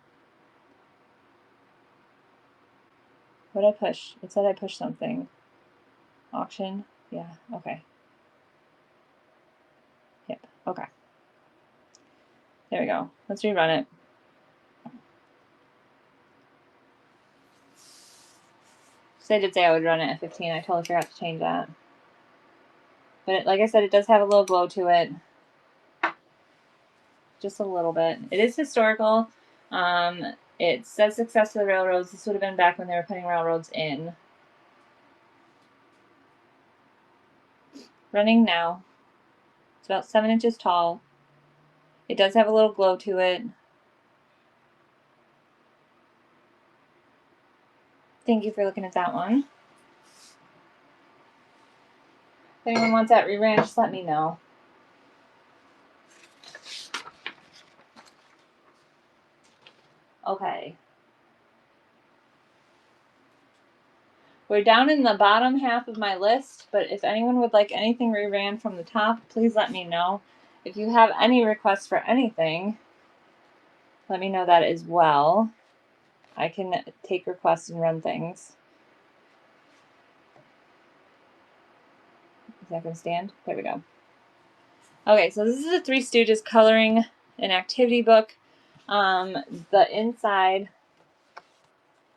A: What did I push? It said I pushed something. Auction? Yeah, okay. Yep, okay. There we go. Let's rerun it. So I did say I would run it at 15. I totally forgot to change that. But like I said, it does have a little glow to it. Just a little bit. It is historical. It says success to the railroads. This would have been back when they were putting railroads in. Running now. It's about 7 inches tall. It does have a little glow to it. Thank you for looking at that one. If anyone wants that reran, just let me know. Okay. We're down in the bottom half of my list, but if anyone would like anything reran from the top, please let me know. If you have any requests for anything, let me know that as well. I can take requests and run things. Is that going to stand? There we go. Okay, so this is a Three Stooges coloring an activity book. The inside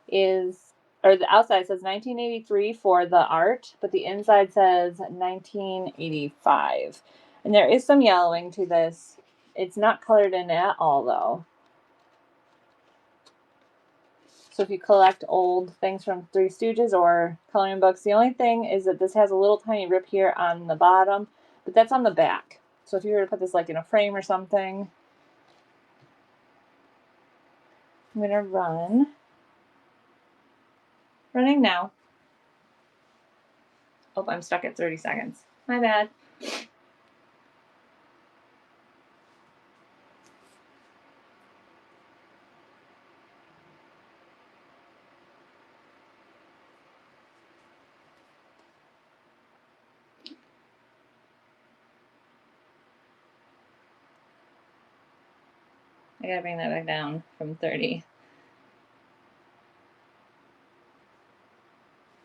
A: is, or the outside says 1983 for the art, but the inside says 1985. And there is some yellowing to this. It's not colored in at all, though. So if you collect old things from Three Stooges or coloring books, the only thing is that this has a little tiny rip here on the bottom, but that's on the back. So if you were to put this like in a frame or something, I'm going to run. Running now. Oh, I'm stuck at 30 seconds. My bad. I gotta bring that back down from 30.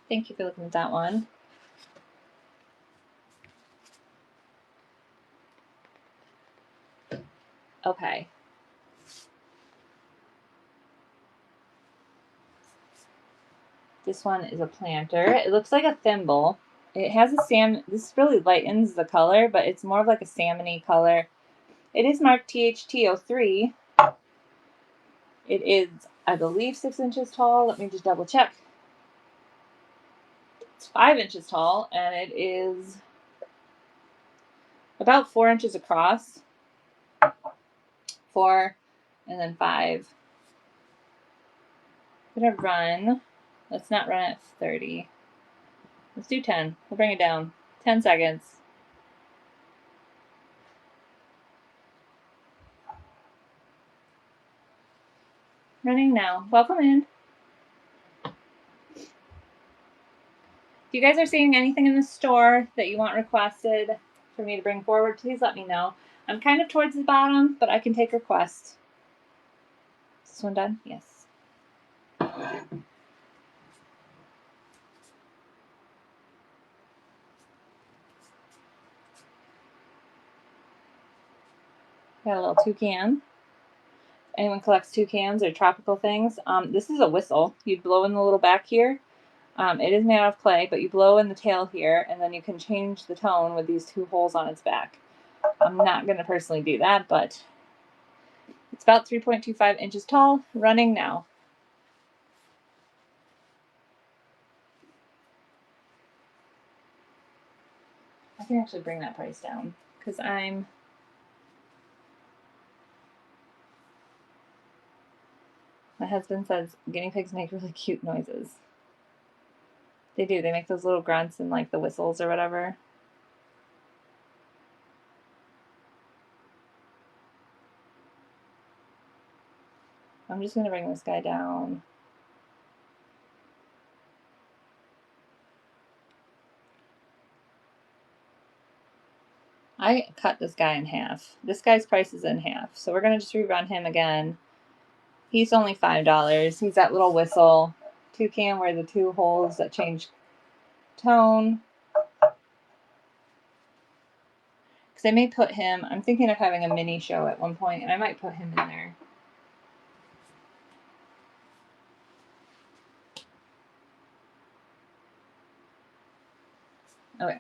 A: Thank you for looking at that one. Okay. This one is a planter. It looks like a thimble. It has a this really lightens the color, but it's more of like a salmon-y color. It is marked THT03. It is, I believe, 6 inches tall. Let me just double check. It's 5 inches tall, and it is about 4 inches across. 4, and then 5. I'm gonna run. Let's not run at 30. Let's do 10. We'll bring it down. 10 seconds. Running now. Welcome in. If you guys are seeing anything in the store that you want requested for me to bring forward, please let me know. I'm kind of towards the bottom, but I can take requests. Is this one done? Yes. Got a little toucan. anyone collects toucans or tropical things, this is a whistle. You'd blow in the little back here. It is made out of clay, but you blow in the tail here, and then you can change the tone with these 2 holes on its back. I'm not going to personally do that, but it's about 3.25 inches tall, running now. I can actually bring that price down because my husband says guinea pigs make really cute noises. They do. They make those little grunts and like the whistles or whatever. I'm just going to bring this guy down. I cut this guy in half. This guy's price is in half. So we're going to just rerun him again. He's only $5. He's that little whistle. Toucan where the 2 holes that change tone. Because I may put him, I'm thinking of having a mini show at one point, and I might put him in there. Okay.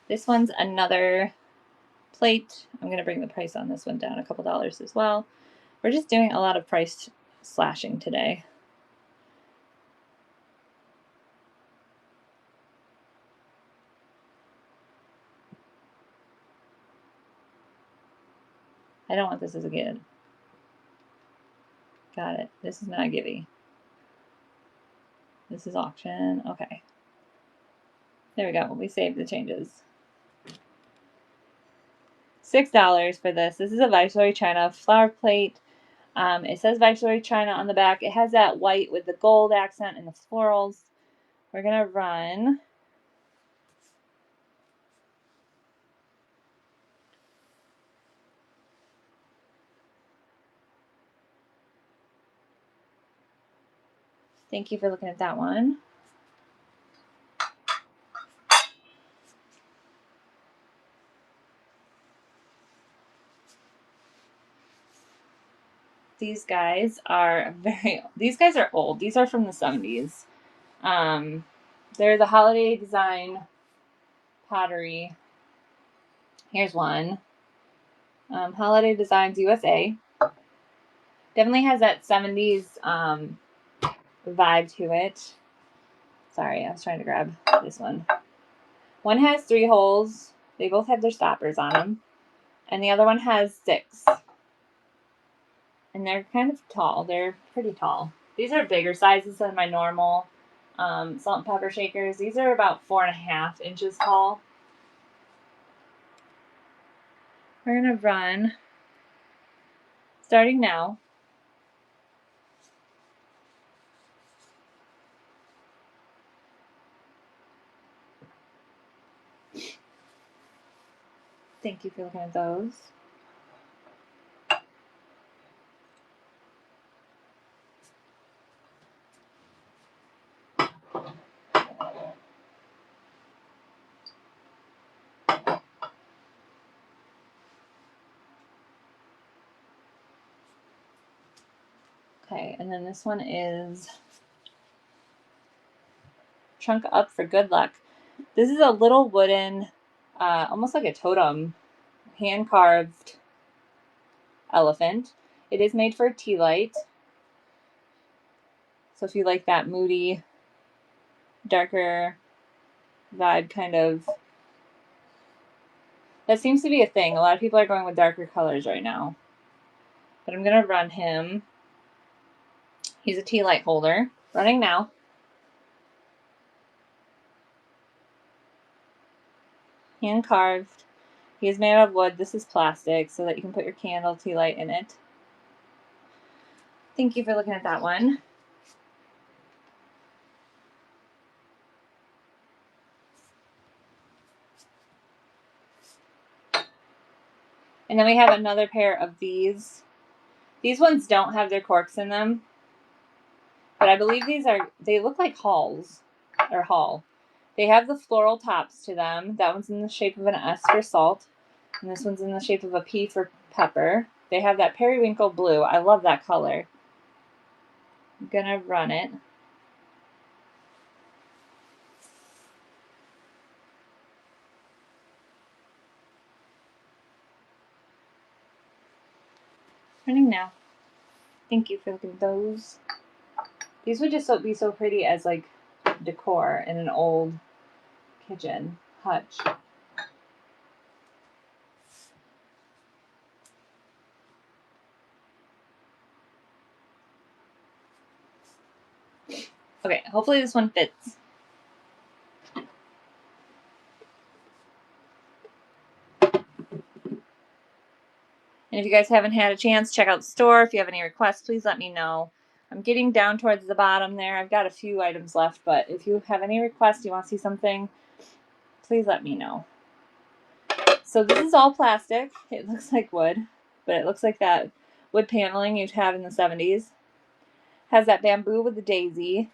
A: This one's another plate. I'm going to bring the price on this one down a couple dollars as well. We're just doing a lot of price slashing today. I don't want this as a good. Got it. This is not a givey. This is auction. Okay. There we go. We saved the changes. $6 for this. This is a Viceroy China flower plate. It says Viceroy China on the back. It has that white with the gold accent and the florals. We're going to run Thank you for looking at that one. These guys are old. These are from the 70s. They're the holiday design pottery. Here's one. Holiday Designs USA. Definitely has that 70s vibe to it. Sorry, I was trying to grab this one. One has 3 holes. They both have their stoppers on them. And the other one has 6. And they're kind of tall. They're pretty tall. These are bigger sizes than my normal salt and pepper shakers. These are about 4.5 inches tall. We're going to run, starting now, thank you for looking at those. Okay, and then this one is Trunk Up for Good Luck. This is a little wooden, almost like a totem, hand-carved elephant. It is made for a tea light. So if you like that moody, darker vibe kind of, that seems to be a thing. A lot of people are going with darker colors right now. But I'm going to run him. He's a tea light holder. Running now. Hand carved. He is made out of wood. This is plastic so that you can put your candle tea light in it. Thank you for looking at that one. And then we have another pair of these. These ones don't have their corks in them. But I believe they look like halls, or hall. They have the floral tops to them. That one's in the shape of an S for salt, and this one's in the shape of a P for pepper. They have that periwinkle blue. I love that color. I'm gonna run it. Running now. Thank you for looking at those. These would just be so pretty as like decor in an old kitchen hutch. Okay, hopefully this one fits. And if you guys haven't had a chance, check out the store. If you have any requests, please let me know. I'm getting down towards the bottom there. I've got a few items left, but if you have any requests, you want to see something, please let me know. So this is all plastic. It looks like wood, but it looks like that wood paneling you'd have in the 70s. Has that bamboo with the daisy.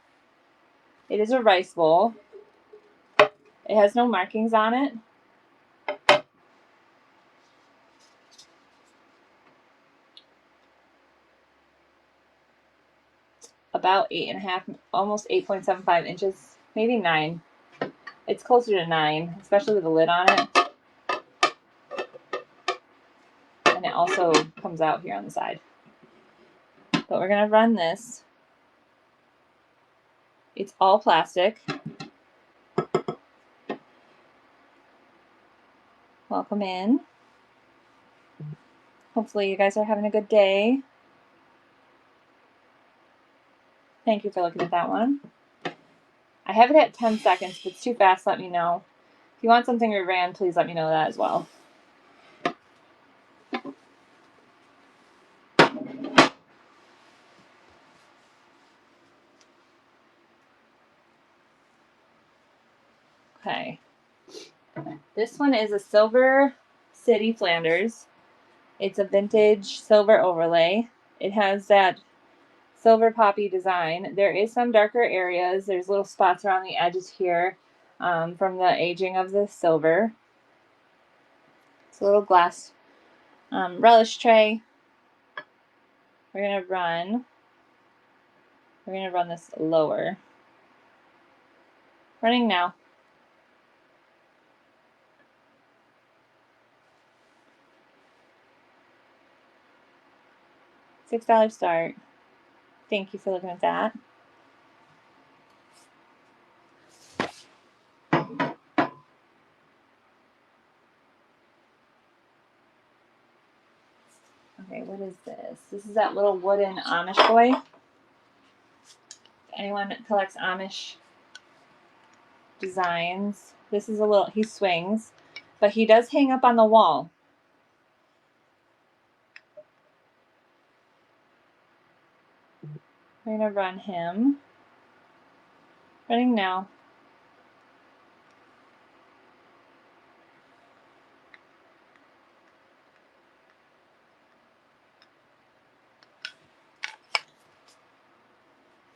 A: It is a rice bowl. It has no markings on it. About 8.5, almost 8.75 inches, maybe 9. It's closer to 9, especially with the lid on it. And it also comes out here on the side. But we're gonna run this. It's all plastic. Welcome in. Hopefully you guys are having a good day. Thank you for looking at that one. I have it at 10 seconds. If it's too fast, let me know. If you want something reran, please let me know that as well. Okay. This one is a Silver City Flanders. It's a vintage silver overlay. It has that silver poppy design. There is some darker areas. There's little spots around the edges here from the aging of the silver. It's a little glass relish tray. We're gonna run this lower. Running now. $6 start. Thank you for looking at that. Okay, what is this? This is that little wooden Amish boy. If anyone collects Amish designs, this is a little, he swings, but he does hang up on the wall. We're gonna run him. Running now.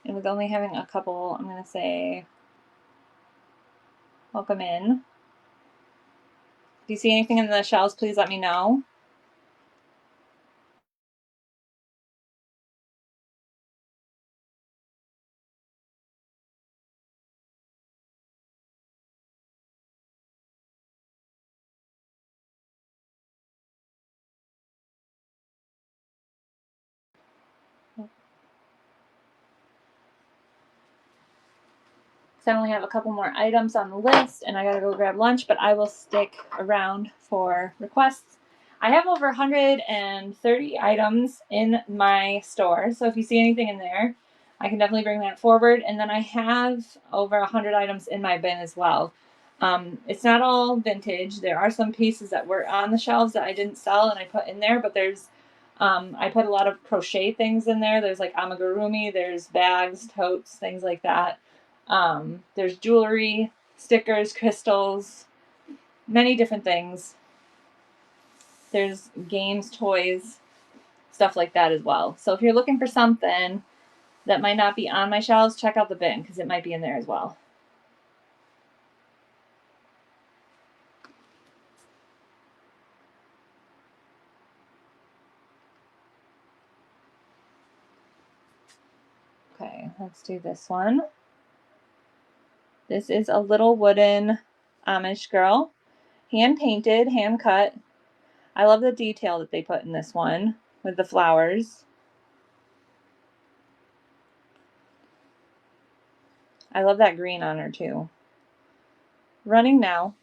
A: And with only having a couple, I'm gonna say welcome in. If you see anything in the shelves, please let me know. I only have a couple more items on the list and I gotta go grab lunch, but I will stick around for requests. I have over 130 items in my store, so if you see anything in there, I can definitely bring that forward. And then I have over 100 items in my bin as well. It's not all vintage. There are some pieces that were on the shelves that I didn't sell and I put in there, but there's I put a lot of crochet things in there. There's like amigurumi, there's bags, totes, things like that. There's jewelry, stickers, crystals, many different things. There's games, toys, stuff like that as well. So if you're looking for something that might not be on my shelves, check out the bin because it might be in there as well. let's do this one. This is a little wooden Amish girl. Hand painted, hand cut. I love the detail that they put in this one with the flowers. I love that green on her too. Running now.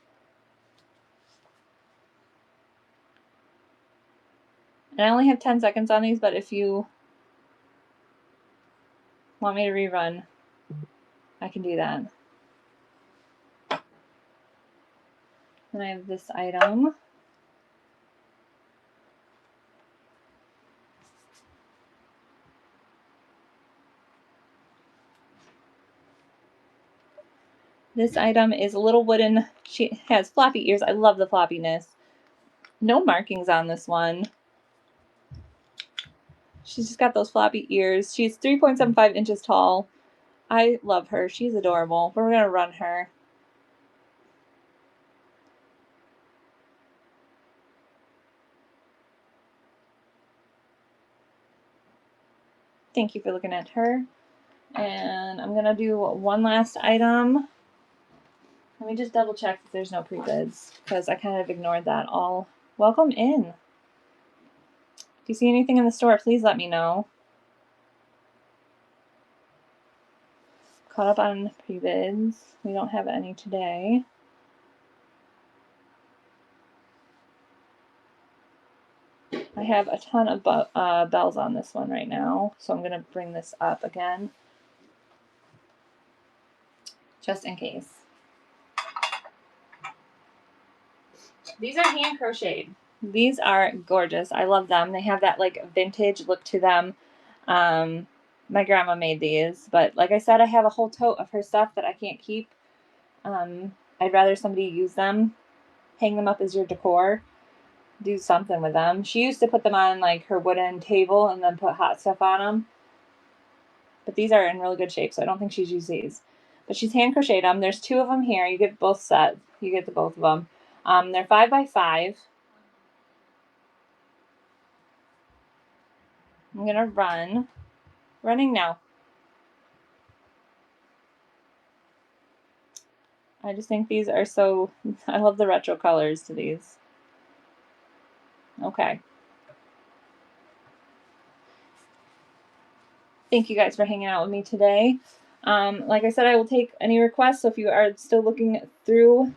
A: And I only have 10 seconds on these, but if you want me to rerun, I can do that. Then I have this item. This item is a little wooden, she has floppy ears. I love the floppiness. No markings on this one. She's just got those floppy ears. She's 3.75 inches tall. I love her. She's adorable. We're going to run her. Thank you for looking at her. And I'm going to do one last item. Let me just double check if there's no pre-bids because I kind of ignored that all. Welcome in. If you see anything in the store, please let me know. Caught up on pre-bids. We don't have any today. I have a ton of bells on this one right now, so I'm going to bring this up again just in case. These are hand crocheted. These are gorgeous. I love them. They have that like vintage look to them. My grandma made these, but like I said, I have a whole tote of her stuff that I can't keep. I'd rather somebody use them, hang them up as your decor, do something with them. She used to put them on like her wooden table and then put hot stuff on them. But these are in really good shape, so I don't think she's used these. But she's hand crocheted them. There's 2 of them here. You get both set. You get the both of them. They're 5 by 5. I'm gonna run. Running now. I just think these are so, I love the retro colors to these. Okay. Thank you guys for hanging out with me today. Like I said, I will take any requests. So if you are still looking through,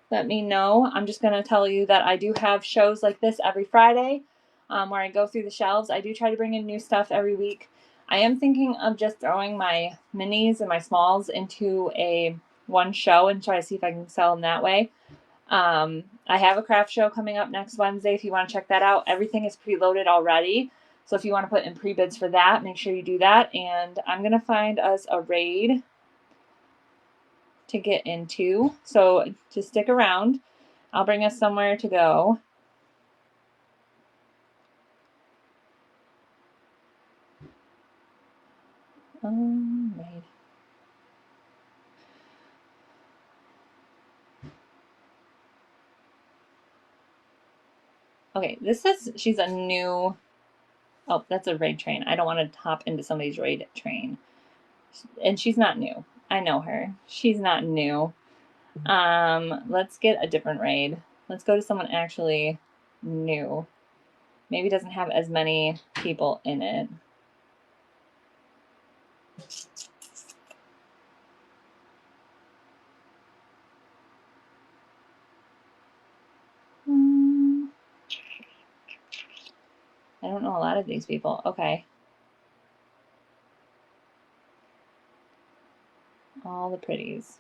A: let me know. I'm just going to tell you that I do have shows like this every Friday where I go through the shelves. I do try to bring in new stuff every week. I am thinking of just throwing my minis and my smalls into one show and try to see if I can sell them that way. I have a craft show coming up next Wednesday if you want to check that out. Everything is preloaded already. So if you want to put in pre-bids for that, make sure you do that. And I'm going to find us a raid to get into. So just stick around. I'll bring us somewhere to go. Raid. Okay, this says she's a new... Oh, that's a raid train. I don't want to hop into somebody's raid train. And she's not new. I know her. She's not new. Let's get a different raid. Let's go to someone actually new. Maybe doesn't have as many people in it. I don't know a lot of these people. Okay. All the pretties.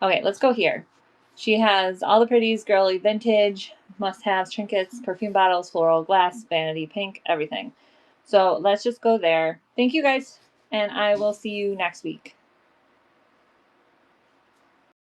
A: Okay, let's go here. She has all the pretties, girly, vintage, must-haves, trinkets, perfume bottles, floral, glass, vanity, pink, everything. So let's just go there. Thank you guys, and I will see you next week.